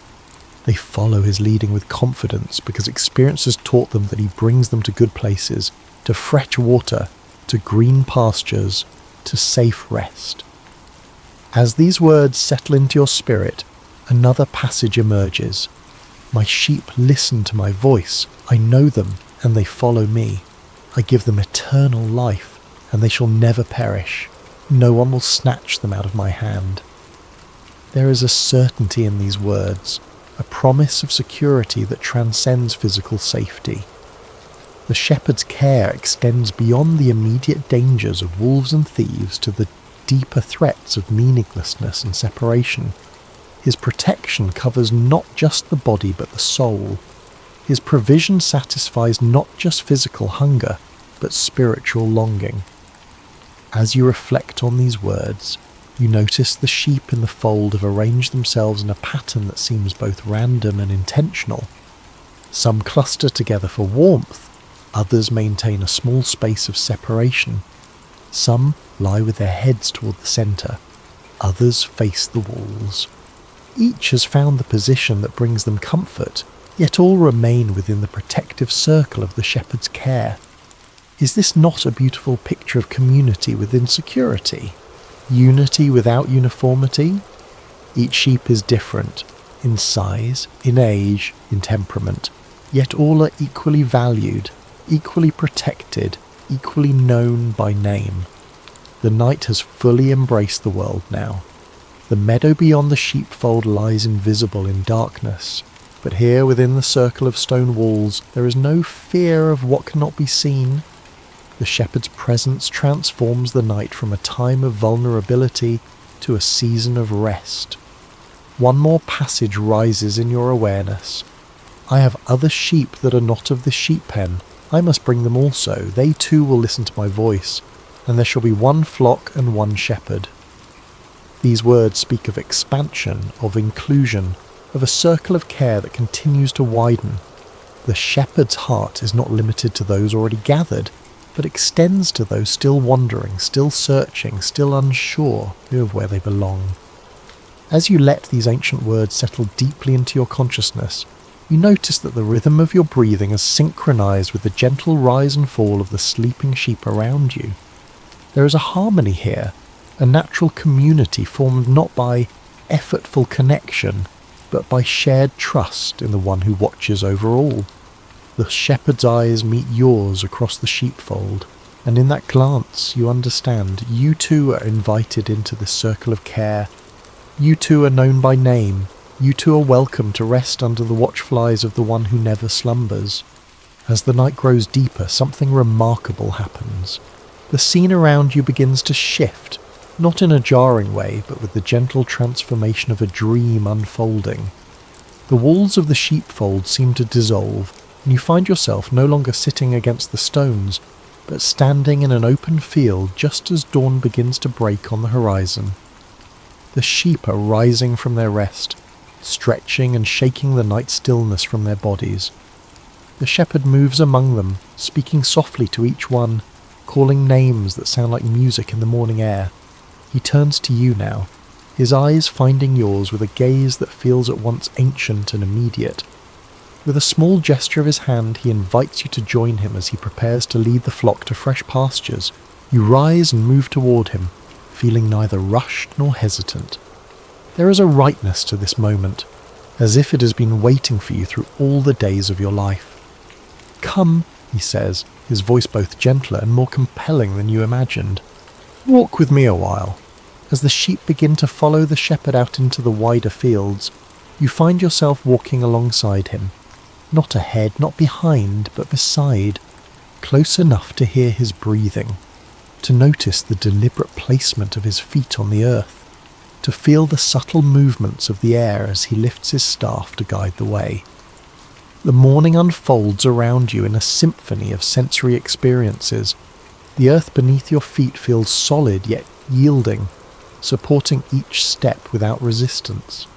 They follow his leading with confidence because experience has taught them that he brings them to good places, to fresh water, to green pastures, to safe rest. As these words settle into your spirit, another passage emerges. My sheep listen to my voice. I know them, and they follow me. I give them eternal life, and they shall never perish. No one will snatch them out of my hand. There is a certainty in these words, a promise of security that transcends physical safety. The shepherd's care extends beyond the immediate dangers of wolves and thieves to the deeper threats of meaninglessness and separation. His protection covers not just the body but the soul. His provision satisfies not just physical hunger, but spiritual longing. As you reflect on these words, you notice the sheep in the fold have arranged themselves in a pattern that seems both random and intentional. Some cluster together for warmth, others maintain a small space of separation. Some lie with their heads toward the centre, others face the walls. Each has found the position that brings them comfort, yet all remain within the protective circle of the shepherd's care. Is this not a beautiful picture of community within security? Unity without uniformity? Each sheep is different, in size, in age, in temperament, yet all are equally valued, equally protected, equally known by name. The night has fully embraced the world now. The meadow beyond the sheepfold lies invisible in darkness, but here within the circle of stone walls there is no fear of what cannot be seen. The shepherd's presence transforms the night from a time of vulnerability to a season of rest. One more passage rises in your awareness. I have other sheep that are not of this sheep pen. I must bring them also. They too will listen to my voice, and there shall be one flock and one shepherd. These words speak of expansion, of inclusion, of a circle of care that continues to widen. The shepherd's heart is not limited to those already gathered, but extends to those still wandering, still searching, still unsure of where they belong. As you let these ancient words settle deeply into your consciousness, you notice that the rhythm of your breathing is synchronized with the gentle rise and fall of the sleeping sheep around you. There is a harmony here, a natural community formed not by effortful connection, but by shared trust in the one who watches over all. The shepherd's eyes meet yours across the sheepfold, and in that glance you understand you too are invited into this circle of care. You too are known by name. You too are welcome to rest under the watchflies of the one who never slumbers. As the night grows deeper, something remarkable happens. The scene around you begins to shift, not in a jarring way, but with the gentle transformation of a dream unfolding. The walls of the sheepfold seem to dissolve, and you find yourself no longer sitting against the stones, but standing in an open field just as dawn begins to break on the horizon. The sheep are rising from their rest, stretching and shaking the night stillness from their bodies. The shepherd moves among them, speaking softly to each one, calling names that sound like music in the morning air. He turns to you now, his eyes finding yours with a gaze that feels at once ancient and immediate. With a small gesture of his hand, he invites you to join him as he prepares to lead the flock to fresh pastures. You rise and move toward him, feeling neither rushed nor hesitant. There is a rightness to this moment, as if it has been waiting for you through all the days of your life. "Come," he says, his voice both gentler and more compelling than you imagined. "Walk with me a while." As the sheep begin to follow the shepherd out into the wider fields, you find yourself walking alongside him. Not ahead, not behind, but beside, close enough to hear his breathing, to notice the deliberate placement of his feet on the earth, to feel the subtle movements of the air as he lifts his staff to guide the way. The morning unfolds around you in a symphony of sensory experiences. The earth beneath your feet feels solid yet yielding, supporting each step without resistance.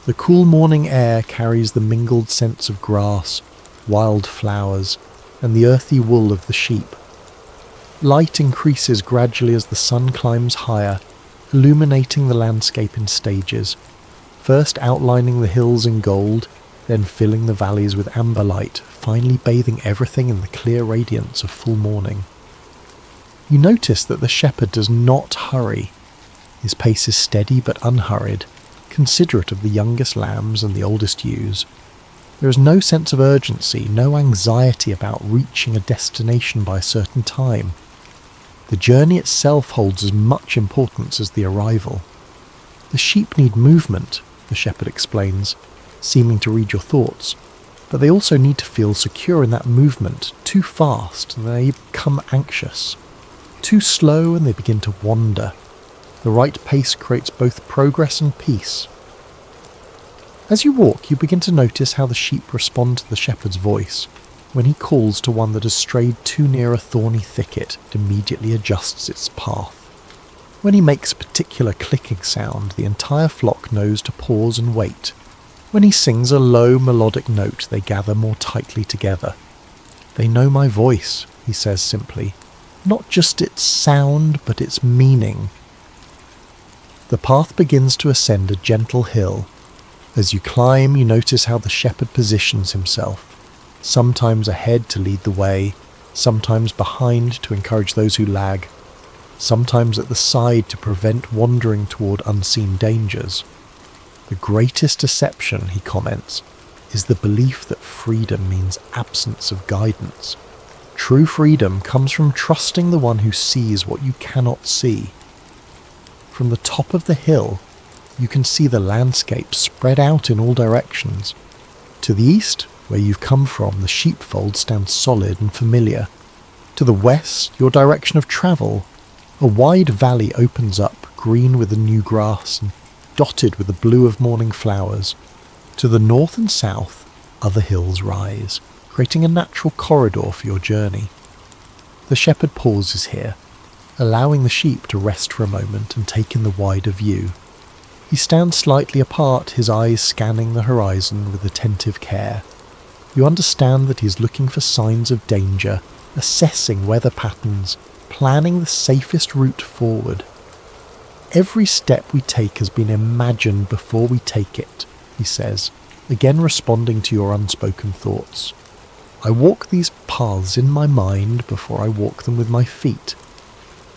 The cool morning air carries the mingled scents of grass, wild flowers, and the earthy wool of the sheep. Light increases gradually as the sun climbs higher, illuminating the landscape in stages, first outlining the hills in gold, then filling the valleys with amber light, finally bathing everything in the clear radiance of full morning. You notice that the shepherd does not hurry. His pace is steady but unhurried, considerate of the youngest lambs and the oldest ewes. There is no sense of urgency, no anxiety about reaching a destination by a certain time. The journey itself holds as much importance as the arrival. The sheep need movement, the shepherd explains, seeming to read your thoughts, but they also need to feel secure in that movement. Too fast and they become anxious. Too slow and they begin to wander. The right pace creates both progress and peace. As you walk, you begin to notice how the sheep respond to the shepherd's voice. When he calls to one that has strayed too near a thorny thicket, it immediately adjusts its path. When he makes a particular clicking sound, the entire flock knows to pause and wait. When he sings a low melodic note, they gather more tightly together. "They know my voice," he says simply. "Not just its sound, but its meaning." The path begins to ascend a gentle hill. As you climb, you notice how the shepherd positions himself, sometimes ahead to lead the way, sometimes behind to encourage those who lag, sometimes at the side to prevent wandering toward unseen dangers. The greatest deception, he comments, is the belief that freedom means absence of guidance. True freedom comes from trusting the one who sees what you cannot see. From the top of the hill, you can see the landscape spread out in all directions. To the east, where you've come from, the sheepfold stands solid and familiar. To the west, your direction of travel, a wide valley opens up, green with the new grass and dotted with the blue of morning flowers. To the north and south, other hills rise, creating a natural corridor for your journey. The shepherd pauses here, allowing the sheep to rest for a moment and take in the wider view. He stands slightly apart, his eyes scanning the horizon with attentive care. You understand that he is looking for signs of danger, assessing weather patterns, planning the safest route forward. Every step we take has been imagined before we take it, he says, again responding to your unspoken thoughts. I walk these paths in my mind before I walk them with my feet.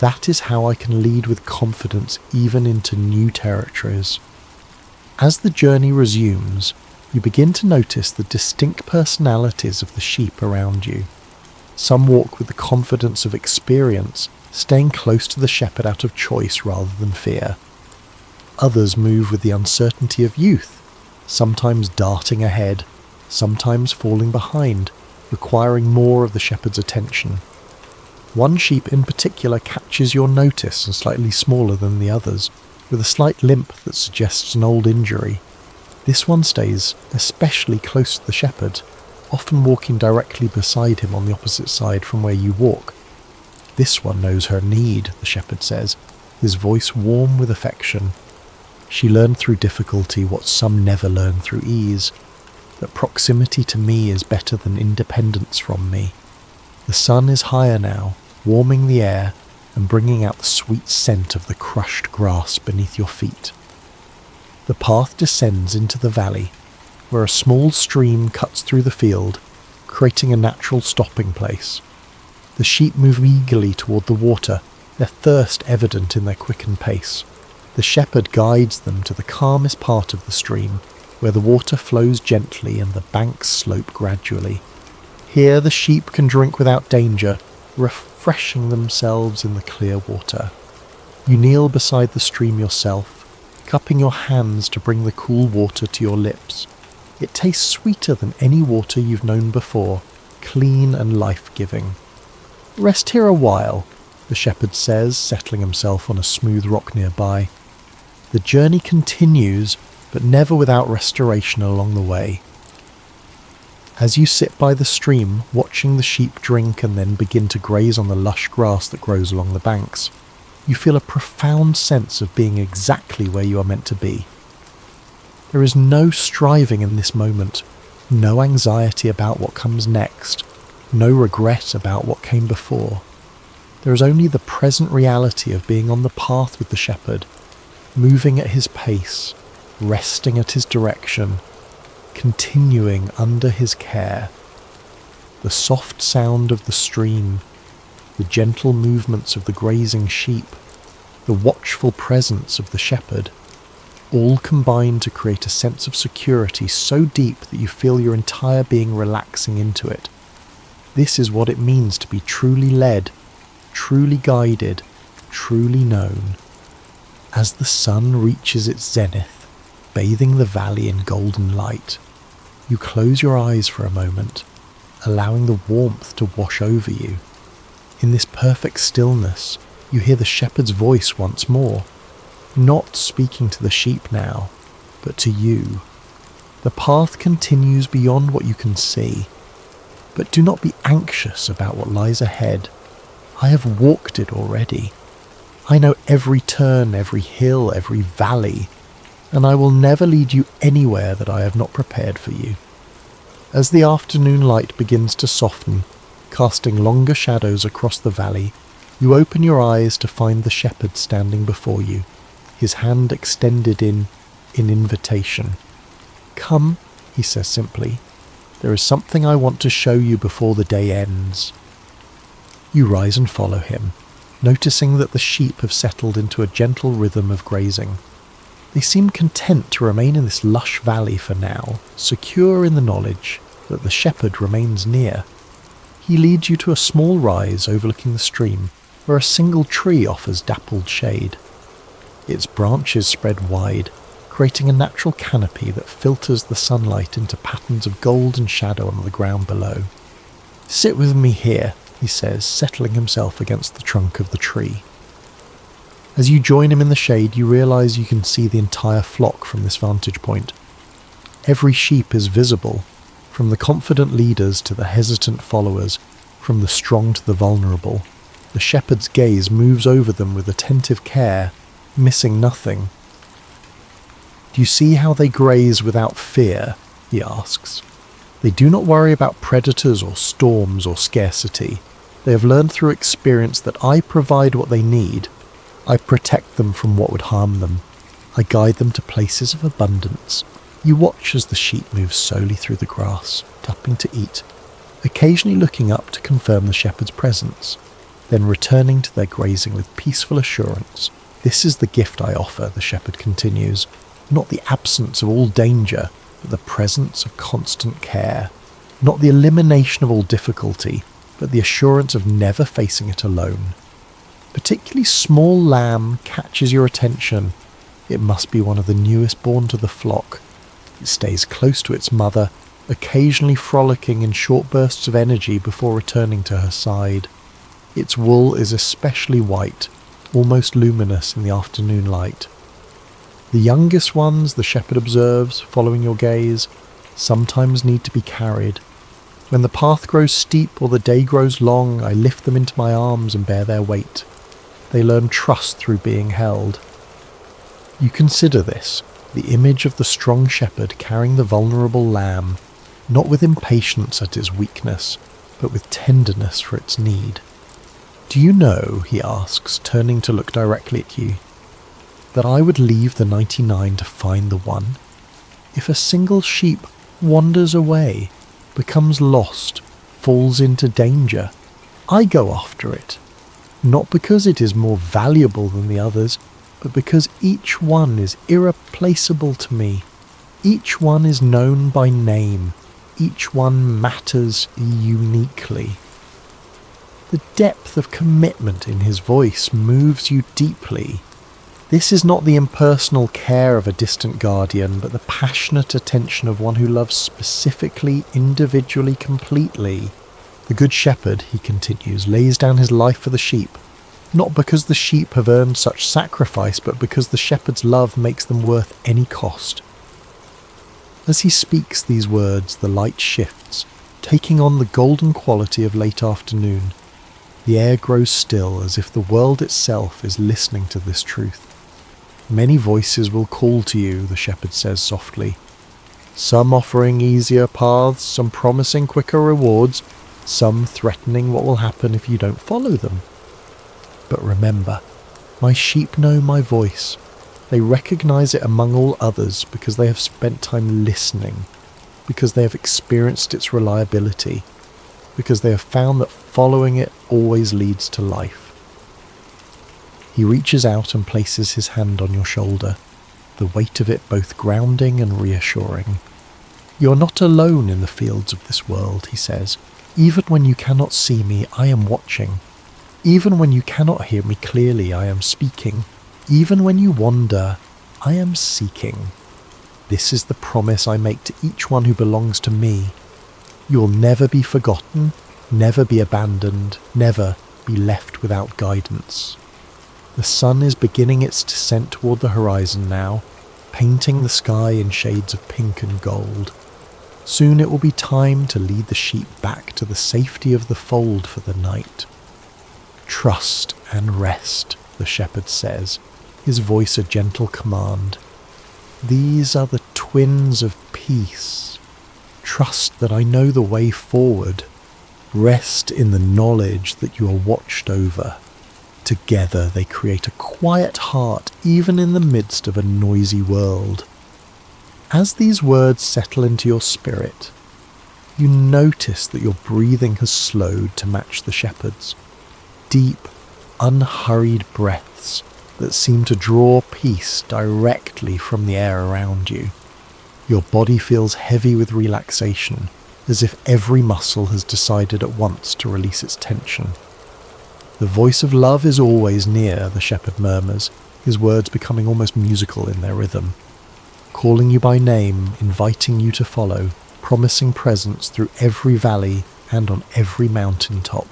That is how I can lead with confidence even into new territories. As the journey resumes, you begin to notice the distinct personalities of the sheep around you. Some walk with the confidence of experience, staying close to the shepherd out of choice rather than fear. Others move with the uncertainty of youth, sometimes darting ahead, sometimes falling behind, requiring more of the shepherd's attention. One sheep in particular catches your notice and slightly smaller than the others, with a slight limp that suggests an old injury. This one stays especially close to the shepherd, often walking directly beside him on the opposite side from where you walk. This one knows her need, the shepherd says, his voice warm with affection. She learned through difficulty what some never learn through ease, that proximity to me is better than independence from me. The sun is higher now, warming the air and bringing out the sweet scent of the crushed grass beneath your feet. The path descends into the valley, where a small stream cuts through the field, creating a natural stopping place. The sheep move eagerly toward the water, their thirst evident in their quickened pace. The shepherd guides them to the calmest part of the stream, where the water flows gently and the banks slope gradually. Here the sheep can drink without danger, refreshing themselves in the clear water. You kneel beside the stream yourself, cupping your hands to bring the cool water to your lips. It tastes sweeter than any water you've known before, clean and life-giving. Rest here a while, the shepherd says, settling himself on a smooth rock nearby. The journey continues, but never without restoration along the way. As you sit by the stream, watching the sheep drink and then begin to graze on the lush grass that grows along the banks, you feel a profound sense of being exactly where you are meant to be. There is no striving in this moment, no anxiety about what comes next, no regret about what came before. There is only the present reality of being on the path with the shepherd, moving at his pace, resting at his direction, continuing under his care. The soft sound of the stream, the gentle movements of the grazing sheep, the watchful presence of the shepherd, all combine to create a sense of security so deep that you feel your entire being relaxing into it. This is what it means to be truly led, truly guided, truly known. As the sun reaches its zenith, bathing the valley in golden light, you close your eyes for a moment, allowing the warmth to wash over you. In this perfect stillness, you hear the shepherd's voice once more, not speaking to the sheep now, but to you. The path continues beyond what you can see, but do not be anxious about what lies ahead. I have walked it already. I know every turn, every hill, every valley, and I will never lead you anywhere that I have not prepared for you. As the afternoon light begins to soften, casting longer shadows across the valley, you open your eyes to find the shepherd standing before you, his hand extended in invitation. Come, he says simply. There is something I want to show you before the day ends. You rise and follow him, noticing that the sheep have settled into a gentle rhythm of grazing. They seem content to remain in this lush valley for now, secure in the knowledge that the shepherd remains near. He leads you to a small rise overlooking the stream, where a single tree offers dappled shade. Its branches spread wide, creating a natural canopy that filters the sunlight into patterns of gold and shadow on the ground below. "Sit with me here," he says, settling himself against the trunk of the tree. As you join him in the shade, you realise you can see the entire flock from this vantage point. Every sheep is visible, from the confident leaders to the hesitant followers, from the strong to the vulnerable. The shepherd's gaze moves over them with attentive care, missing nothing. "Do you see how they graze without fear?" he asks. "They do not worry about predators or storms or scarcity. They have learned through experience that I provide what they need. I protect them from what would harm them. I guide them to places of abundance." You watch as the sheep move slowly through the grass, tapping to eat, occasionally looking up to confirm the shepherd's presence, then returning to their grazing with peaceful assurance. "This is the gift I offer," the shepherd continues, "not the absence of all danger, but the presence of constant care. Not the elimination of all difficulty, but the assurance of never facing it alone. Particularly small lamb catches your attention. It must be one of the newest born to the flock. It stays close to its mother, occasionally frolicking in short bursts of energy before returning to her side. Its wool is especially white, almost luminous in the afternoon light. The youngest ones," the shepherd observes, following your gaze, "sometimes need to be carried. When the path grows steep or the day grows long, I lift them into my arms and bear their weight. They learn trust through being held." You consider this, the image of the strong shepherd carrying the vulnerable lamb, not with impatience at its weakness, but with tenderness for its need. "Do you know," he asks, turning to look directly at you, "that I would leave the 99 to find the one? If a single sheep wanders away, becomes lost, falls into danger, I go after it. Not because it is more valuable than the others, but because each one is irreplaceable to me. Each one is known by name. Each one matters uniquely." The depth of commitment in his voice moves you deeply. This is not the impersonal care of a distant guardian, but the passionate attention of one who loves specifically, individually, completely. "The good shepherd," he continues, "lays down his life for the sheep, not because the sheep have earned such sacrifice, but because the shepherd's love makes them worth any cost." As he speaks these words, the light shifts, taking on the golden quality of late afternoon. The air grows still, as if the world itself is listening to this truth. "Many voices will call to you," the shepherd says softly. "Some offering easier paths, some promising quicker rewards, some threatening what will happen if you don't follow them. But remember, my sheep know my voice. They recognize it among all others because they have spent time listening, because they have experienced its reliability, because they have found that following it always leads to life." He reaches out and places his hand on your shoulder, the weight of it both grounding and reassuring. "You're not alone in the fields of this world," he says. "Even when you cannot see me, I am watching. Even when you cannot hear me clearly, I am speaking. Even when you wander, I am seeking. This is the promise I make to each one who belongs to me. You will never be forgotten, never be abandoned, never be left without guidance." The sun is beginning its descent toward the horizon now, painting the sky in shades of pink and gold. Soon it will be time to lead the sheep back to the safety of the fold for the night. "Trust and rest," the shepherd says, his voice a gentle command. "These are the twins of peace. Trust that I know the way forward. Rest in the knowledge that you are watched over. Together they create a quiet heart even in the midst of a noisy world." As these words settle into your spirit, you notice that your breathing has slowed to match the shepherd's. Deep, unhurried breaths that seem to draw peace directly from the air around you. Your body feels heavy with relaxation, as if every muscle has decided at once to release its tension. The voice of love is always near, the shepherd murmurs, his words becoming almost musical in their rhythm, calling you by name, inviting you to follow, promising presence through every valley and on every mountain top.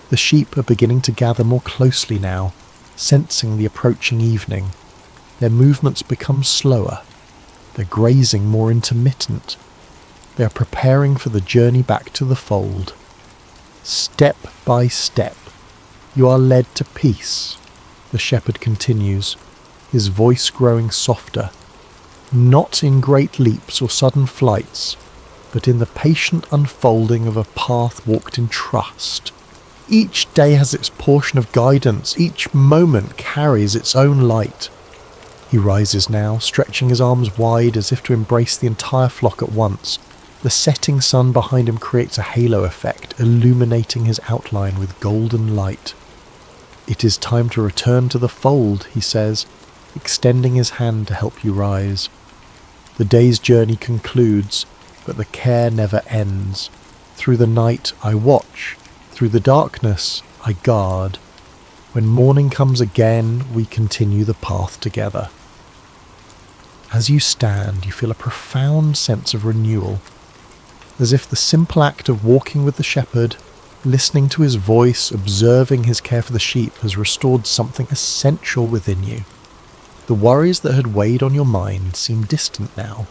The sheep are beginning to gather more closely now, sensing the approaching evening. Their movements become slower, their grazing more intermittent. They are preparing for the journey back to the fold. Step by step, you are led to peace, the shepherd continues, his voice growing softer, not in great leaps or sudden flights, but in the patient unfolding of a path walked in trust. Each day has its portion of guidance, each moment carries its own light. He rises now, stretching his arms wide as if to embrace the entire flock at once. The setting sun behind him creates a halo effect, illuminating his outline with golden light. "It is time to return to the fold," he says, extending his hand to help you rise. The day's journey concludes, but the care never ends. Through the night I watch, through the darkness I guard. When morning comes again, we continue the path together. As you stand, you feel a profound sense of renewal, as if the simple act of walking with the shepherd, listening to his voice, observing his care for the sheep, has restored something essential within you. The worries that had weighed on your mind seem distant now,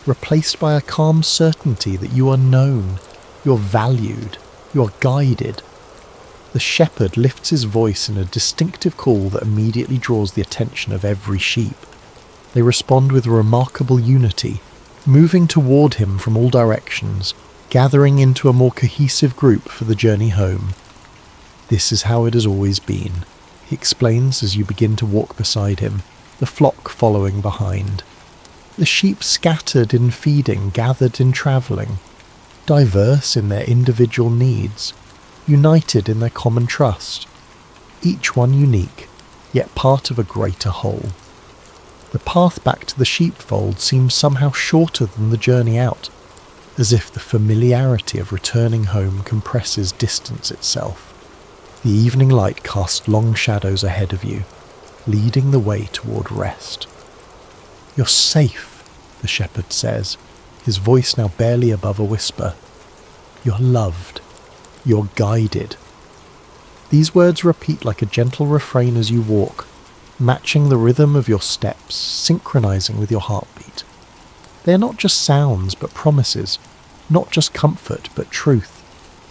replaced by a calm certainty that you are known, you are valued, you are guided. The shepherd lifts his voice in a distinctive call that immediately draws the attention of every sheep. They respond with remarkable unity, moving toward him from all directions, gathering into a more cohesive group for the journey home. "This is how it has always been," he explains as you begin to walk beside him, the flock following behind. The sheep scattered in feeding, gathered in travelling, diverse in their individual needs, united in their common trust, each one unique, yet part of a greater whole. The path back to the sheepfold seems somehow shorter than the journey out, as if the familiarity of returning home compresses distance itself. The evening light casts long shadows ahead of you, leading the way toward rest. "You're safe," the shepherd says, his voice now barely above a whisper. "You're loved. You're guided." These words repeat like a gentle refrain as you walk, matching the rhythm of your steps, synchronizing with your heartbeat. They are not just sounds, but promises, not just comfort, but truth.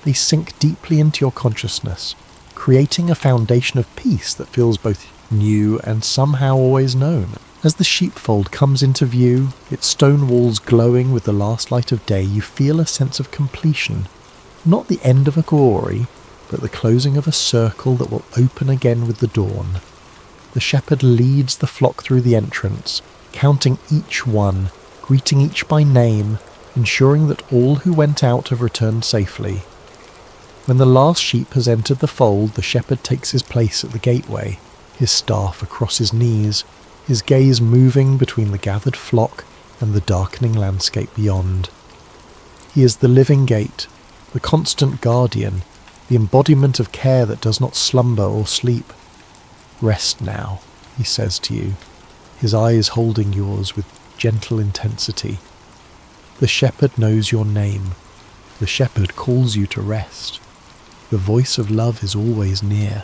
They sink deeply into your consciousness, creating a foundation of peace that feels both new and somehow always known. As the sheepfold comes into view, its stone walls glowing with the last light of day, you feel a sense of completion. Not the end of a glory, but the closing of a circle that will open again with the dawn. The shepherd leads the flock through the entrance, counting each one, greeting each by name, ensuring that all who went out have returned safely. When the last sheep has entered the fold, the shepherd takes his place at the gateway, his staff across his knees, his gaze moving between the gathered flock and the darkening landscape beyond. He is the living gate, the constant guardian, the embodiment of care that does not slumber or sleep. "Rest now," he says to you, his eyes holding yours with gentle intensity. The shepherd knows your name. The shepherd calls you to rest. The voice of love is always near.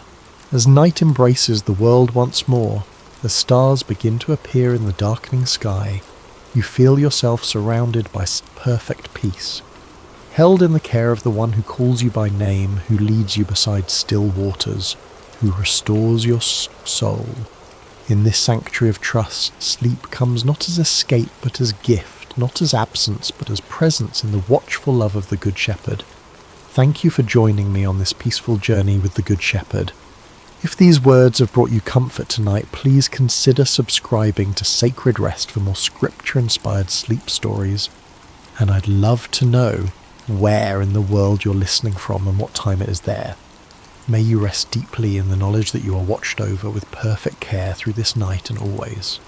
As night embraces the world once more, as stars begin to appear in the darkening sky, you feel yourself surrounded by perfect peace, held in the care of the one who calls you by name, who leads you beside still waters, who restores your soul. In this sanctuary of trust, sleep comes not as escape but as gift, not as absence but as presence in the watchful love of the Good Shepherd. Thank you for joining me on this peaceful journey with the Good Shepherd. If these words have brought you comfort tonight, please consider subscribing to Sacred Rest for more scripture-inspired sleep stories. And I'd love to know where in the world you're listening from and what time it is there. May you rest deeply in the knowledge that you are watched over with perfect care through this night and always.